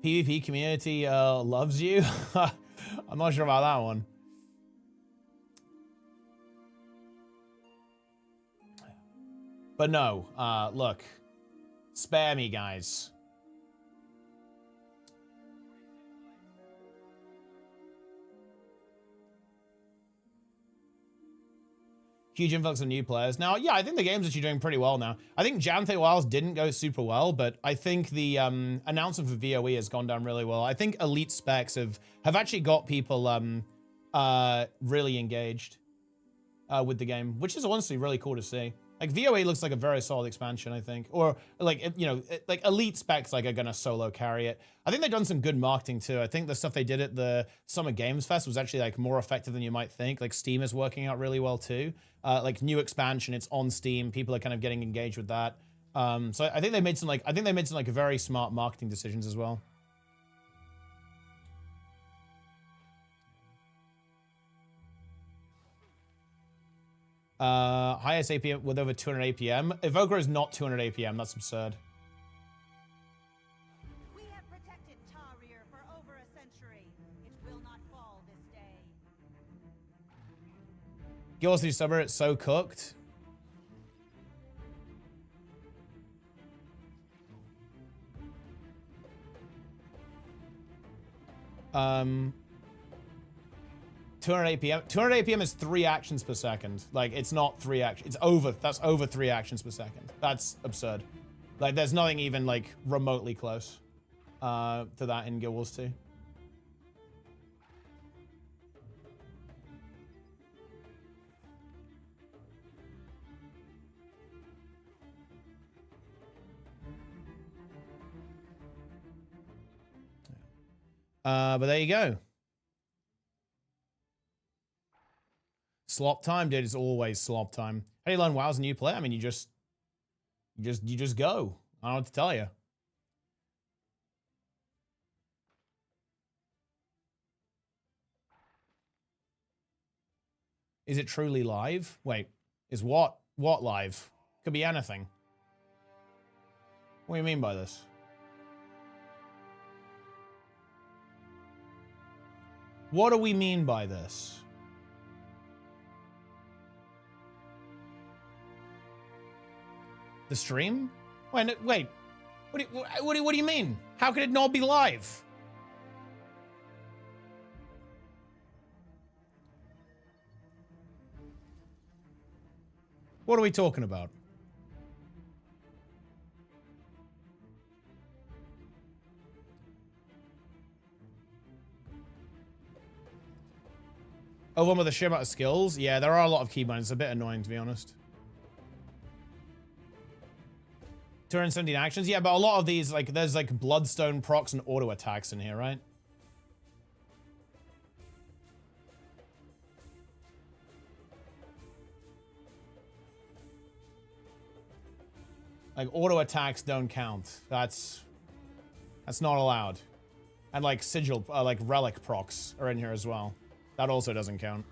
PvP community loves you. I'm not sure about that one. But no, look, spare me, guys. Huge influx of new players. Now, yeah, I think the game's actually doing pretty well now. I think Janthe Wilds didn't go super well, but I think the announcement for VOE has gone down really well. I think Elite Specs have actually got people really engaged with the game, which is honestly really cool to see. Like, VOA looks like a very solid expansion, I think. Or, like, you know, like, Elite Specs, like, are gonna solo carry it. I think they've done some good marketing, too. I think the stuff they did at the Summer Games Fest was actually, like, more effective than you might think. Like, Steam is working out really well, too. Like, new expansion, it's on Steam. People are kind of getting engaged with that. So I think they made some, like, very smart marketing decisions as well. Highest APM with over 200 APM. Evoker is not 200 APM. That's absurd. We have protected Tarir for over a century. It will not fall this day. Gills new summer, it's so cooked. Um, 200 APM. 200 APM is 3 actions per second. Like, it's not 3 actions. It's over. That's over 3 actions per second. That's absurd. Like, there's nothing even, like, remotely close to that in Guild Wars 2. But there you go. Slop time, dude. It's always slop time. How do you learn WoW as a new player? I mean, you just go. I don't know what to tell you. Is it truly live? Wait, is what live? Could be anything. What do you mean by this? What do we mean by this? The stream? Wait. What do you mean? How could it not be live? What are we talking about? Oh, one with a sheer amount of skills? Yeah, there are a lot of keybinds. It's a bit annoying, to be honest. 217 actions? Yeah, but a lot of these, like, there's, like, bloodstone procs and auto attacks in here, right? Like, auto attacks don't count. That's not allowed. And, like, sigil, like, relic procs are in here as well. That also doesn't count.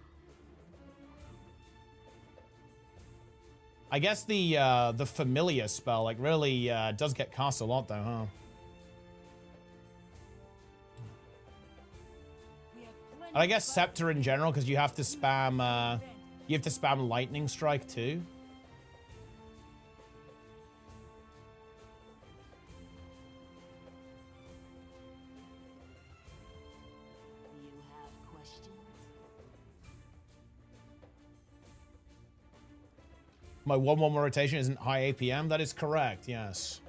I guess the familiar spell, like, really does get cast a lot, though, huh? And I guess Scepter in general, because you have to spam Lightning Strike too. My 1/1 rotation isn't high APM. That is correct, yes.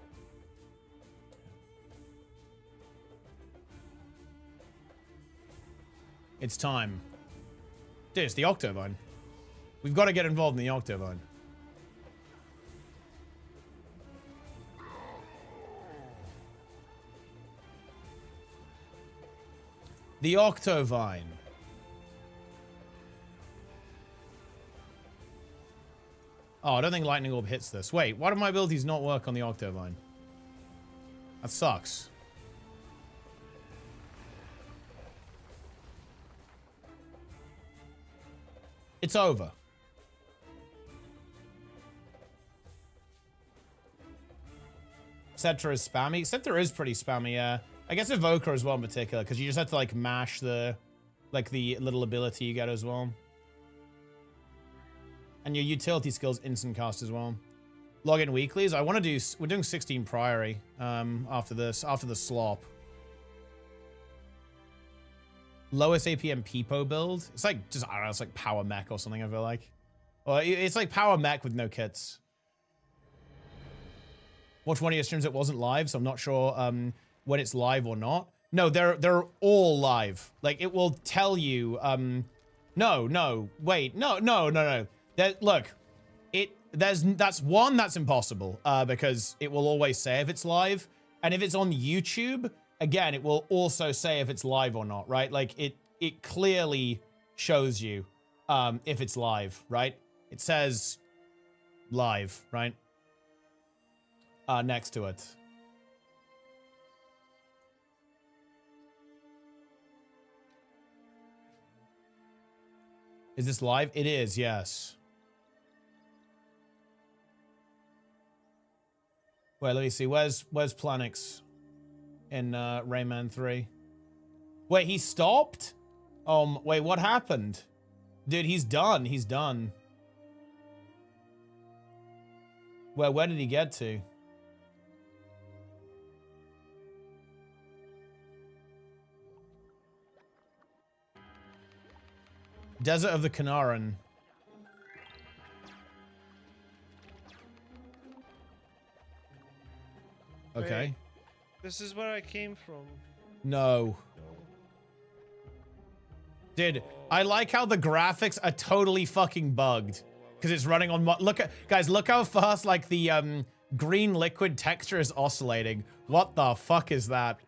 It's time. Dude, it's the Octovine. We've got to get involved in the Octovine. The Octovine. Oh, I don't think Lightning Orb hits this. Wait, why do my abilities not work on the Octovine? That sucks. It's over. Scepter is spammy. Scepter is pretty spammy, yeah. I guess Evoker as well in particular, because you just have to, like, mash the, like, the little ability you get as well. And your utility skills instant cast as well. Login weeklies. I want to do... We're doing 16 Priory after this. After the slop. Lowest APM Peepo build. It's like... Just, I don't know. It's like Power Mech or something, I feel like. Or it's like Power Mech with no kits. Watch one of your streams that wasn't live, so I'm not sure when it's live or not. No, they're all live. Like, it will tell you... No. Wait. No. Look, that's impossible because it will always say if it's live, and if it's on YouTube, again, it will also say if it's live or not, right? Like it clearly shows you if it's live, right? It says live, right? Next to it. Is this live? It is, yes. Wait, let me see. Where's Planix in Rayman 3? Wait, he stopped? Wait, what happened? Dude, he's done. He's done. Where did he get to? Desert of the Kanaran. Okay. Wait, this is where I came from. No. Dude, I like how the graphics are totally fucking bugged. Because it's running on... Guys, look how fast, like, the green liquid texture is oscillating. What the fuck is that?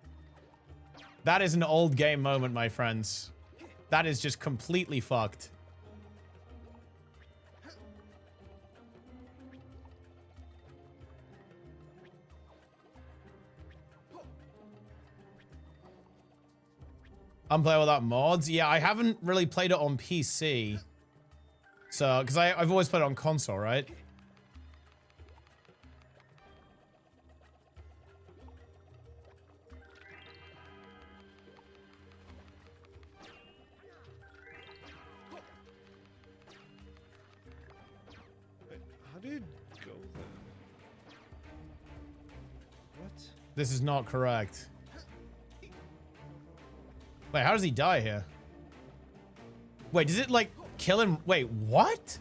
That is an old game moment, my friends. That is just completely fucked. Unplayable without mods? Yeah, I haven't really played it on PC. So, because I've always played it on console, right? How do you go there? What? This is not correct. Wait, how does he die here? Wait, does it like kill him? Wait, what?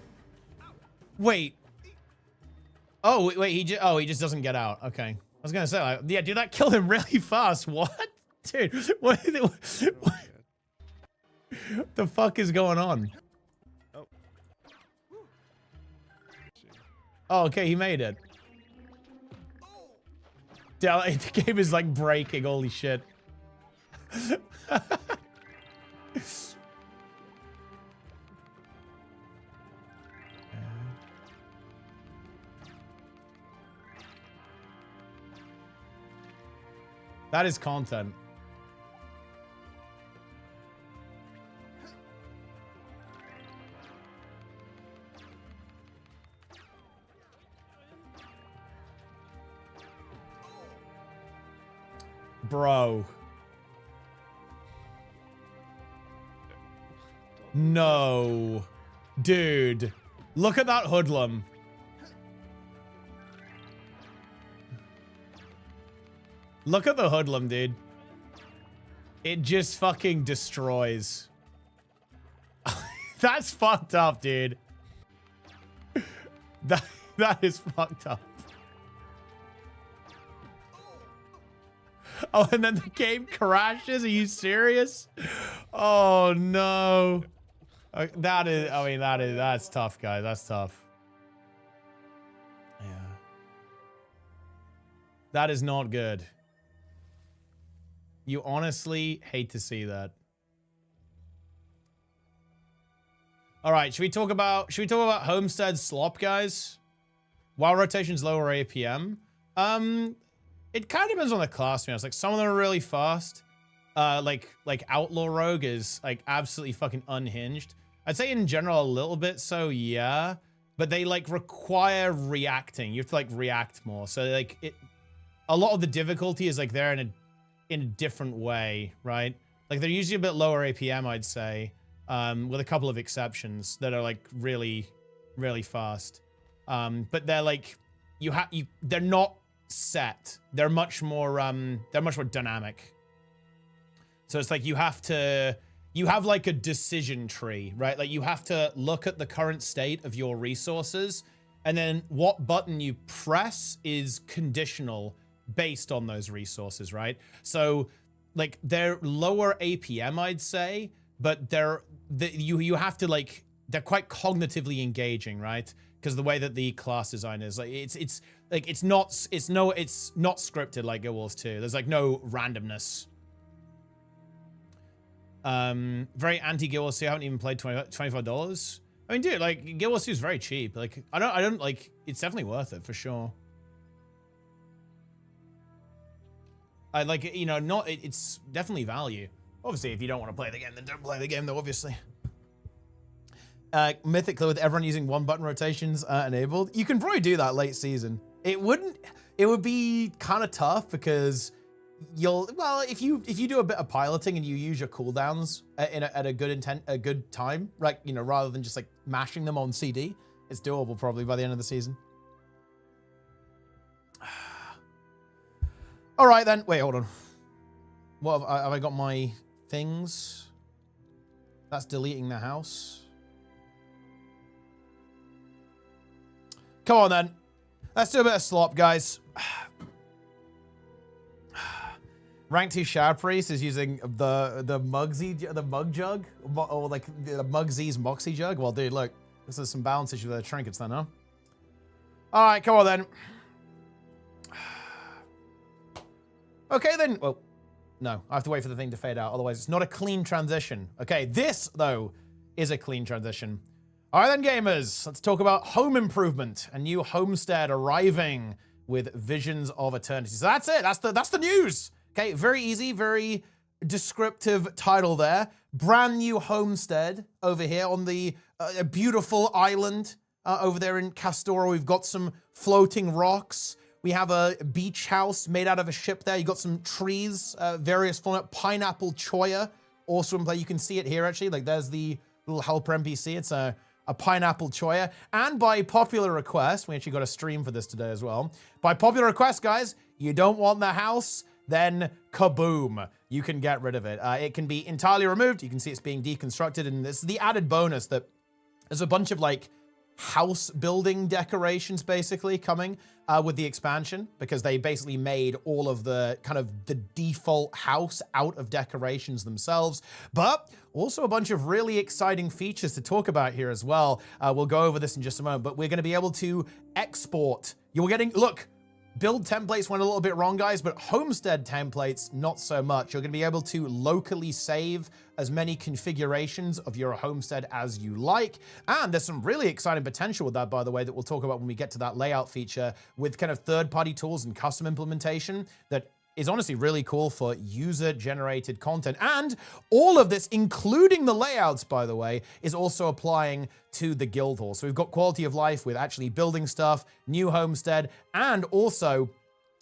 Wait. Oh, wait, he just doesn't get out. Okay. I was gonna say, like, yeah, dude, that killed him really fast. What? Dude, what the fuck is going on? Oh. Oh, okay, he made it. Yeah, the game is like breaking, holy shit. That is content. Bro. No. Dude. Look at that hoodlum. Look at the hoodlum, dude. It just fucking destroys. That's fucked up, dude. That is fucked up. Oh, and then the game crashes? Are you serious? Oh, no. That is, I mean, that's tough, guys. That's tough. Yeah. That is not good. You honestly hate to see that. All right, should we talk about Homestead slop, guys? While rotation's lower APM. It kind of depends on the class, to be honest. Like, some of them are really fast. Like Outlaw Rogue is like absolutely fucking unhinged. I'd say in general a little bit, so yeah. But they like require reacting. You have to like react more. So like a lot of the difficulty is like there in a different way, right? Like they're usually a bit lower APM, I'd say, with a couple of exceptions that are like really, really fast. But they're like they're not set. They're much more dynamic. So it's like you have like a decision tree, right? Like you have to look at the current state of your resources, and then what button you press is conditional based on those resources, right? So like they're lower APM, I'd say, but you have to like, they're quite cognitively engaging, right? Because the way that the class design is, like it's not scripted like Guild Wars 2. There's like no randomness. Very anti Guild Wars 2. I haven't even played $25. I mean, dude, like Guild Wars 2 is very cheap. Like I don't like, it's definitely worth it for sure. I like, you know, it's definitely value. Obviously, if you don't want to play the game, then don't play the game though, obviously. Mythically, with everyone using one button rotations enabled, you can probably do that late season. It would be kind of tough because if you do a bit of piloting and you use your cooldowns at a good time, right? You know, rather than just like mashing them on CD, it's doable probably by the end of the season. All right then. Wait, hold on. What have I got my things? That's deleting the house. Come on then. Let's do a bit of slop, guys. Rank 2 Shower Priest is using the mug jug, or like the Mugsy's Moxie jug. Well, dude, look, this is some balance issue with the trinkets then, huh? All right, come on then. Okay then. Well, No, I have to wait for the thing to fade out. Otherwise, it's not a clean transition. Okay, this, though, is a clean transition. All right, then, gamers. Let's talk about home improvement. A new homestead arriving with Visions of Eternity. So that's it. That's the news. Okay, very easy, very descriptive title there. Brand new homestead over here on the beautiful island over there in Castora. We've got some floating rocks. We have a beach house made out of a ship there. You got some trees, various form, pineapple choya, also in play. You can see it here actually. Like there's the little helper NPC. It's a pineapple choya. And by popular request, we actually got a stream for this today as well. By popular request, guys, you don't want the house, then kaboom, you can get rid of it. It can be entirely removed. You can see it's being deconstructed, and this is the added bonus that there's a bunch of like house building decorations basically coming with the expansion, because they basically made all of the kind of the default house out of decorations themselves, but also a bunch of really exciting features to talk about here as well. We'll go over this in just a moment, but we're going to be able to export. You're getting, look, build templates went a little bit wrong, guys, but homestead templates, not so much. You're going to be able to locally save as many configurations of your homestead as you like. And there's some really exciting potential with that, by the way, that we'll talk about when we get to that layout feature with kind of third-party tools and custom implementation that is honestly really cool for user-generated content. And all of this, including the layouts, by the way, is also applying to the guild hall. So we've got quality of life with actually building stuff, new homestead, and also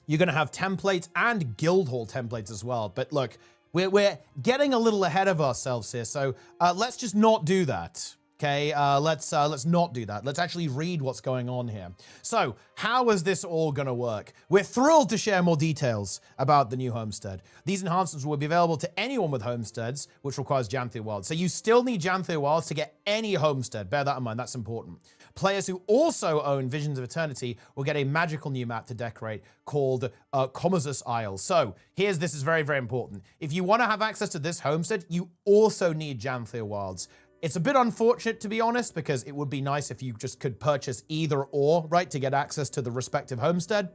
you're going to have templates and guild hall templates as well. But look, we're getting a little ahead of ourselves here, so let's just not do that. Okay, let's not do that. Let's actually read what's going on here. So, how is this all gonna work? We're thrilled to share more details about the new homestead. These enhancements will be available to anyone with homesteads, which requires Janthea Wilds. So you still need Janthea Wilds to get any homestead. Bear that in mind, that's important. Players who also own Visions of Eternity will get a magical new map to decorate called Commodus Isle. So, this is very, very important. If you wanna have access to this homestead, you also need Janthea Wilds. It's a bit unfortunate, to be honest, because it would be nice if you just could purchase either or, right, to get access to the respective homestead.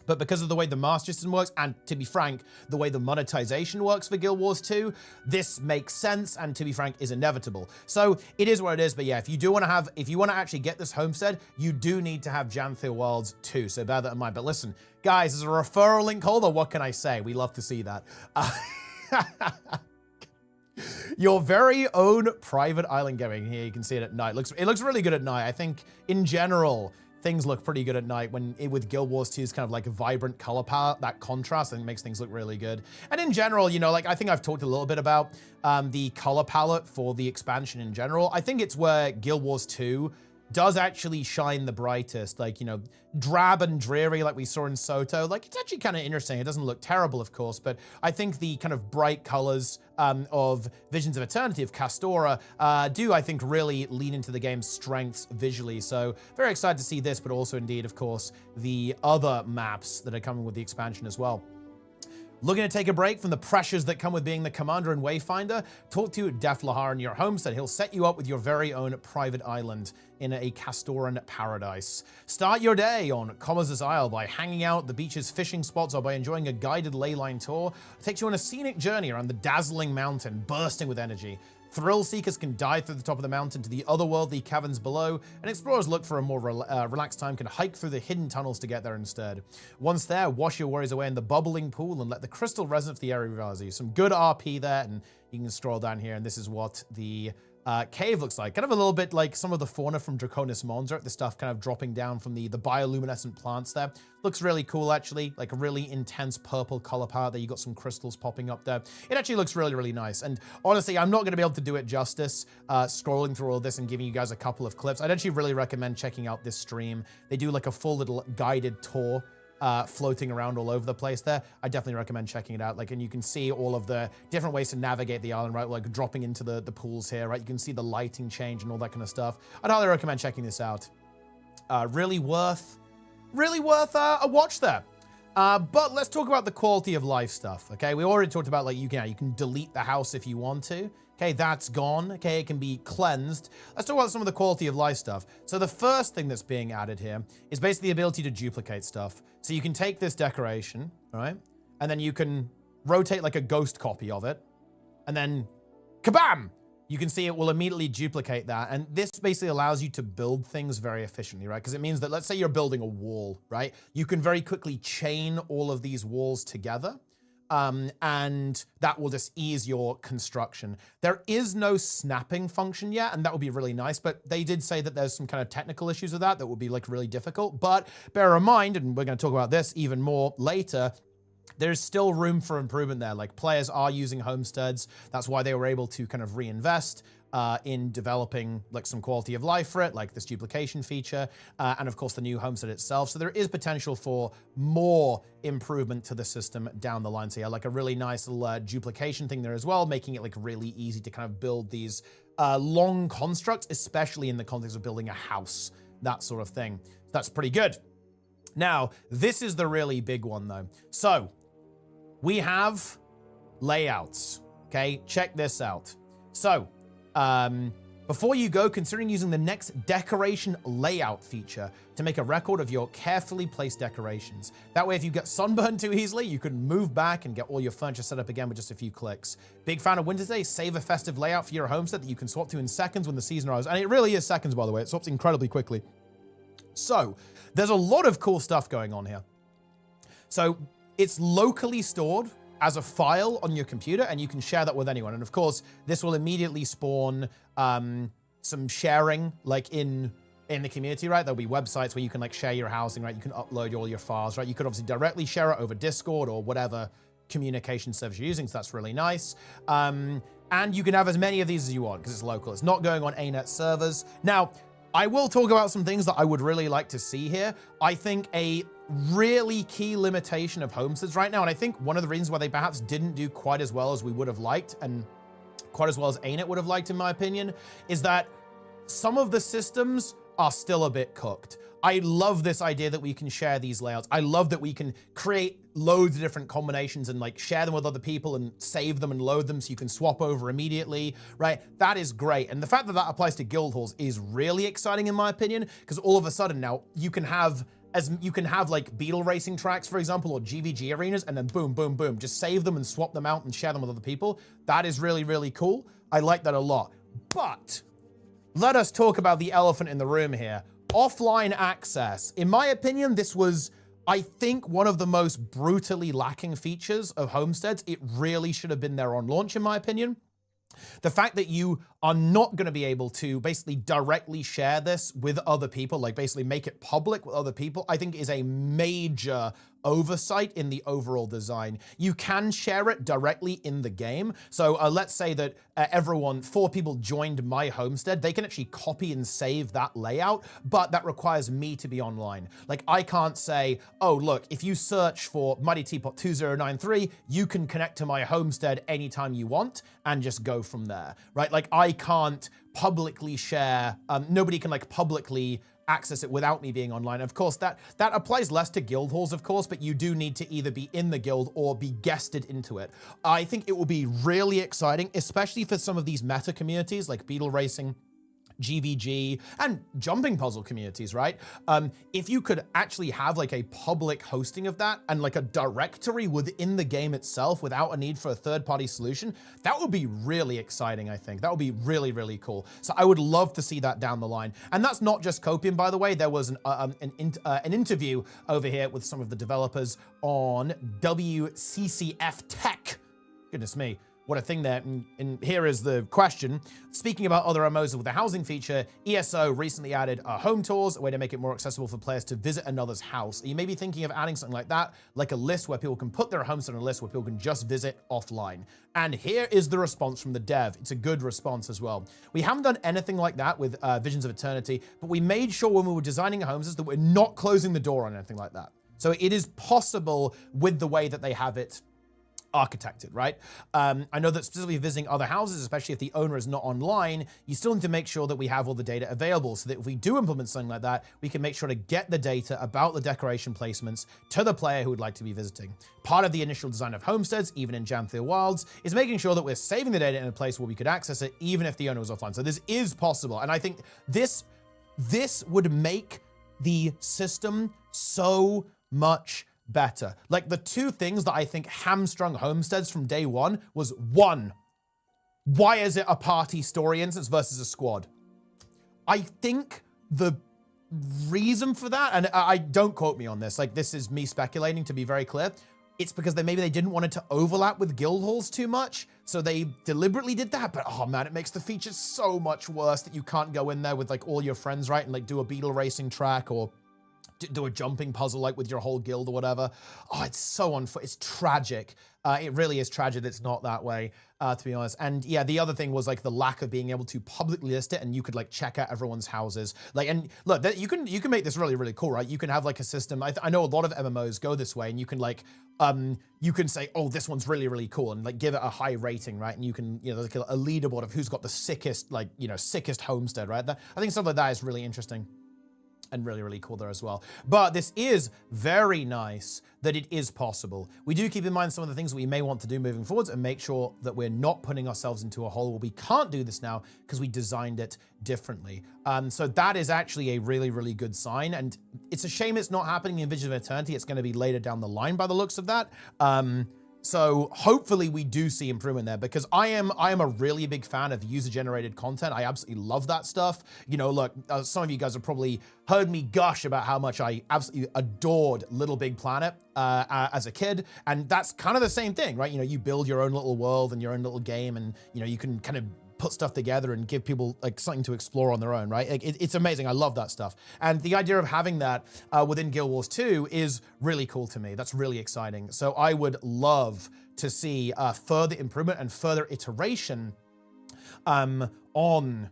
But because of the way the master system works, and to be frank, the way the monetization works for Guild Wars 2, this makes sense, and to be frank, is inevitable. So it is what it is, but yeah, if you want to actually get this homestead, you do need to have Janthea Wilds too, so bear that in mind. But listen, guys, as a referral link holder, what can I say? We love to see that. Your very own private island going here. You can see it at night. It looks really good at night. I think in general, things look pretty good at night with Guild Wars 2's kind of like a vibrant color palette. That contrast, I think, makes things look really good. And in general, you know, like I think I've talked a little bit about the color palette for the expansion in general. I think it's where Guild Wars 2 does actually shine the brightest, like, you know, drab and dreary like we saw in Soto. Like, it's actually kind of interesting. It doesn't look terrible, of course, but I think the kind of bright colors of Visions of Eternity of Castora do, I think, really lean into the game's strengths visually. So very excited to see this, but also indeed, of course, the other maps that are coming with the expansion as well. Looking to take a break from the pressures that come with being the commander and wayfinder? Talk to Def Lahar in your homestead. He'll set you up with your very own private island in a Castoran paradise. Start your day on Commodus Isle by hanging out at the beach's fishing spots or by enjoying a guided leyline tour. It takes you on a scenic journey around the dazzling mountain, bursting with energy. Thrill seekers can dive through the top of the mountain to the otherworldly caverns below, and explorers look for a more relaxed time can hike through the hidden tunnels to get there instead. Once there, wash your worries away in the bubbling pool and let the crystal resonate for the area revive you. Some good RP there, and you can scroll down here, and this is what the cave looks like. Kind of a little bit like some of the fauna from Draconis Mons, the stuff kind of dropping down from the bioluminescent plants there. Looks really cool, actually, like a really intense purple color palette there. You got some crystals popping up there. It actually looks really, really nice. And honestly, I'm not going to be able to do it justice scrolling through all this and giving you guys a couple of clips. I'd actually really recommend checking out this stream. They do like a full little guided tour floating around all over the place there. I definitely recommend checking it out. Like, and you can see all of the different ways to navigate the island, right? Like dropping into the pools here, right? You can see the lighting change and all that kind of stuff. I'd highly recommend checking this out. Really worth a watch there. But let's talk about the quality of life stuff, okay? We already talked about, like, you can delete the house if you want to. Okay, that's gone. Okay, it can be cleansed. Let's talk about some of the quality of life stuff. So the first thing that's being added here is basically the ability to duplicate stuff. So you can take this decoration, all right? And then you can rotate like a ghost copy of it, and then kabam! You can see it will immediately duplicate that. And this basically allows you to build things very efficiently, right? Because it means that, let's say you're building a wall, right? You can very quickly chain all of these walls together. And that will just ease your construction. There is no snapping function yet, and that would be really nice, but they did say that there's some kind of technical issues with that would be like really difficult. But bear in mind, and we're gonna talk about this even more later, there's still room for improvement there. Like, players are using homesteads. That's why they were able to kind of reinvest in developing like some quality of life for it, like this duplication feature, and of course the new homestead itself. So there is potential for more improvement to the system down the line. So yeah, like a really nice little duplication thing there as well, making it like really easy to kind of build these long constructs, especially in the context of building a house, that sort of thing. That's pretty good. Now, this is the really big one though. So we have layouts, okay? Check this out. So, before you go, considering using the next decoration layout feature to make a record of your carefully placed decorations. That way, if you get sunburned too easily, you can move back and get all your furniture set up again with just a few clicks. Big fan of Winter's Day, save a festive layout for your homestead that you can swap to in seconds when the season arrives. And it really is seconds, by the way. It swaps incredibly quickly. So, there's a lot of cool stuff going on here. So, it's locally stored as a file on your computer, and you can share that with anyone. And of course, this will immediately spawn some sharing, like in the community, right? There'll be websites where you can like share your housing, right? You can upload all your files, right? You could obviously directly share it over Discord or whatever communication service you're using, so that's really nice. And you can have as many of these as you want because it's local. It's not going on ArenaNet servers. Now, I will talk about some things that I would really like to see here. I think a really key limitation of homesteads right now, and I think one of the reasons why they perhaps didn't do quite as well as we would have liked, and quite as well as ArenaNet would have liked, in my opinion, is that some of the systems are still a bit cooked. I love this idea that we can share these layouts. I love that we can create loads of different combinations and like share them with other people and save them and load them so you can swap over immediately, right? That is great. And the fact that that applies to guild halls is really exciting in my opinion, because all of a sudden now you can have like beetle racing tracks, for example, or GVG arenas, and then boom, boom, boom, just save them and swap them out and share them with other people. That is really, really cool. I like that a lot. But let us talk about the elephant in the room here. Offline access. In my opinion, this was, I think, one of the most brutally lacking features of homesteads. It really should have been there on launch, in my opinion. The fact that you are not going to be able to basically directly share this with other people, like basically make it public with other people, I think is a major oversight in the overall design. You can share it directly in the game. So let's say that 4 people joined my homestead. They can actually copy and save that layout, but that requires me to be online. Like I can't say, oh, look, if you search for MightyTeapot 2093, you can connect to my homestead anytime you want and just go from there, right? Like I can't publicly share, nobody can like publicly access it without me being online. Of course, that applies less to guild halls, of course, but you do need to either be in the guild or be guested into it. I think it will be really exciting, especially for some of these meta communities like beetle racing, GVG, and jumping puzzle communities, right? If you could actually have like a public hosting of that and like a directory within the game itself without a need for a third-party solution, that would be really exciting, I think. That would be really, really cool. So I would love to see that down the line. And that's not just Copium, by the way. There was an interview over here with some of the developers on WCCF Tech. Goodness me. What a thing there. And here is the question. Speaking about other MMOs with the housing feature, ESO recently added home tours, a way to make it more accessible for players to visit another's house. You may be thinking of adding something like that, like a list where people can put their homestead on a list where people can just visit offline. And here is the response from the dev. It's a good response as well. We haven't done anything like that with Visions of Eternity, but we made sure when we were designing homes that we're not closing the door on anything like that. So it is possible with the way that they have it architected, right? I know that specifically visiting other houses, especially if the owner is not online, you still need to make sure that we have all the data available so that if we do implement something like that, we can make sure to get the data about the decoration placements to the player who would like to be visiting. Part of the initial design of homesteads, even in Jamthiel Wilds, is making sure that we're saving the data in a place where we could access it even if the owner was offline. So this is possible. And I think this would make the system so much better. Like the two things that I think hamstrung homesteads from day one was, one, why is it a party story instance versus a squad? I think the reason for that, and I don't quote me on this, like this is me speculating to be very clear, it's because maybe they didn't want it to overlap with guild halls too much, so they deliberately did that, but oh man, it makes the features so much worse that you can't go in there with like all your friends, right, and like do a beetle racing track or do a jumping puzzle like with your whole guild or whatever. Oh, it's so unfair. It's tragic. It really is tragic. It's not that way, to be honest. And yeah, the other thing was like the lack of being able to publicly list it, and you could like check out everyone's houses. Like, and look, you can make this really, really cool, right? You can have like a system. I know a lot of MMOs go this way, and you can like, you can say, oh, this one's really, really cool, and like give it a high rating, right? And you can, you know, like a leaderboard of who's got the sickest, like, you know, sickest homestead, right? I think stuff like that is really interesting. And really, really cool there as well. But this is very nice that it is possible. We do keep in mind some of the things that we may want to do moving forwards and make sure that we're not putting ourselves into a hole where we can't do this now because we designed it differently. So that is actually a really, really good sign. And it's a shame it's not happening in Vision of Eternity. It's going to be later down the line by the looks of that. So hopefully we do see improvement there, because I am a really big fan of user-generated content. I absolutely love that stuff. You know, look, some of you guys have probably heard me gush about how much I absolutely adored Little Big Planet as a kid, and that's kind of the same thing, right? You know, you build your own little world and your own little game, and you know, you can kind of put stuff together and give people like something to explore on their own, right? Like, it's amazing. I love that stuff. And the idea of having that within Guild Wars 2 is really cool to me. That's really exciting. So I would love to see further improvement and further iteration on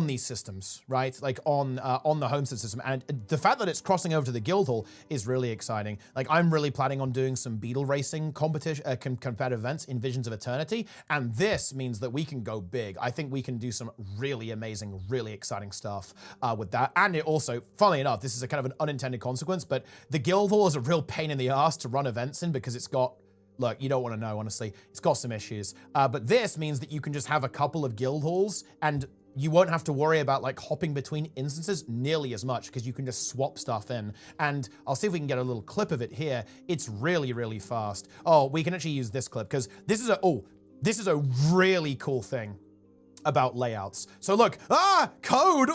these systems, right? Like on the Homestead system. And the fact that it's crossing over to the guild hall is really exciting. Like, I'm really planning on doing some beetle racing competition, competitive events in Visions of Eternity. And this means that we can go big. I think we can do some really amazing, really exciting stuff with that. And it also, funnily enough, this is a kind of an unintended consequence, but the guild hall is a real pain in the ass to run events in because it's got, look, you don't want to know, honestly. It's got some issues. But this means that you can just have a couple of guild halls and you won't have to worry about like hopping between instances nearly as much because you can just swap stuff in. And I'll see if we can get a little clip of it here. It's really, really fast. Oh, we can actually use this clip because this is a really cool thing about layouts. So look, code,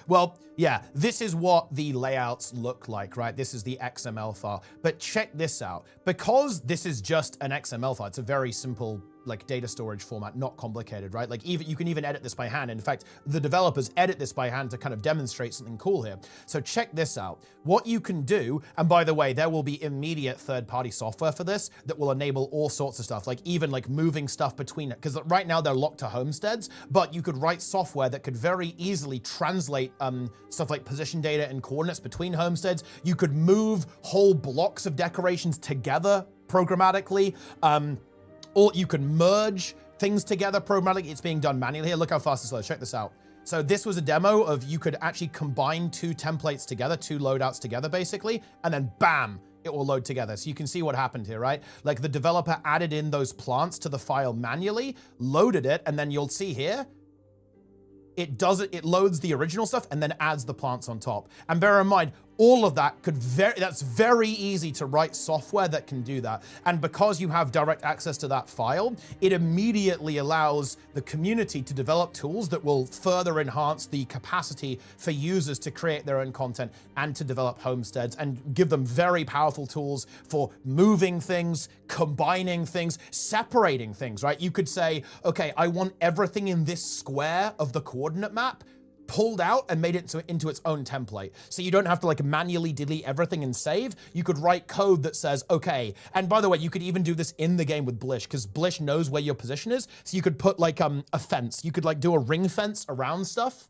well, yeah, this is what the layouts look like, right? This is the XML file, but check this out. Because this is just an XML file, it's a very simple like data storage format, not complicated, right? Like even you can even edit this by hand. In fact, the developers edit this by hand to kind of demonstrate something cool here. So check this out. What you can do, and by the way, there will be immediate third-party software for this that will enable all sorts of stuff, like even like moving stuff between it, because right now they're locked to homesteads, but you could write software that could very easily translate stuff like position data and coordinates between homesteads. You could move whole blocks of decorations together programmatically. Or you can merge things together programmatically. It's being done manually here. Look how fast this loads. Check this out. So this was a demo of you could actually combine two templates together, two loadouts together, basically, and then bam, it will load together. So you can see what happened here, right? Like the developer added in those plants to the file manually, loaded it, and then you'll see here, it does it, it loads the original stuff and then adds the plants on top. And bear in mind, all of that that's very easy to write software that can do that. And because you have direct access to that file, it immediately allows the community to develop tools that will further enhance the capacity for users to create their own content and to develop homesteads and give them very powerful tools for moving things, combining things, separating things, right? You could say, okay, I want everything in this square of the coordinate map pulled out and made it into its own template. So you don't have to like manually delete everything and save. You could write code that says, okay, and by the way, you could even do this in the game with Blish because Blish knows where your position is. So you could put like a fence. You could like do a ring fence around stuff.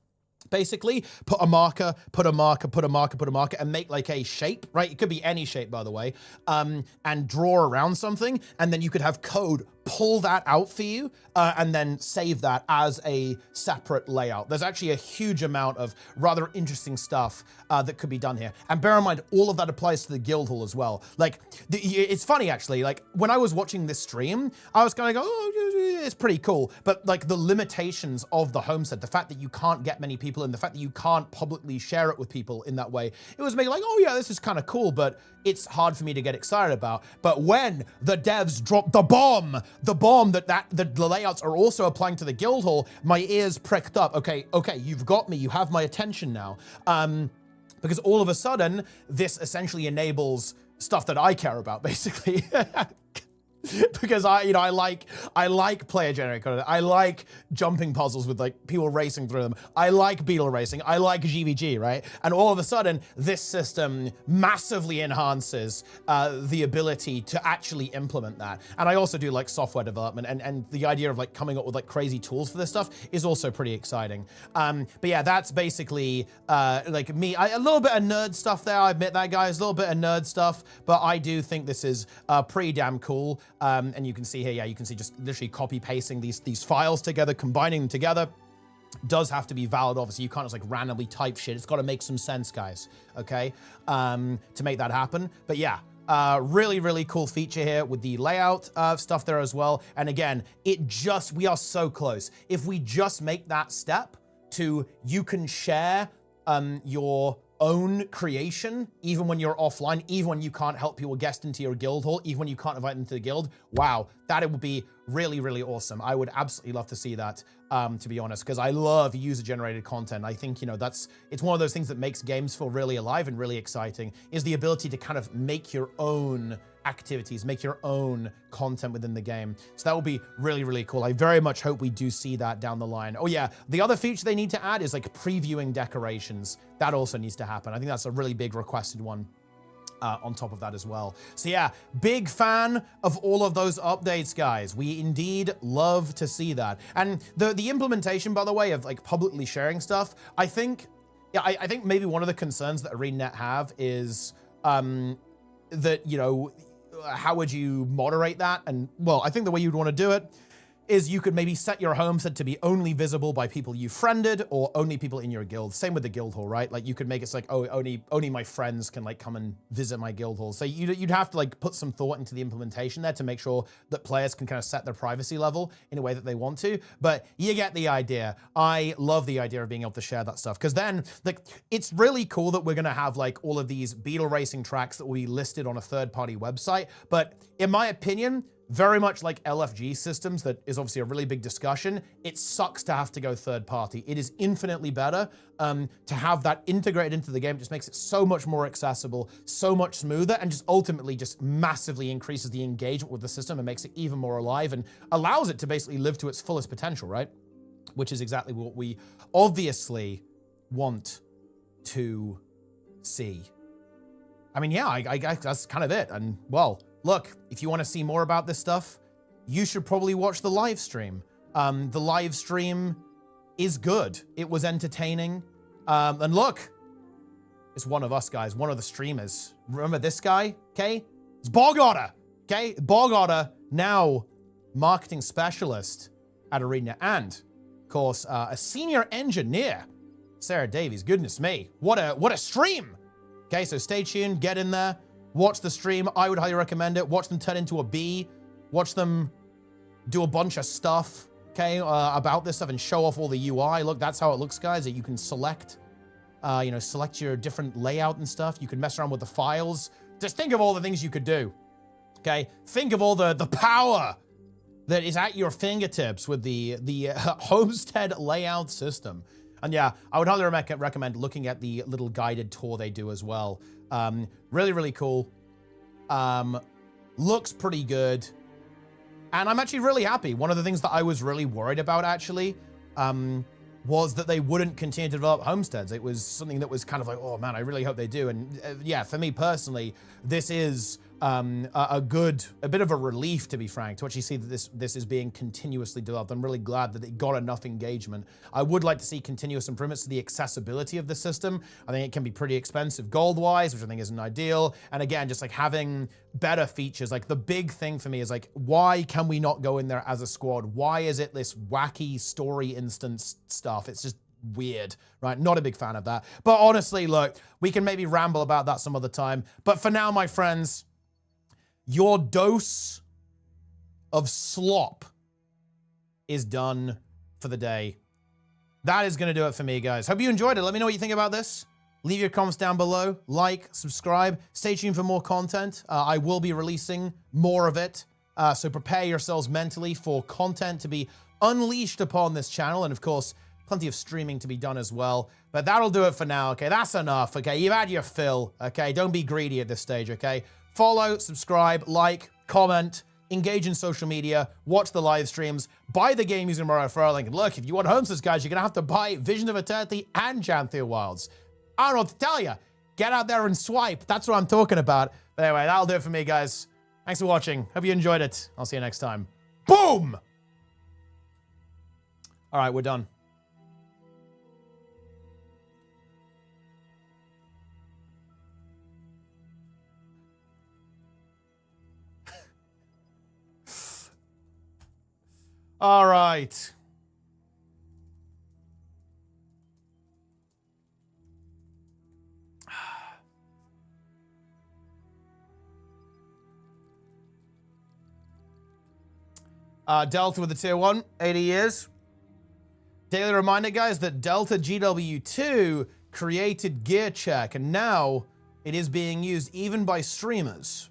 Basically, put a marker, put a marker, put a marker, put a marker, and make like a shape, right? It could be any shape, by the way, and draw around something. And then you could have code pull that out for you and then save that as a separate layout. There's actually a huge amount of rather interesting stuff that could be done here. And bear in mind, all of that applies to the Guildhall as well. Like, it's funny actually, like when I was watching this stream, I was kind of going, oh, it's pretty cool. But like the limitations of the homestead, the fact that you can't get many people in, the fact that you can't publicly share it with people in that way, it was me like, oh yeah, this is kind of cool, but it's hard for me to get excited about. But when the devs dropped the bomb that the layouts are also applying to the Guildhall, my ears pricked up. Okay, you've got me. You have my attention now. Because all of a sudden, this essentially enables stuff that I care about, basically. Because I like player generated content. I like jumping puzzles with like people racing through them. I like beetle racing. I like GVG, right? And all of a sudden, this system massively enhances the ability to actually implement that. And I also do like software development, and the idea of like coming up with like crazy tools for this stuff is also pretty exciting. But yeah, that's basically like me. A little bit of nerd stuff there. I admit that, guys, a little bit of nerd stuff, but I do think this is pretty damn cool. And you can see here, yeah, you can see just literally copy pasting these files together, combining them together. Does have to be valid, obviously. You can't just like randomly type shit. It's got to make some sense, guys, okay, to make that happen. But yeah, really, really cool feature here with the layout stuff there as well. And again, we are so close. If we just make that step to, you can share your own creation, even when you're offline, even when you can't help people guest into your guild hall, even when you can't invite them to the guild. Wow, that it would be really, really awesome. I would absolutely love to see that, to be honest, because I love user-generated content. I think, it's one of those things that makes games feel really alive and really exciting, is the ability to kind of make your own activities, make your own content within the game. So that will be really, really cool. I very much hope we do see that down the line. Oh yeah, the other feature they need to add is like previewing decorations. That also needs to happen. I think that's a really big requested one on top of that as well. So yeah, big fan of all of those updates, guys. We indeed love to see that. And the implementation, by the way, of like publicly sharing stuff, I think maybe one of the concerns that ArenaNet have is that, how would you moderate that? And well, I think the way you'd want to do it is you could maybe set your homestead to be only visible by people you friended or only people in your guild. Same with the guild hall, right? Like you could make it so like, oh, only my friends can like come and visit my guild hall. So you'd have to like put some thought into the implementation there to make sure that players can kind of set their privacy level in a way that they want to. But you get the idea. I love the idea of being able to share that stuff, because then like it's really cool that we're gonna have like all of these beetle racing tracks that will be listed on a third-party website. But in my opinion, very much like LFG systems, that is obviously a really big discussion, it sucks to have to go third party. It is infinitely better to have that integrated into the game. It just makes it so much more accessible, so much smoother, and just ultimately just massively increases the engagement with the system and makes it even more alive and allows it to basically live to its fullest potential, right? Which is exactly what we obviously want to see. I mean, yeah, I guess that's kind of it. And well, look, if you want to see more about this stuff, you should probably watch the live stream. The live stream is good. It was entertaining. And look, it's one of us, guys, one of the streamers. Remember this guy, okay? It's Bog Otter, okay? Bog Otter, now marketing specialist at ArenaNet, and, of course, a senior engineer, Sarah Davies. Goodness me, what a stream! Okay, so stay tuned, get in there. Watch the stream. I would highly recommend it. Watch them turn into a bee. Watch them do a bunch of stuff, okay, about this stuff and show off all the UI. Look, that's how it looks, guys. That you can select, select your different layout and stuff. You can mess around with the files. Just think of all the things you could do, okay? Think of all the power that is at your fingertips with the Homestead layout system. And yeah, I would highly recommend looking at the little guided tour they do as well. Really, really cool. Looks pretty good. And I'm actually really happy. One of the things that I was really worried about, actually, was that they wouldn't continue to develop homesteads. It was something that was kind of like, oh man, I really hope they do. And yeah, for me personally, this is a bit of a relief, to be frank, to actually see that this is being continuously developed. I'm really glad that it got enough engagement. I would like to see continuous improvements to the accessibility of the system. I think it can be pretty expensive gold-wise, which I think isn't ideal. And again, just like having better features. Like the big thing for me is like, why can we not go in there as a squad? Why is it this wacky story instance stuff? It's just weird, right? Not a big fan of that. But honestly, look, we can maybe ramble about that some other time. But for now, my friends, your dose of slop is done for the day. That is going to do it for me, guys. Hope you enjoyed it. Let me know what you think about this. Leave your comments down below. Like, subscribe. Stay tuned for more content. I will be releasing more of it. So prepare yourselves mentally for content to be unleashed upon this channel. And of course, plenty of streaming to be done as well. But that'll do it for now, okay? That's enough, okay? You've had your fill, okay? Don't be greedy at this stage, okay? Follow, subscribe, like, comment, engage in social media, watch the live streams, buy the game using my referral link. And look, if you want Homestead, guys, you're going to have to buy Vision of Eternity and Janthir Wilds. I don't know what to tell you. Get out there and swipe. That's what I'm talking about. But anyway, that'll do it for me, guys. Thanks for watching. Hope you enjoyed it. I'll see you next time. Boom! All right, we're done. All right. Delta with the tier 1, 80 years. Daily reminder, guys, that Delta GW2 created gear check, and now it is being used even by streamers.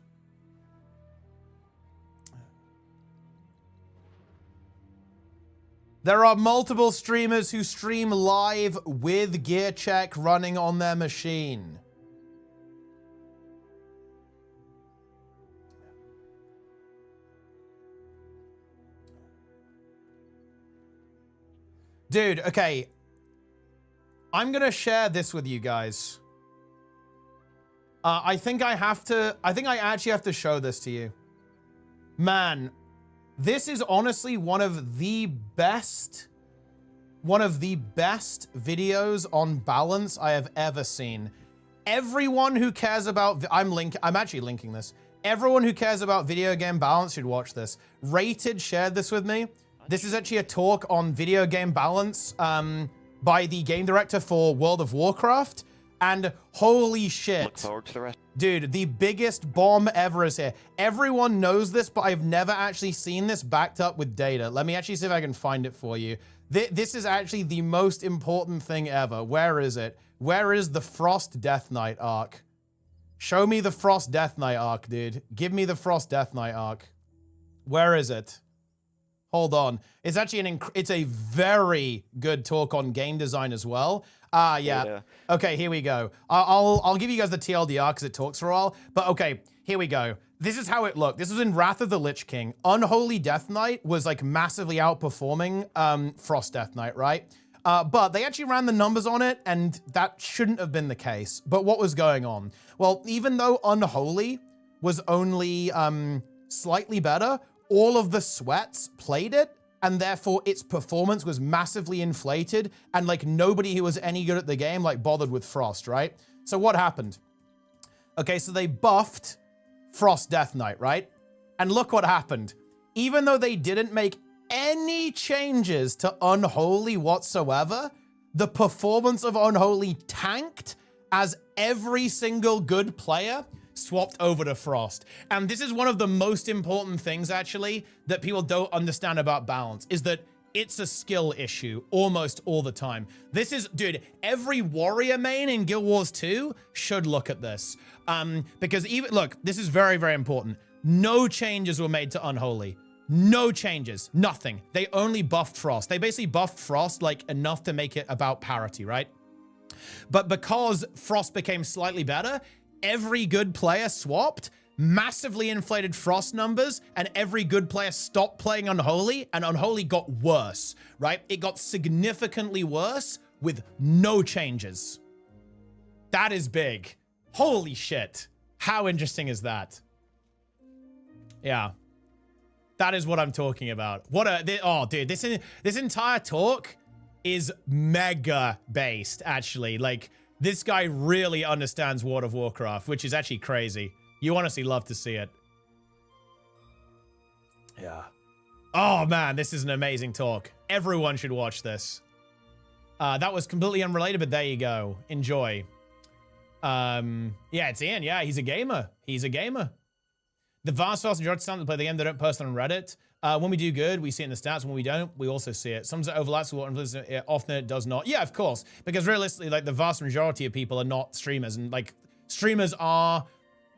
There are multiple streamers who stream live with gear check running on their machine. Dude, okay. I'm gonna share this with you guys. I think I actually have to show this to you. Man, this is honestly one of the best videos on balance I have ever seen. Everyone who cares about, I'm actually linking this. Everyone who cares about video game balance should watch this. Rated shared this with me. This is actually a talk on video game balance by the game director for World of Warcraft. And holy shit. Look forward to the rest. Dude, the biggest bomb ever is here. Everyone knows this, but I've never actually seen this backed up with data. Let me actually see if I can find it for you. This is actually the most important thing ever. Where is it? Where is the Frost Death Knight arc? Show me the Frost Death Knight arc, dude. Give me the Frost Death Knight arc. Where is it? Hold on. It's actually it's a very good talk on game design as well. Yeah. Okay, here we go. I'll give you guys the TLDR because it talks for a while. But okay, here we go. This is how it looked. This was in Wrath of the Lich King. Unholy Death Knight was like massively outperforming Frost Death Knight, right? But they actually ran the numbers on it, and that shouldn't have been the case. But what was going on? Well, even though Unholy was only slightly better, all of the sweats played it, and therefore its performance was massively inflated, and like nobody who was any good at the game like bothered with Frost, right? So what happened? Okay, so they buffed Frost Death Knight, right? And look what happened. Even though they didn't make any changes to Unholy whatsoever, the performance of Unholy tanked as every single good player swapped over to Frost. And this is one of the most important things, actually, that people don't understand about balance, is that it's a skill issue almost all the time. This is, dude, every warrior main in Guild Wars 2 should look at this. Because even, look, this is very, very important. No changes were made to Unholy. No changes, nothing. They only buffed Frost. They basically buffed Frost like enough to make it about parity, right? But because Frost became slightly better, every good player swapped, massively inflated Frost numbers, and every good player stopped playing Unholy, and Unholy got worse, right? It got significantly worse with no changes. That is big. Holy shit. How interesting is that? Yeah. That is what I'm talking about. What a... Oh, dude, this entire talk is mega based, actually. Like, this guy really understands World of Warcraft, which is actually crazy. You honestly love to see it. Yeah. Oh, man, this is an amazing talk. Everyone should watch this. That was completely unrelated, but there you go. Enjoy. Yeah, it's Ian. Yeah, he's a gamer. He's a gamer. The vast majority of time that play the game, they don't post on Reddit. When we do good, we see it in the stats. When we don't, we also see it. Sometimes it overlaps with what often it does not. Yeah, of course. Because realistically, like, the vast majority of people are not streamers. And, like, streamers are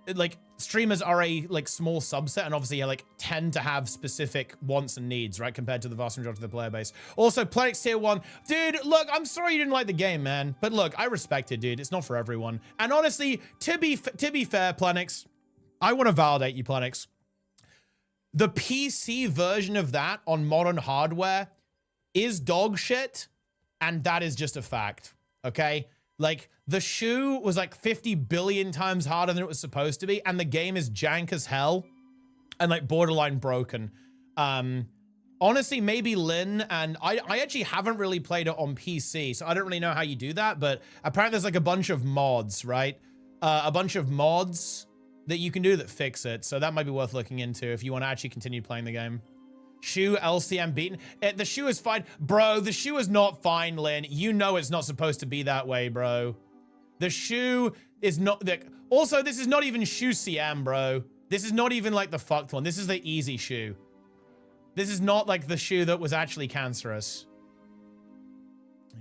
a, like, small subset. And obviously, like, tend to have specific wants and needs, right? Compared to the vast majority of the player base. Also, Plenix Tier 1. Dude, look, I'm sorry you didn't like the game, man. But look, I respect it, dude. It's not for everyone. And honestly, to be fair, Plenix, I want to validate you, Plenix. The PC version of that on modern hardware is dog shit, and that is just a fact, okay? Like, the shoe was like 50 billion times harder than it was supposed to be, and the game is jank as hell and like borderline broken. Honestly, maybe Lynn, and I actually haven't really played it on PC, so I don't really know how you do that, but apparently there's like a bunch of mods, right? A bunch of mods that you can do that fix it. So that might be worth looking into if you want to actually continue playing the game. Shoe LCM beaten. The shoe is fine. Bro, the shoe is not fine, Lynn. You know it's not supposed to be that way, bro. The shoe is not... Also, this is not even shoe CM, bro. This is not even like the fucked one. This is the easy shoe. This is not like the shoe that was actually cancerous.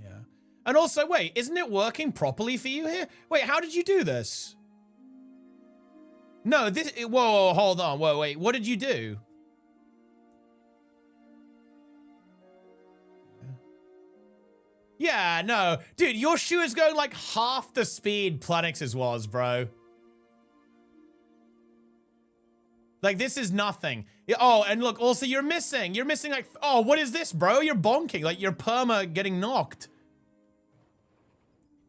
Yeah. And also, wait, isn't it working properly for you here? Wait, how did you do this? No, this... Whoa, hold on. Whoa, wait. What did you do? Yeah, no. Dude, your shoe is going like half the speed Plenix's was, bro. Like, this is nothing. Oh, and look, also, you're missing like... Oh, what is this, bro? You're bonking. Like, you're perma getting knocked.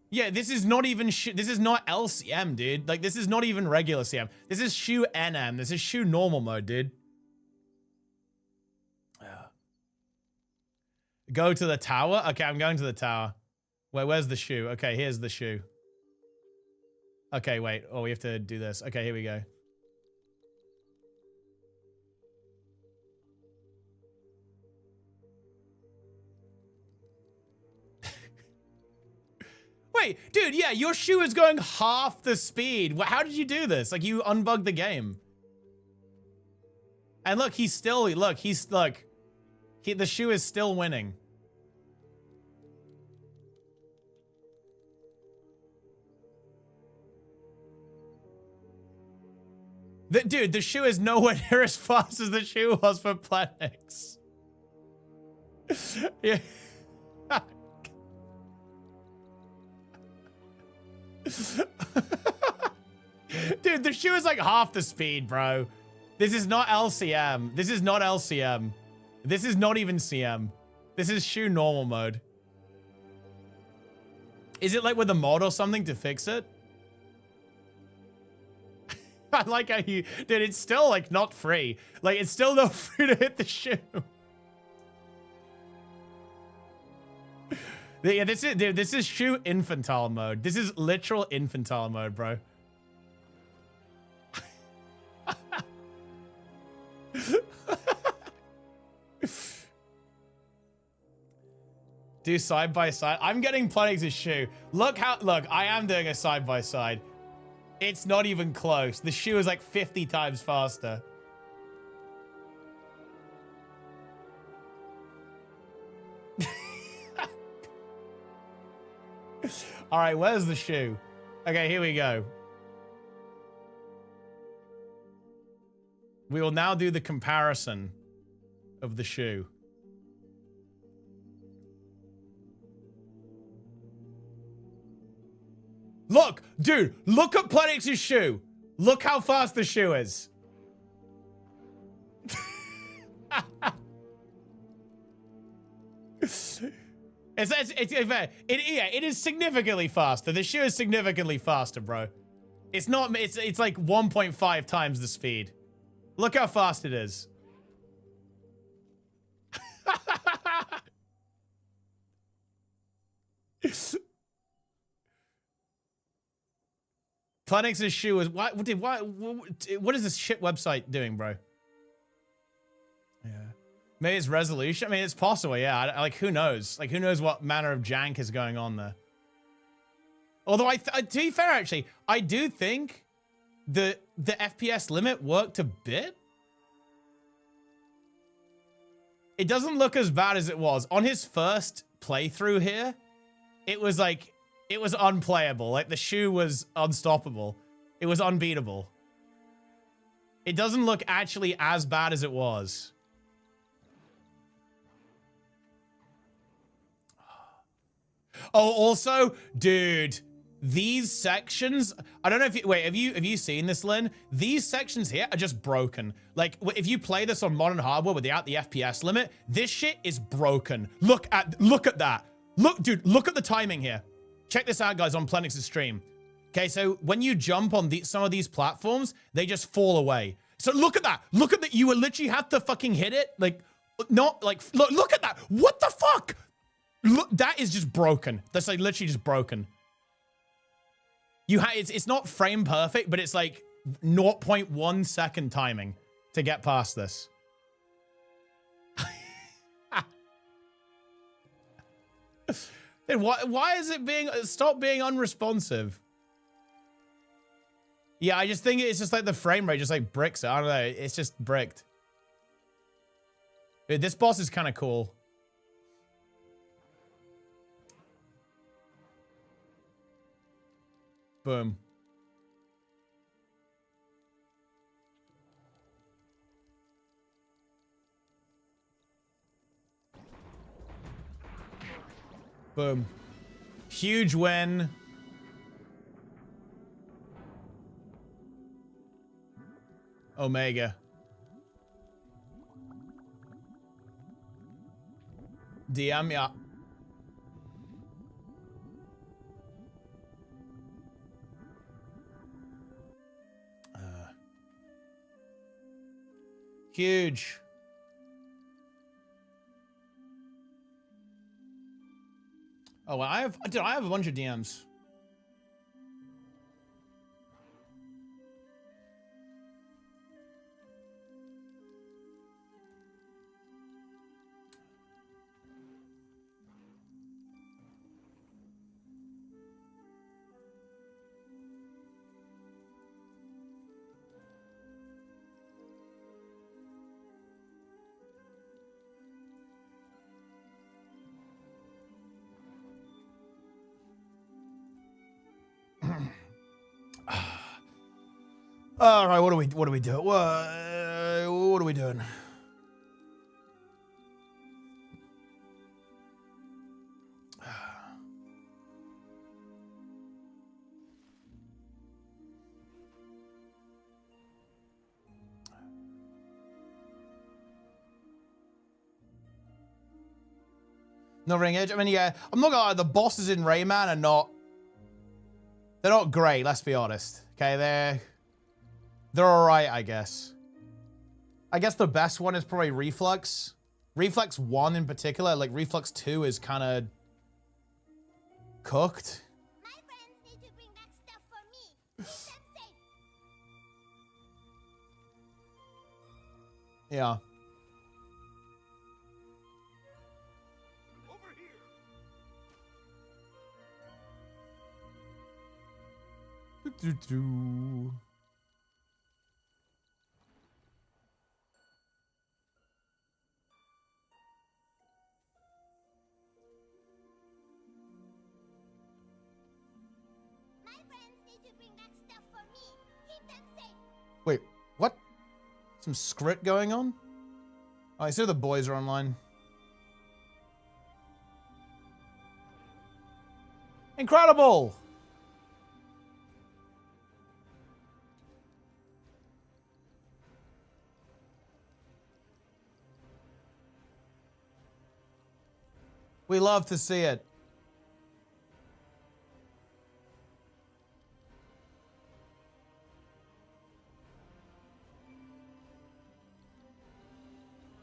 Yeah, this is not even this is not LCM, dude. Like, this is not even regular CM. This is shoe NM. This is shoe normal mode, dude. Go to the tower? Okay, I'm going to the tower. Wait, where's the shoe? Okay, here's the shoe. Okay, wait. Oh, we have to do this. Okay, here we go. Wait, dude, yeah, your shoe is going half the speed. How did you do this? Like, you unbugged the game. And look, he's still, look, the shoe is still winning. Dude, the shoe is nowhere near as fast as the shoe was for Plenix. Yeah. Dude, the shoe is like half the speed, bro. This is not LCM. This is not LCM. This is not even CM. This is shoe normal mode. Is it like with a mod or something to fix it? I like how you... Dude, it's still like not free. Like, it's still not free to hit the shoe. Yeah, this is, dude, this is shoe infantile mode. This is literal infantile mode, bro. Do side by side. I'm getting Plenix's shoe. Look, I am doing a side by side. It's not even close. The shoe is like 50 times faster. All right, where's the shoe? Okay, here we go. We will now do the comparison of the shoe. Look, dude, look at Plenix's shoe. Look how fast the shoe is. It is significantly faster. The shoe is significantly faster, bro. It's not, it's like 1.5 times the speed. Look how fast it is. Planix's shoe is what is this shit website doing, bro? Yeah. Maybe it's resolution. I mean, it's possible, yeah. Like, who knows? Like, who knows what manner of jank is going on there? Although, to be fair, actually, I do think the FPS limit worked a bit. It doesn't look as bad as it was. On his first playthrough here, it was like, it was unplayable. Like, the shoe was unstoppable. It was unbeatable. It doesn't look actually as bad as it was. Oh, also, dude, these sections, I don't know if you, wait, have you seen this, Lynn? These sections here are just broken. Like, if you play this on modern hardware without the FPS limit, this shit is broken. Look at that. Look, dude, look at the timing here. Check this out, guys, on Plenix's stream. Okay, so when you jump on some of these platforms, they just fall away. So look at that. Look at that. You will literally have to fucking hit it. Like, not like, look at that. What the fuck? Look, that is just broken. That's like literally just broken. It's not frame perfect, but it's like 0.1 second timing to get past this. Dude, why is it stop being unresponsive? Yeah, I just think it's just like the frame rate just like bricks it. I don't know. It's just bricked. Dude, this boss is kind of cool. Boom. Boom. Huge win. Omega. DM, yeah. Huge. Oh, well, I have a bunch of DMs. All right, what do we do? What are we doing? No ring edge. I mean, yeah, I'm not gonna lie, the bosses in Rayman are not. They're not great. Let's be honest. Okay, they're all right, I guess. I guess the best one is probably Reflux. Reflux 1 in particular, like Reflux 2 is kind of cooked. My friends need to bring back stuff for me. Keep them safe. Yeah. Over here. My friends need to bring back stuff for me. Keep them safe. Wait, what? Some script going on? Oh, I see the boys are online. Incredible! We love to see it.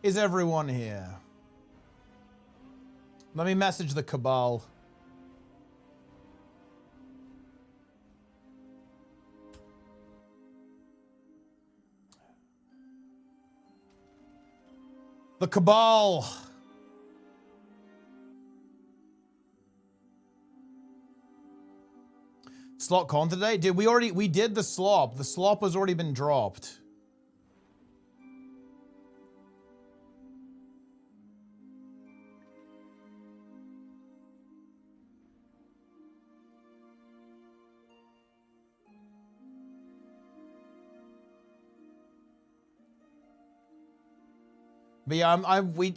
Is everyone here? Let me message the Cabal. The Cabal. Slot con today? Dude, we did the slop. The slop has already been dropped. But yeah,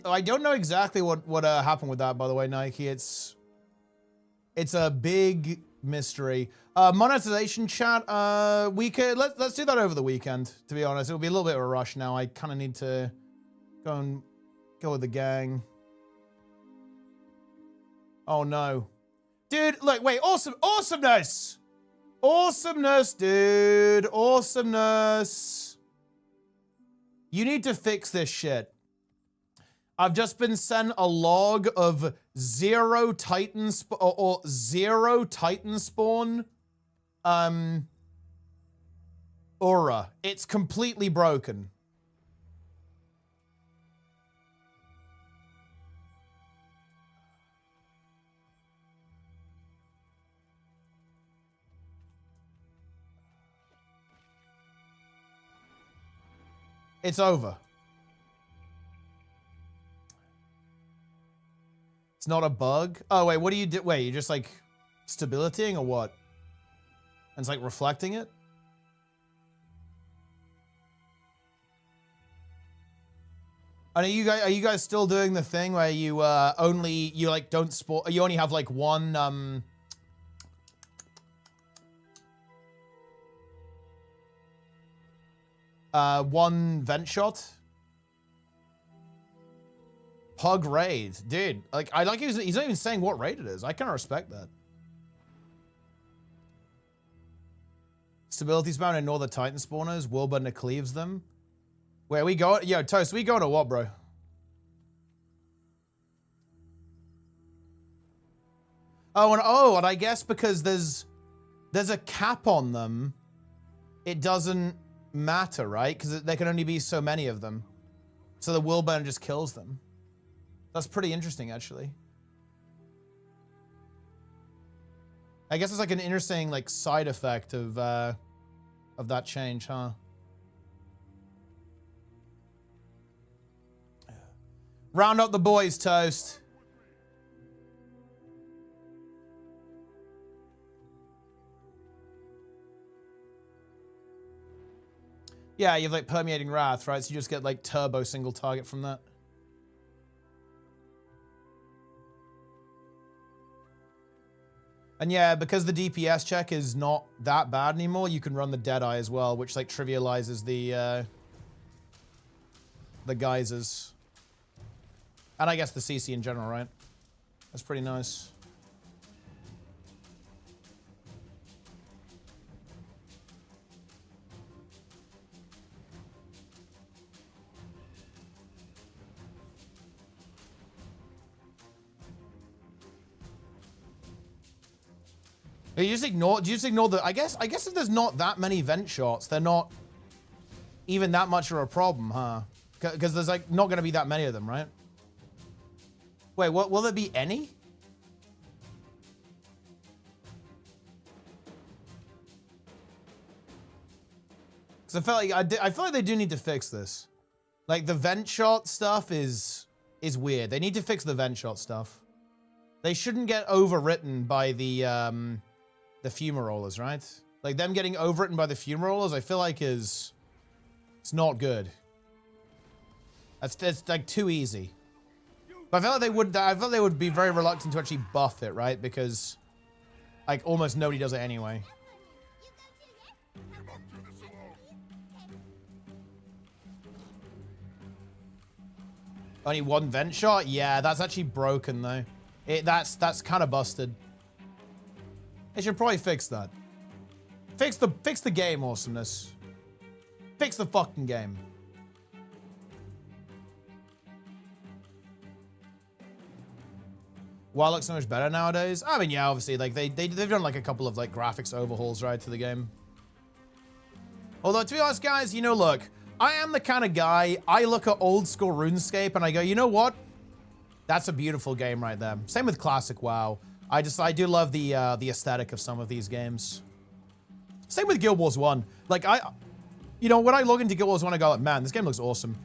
I don't know exactly what happened with that, by the way, Nike. It's a big mystery. Monetization chat, let's do that over the weekend, to be honest. It'll be a little bit of a rush now. I kind of need to go with the gang. Oh no. Dude, look, wait, awesomeness! Awesomeness, dude, awesomeness. You need to fix this shit. I've just been sent a log of zero Titan spawn aura. It's completely broken. It's over. It's not a bug. Oh, wait, what do you do? Wait, you're just like stabilitying or what? And it's like reflecting it? And are you guys still doing the thing where you don't spawn, you only have like one one vent shot? Pug raid. Dude, like, I like he's not even saying what raid it is. I kind of respect that. Stability spawn, ignore the Titan spawners. Wilburn cleaves them. Where we go? Yo, Toast, we going to what, bro? Oh, and I guess because there's a cap on them, it doesn't matter, right? Because there can only be so many of them. So the Wilburn just kills them. That's pretty interesting, actually. I guess it's like an interesting, like, side effect of that change, huh? Round up the boys, Toast. Yeah, you have like permeating wrath, right? So you just get like turbo single target from that. And yeah, because the DPS check is not that bad anymore, you can run the Deadeye as well, which like trivializes the geysers. And I guess the CC in general, right? That's pretty nice. You just ignore, do you just ignore the, I guess if there's not that many vent shots, they're not even that much of a problem, huh? Because there's like not going to be that many of them, right? Wait, what, will there be any? Because I feel like they do need to fix this. Like the vent shot stuff is weird. They need to fix the vent shot stuff. They shouldn't get overwritten by the fumarollers, right? Like them getting overwritten by the fumarollers, I feel like it's not good. That's like too easy. But I feel like they would be very reluctant to actually buff it, right? Because like almost nobody does it anyway. Only one vent shot? Yeah, that's actually broken though. That's kind of busted. They should probably fix that. Fix the game, awesomeness. Fix the fucking game. Why it looks so much better nowadays? I mean, yeah, obviously, like they've done like a couple of like graphics overhauls, right, to the game. Although, to be honest, guys, you know, look, I am the kind of guy, I look at old school RuneScape and I go, you know what? That's a beautiful game right there. Same with classic WoW. I do love the aesthetic of some of these games. Same with Guild Wars 1. Like, you know, when I log into Guild Wars 1, I go like, man, this game looks awesome.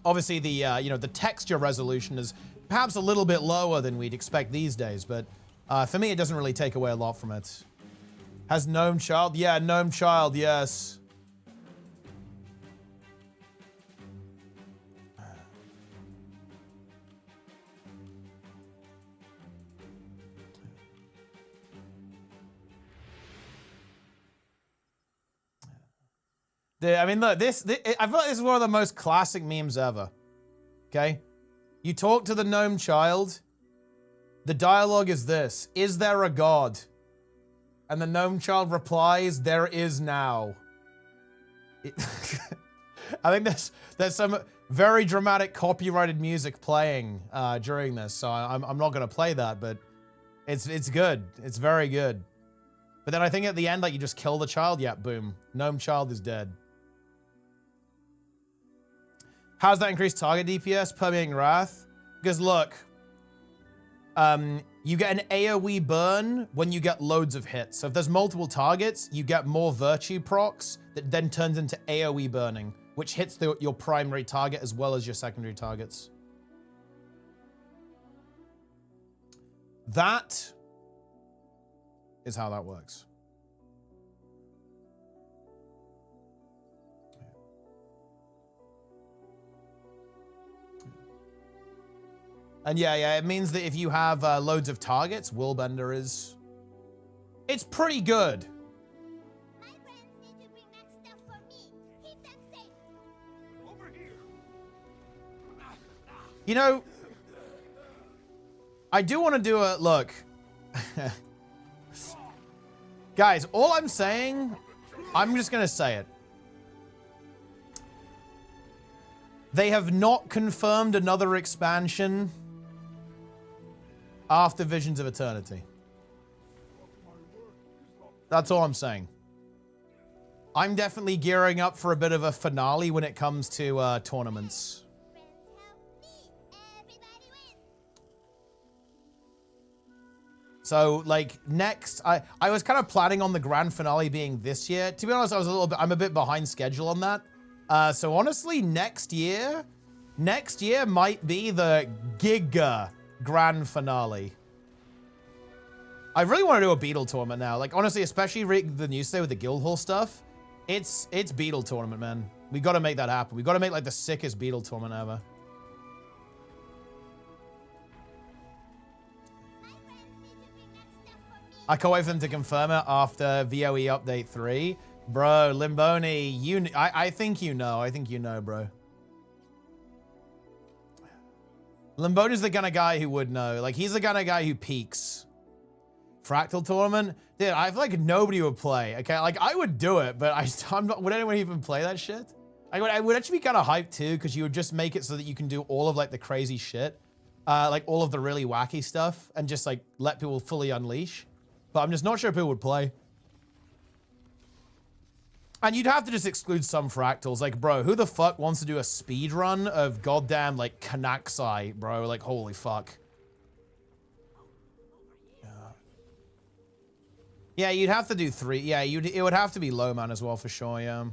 Obviously, you know, the texture resolution is perhaps a little bit lower than we'd expect these days, but for me, it doesn't really take away a lot from it. Has Gnome Child? Yeah, Gnome Child, yes. Dude, I mean, look, I feel like this is one of the most classic memes ever. Okay? You talk to the gnome child. The dialogue is this: is there a god? And the gnome child replies, there is now. I think there's some very dramatic copyrighted music playing during this, so I'm not gonna play that, but it's good. It's very good. But then I think at the end, like, you just kill the child. Yeah, boom. Gnome child is dead. How's that increase target DPS? Permeating Wrath? Because look, you get an AoE burn when you get loads of hits. So if there's multiple targets, you get more virtue procs that then turns into AoE burning, which hits your primary target as well as your secondary targets. That is how that works. And yeah, it means that if you have loads of targets, Willbender is... It's pretty good. My friends need to bring back stuff for me. Keep them safe. Over here. You know, I do want to do a... Look. Guys, all I'm saying, I'm just going to say it. They have not confirmed another expansion after Visions of Eternity. That's all I'm saying. I'm definitely gearing up for a bit of a finale when it comes to tournaments. So, like, next, I was kind of planning on the grand finale being this year. To be honest, I'm a bit behind schedule on that. So honestly, next year might be the Giga grand finale. I really want to do a Beetle tournament now. Like, honestly, especially the news today with the Guildhall stuff. It's Beetle tournament, man. We got to make that happen. We got to make, like, the sickest Beetle tournament ever. I can't wait for them to confirm it after VOE Update 3. Bro, Limboni, I think you know. I think you know, bro. Limboni's the kind of guy who would know. Like, he's the kind of guy who peaks. Fractal tournament? Dude, I feel like nobody would play, okay? Like, I would do it, but I'm not... Would anyone even play that shit? I would actually be kind of hyped, too, because you would just make it so that you can do all of, like, the crazy shit. Like, all of the really wacky stuff, and just, like, let people fully unleash. But I'm just not sure if people would play. And you'd have to just exclude some fractals. Like, bro, who the fuck wants to do a speed run of goddamn, like, Kanaksai, bro? Like, holy fuck. Yeah, you'd have to do 3. Yeah, it would have to be Lowman as well, for sure, yeah.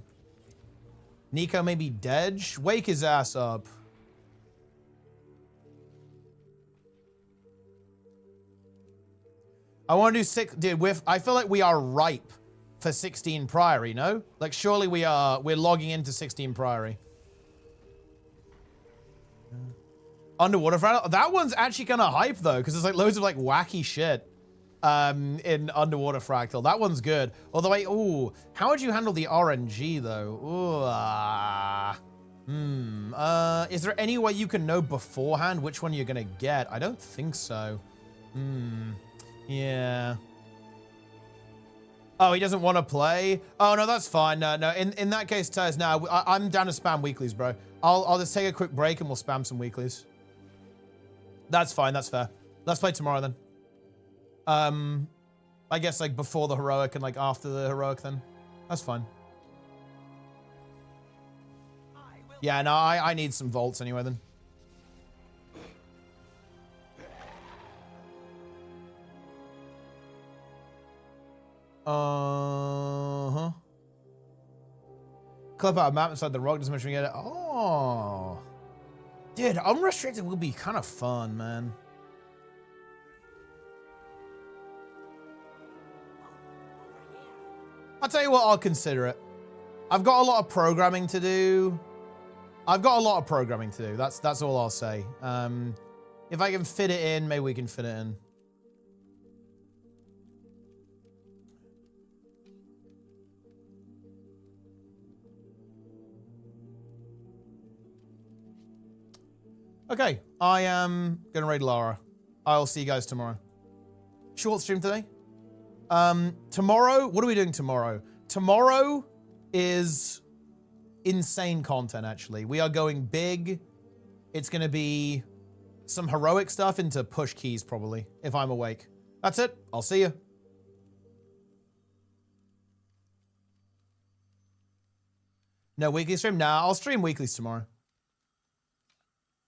Nico maybe Dedge? Wake his ass up. I want to do 6... Dude, I feel like we are ripe for 16 Priory, no? Like, surely we're logging into 16 Priory. Underwater Fractal? That one's actually kind of hype, though, because there's, like, loads of, like, wacky shit in Underwater Fractal. That one's good. Although, ooh, how would you handle the RNG, though? Ooh, is there any way you can know beforehand which one you're going to get? I don't think so. Yeah. Oh, he doesn't want to play? Oh, no, that's fine. No. In that case, Tez, no, I'm down to spam weeklies, bro. I'll just take a quick break and we'll spam some weeklies. That's fine. That's fair. Let's play tomorrow then. I guess like before the heroic and like after the heroic then. That's fine. Yeah, no, I need some vaults anyway then. Uh-huh. Clip out a map inside the rock doesn't much we get it. Oh. Dude, unrestricted will be kind of fun, man. I'll tell you what, I'll consider it. I've got a lot of programming to do. That's all I'll say. If I can fit it in, maybe we can fit it in. Okay, I am gonna raid Lara. I'll see you guys tomorrow. Short stream today. Tomorrow, what are we doing tomorrow? Tomorrow is insane content, actually. We are going big. It's gonna be some heroic stuff into push keys, probably, if I'm awake. That's it. I'll see you. No weekly stream? Nah, I'll stream weeklies tomorrow.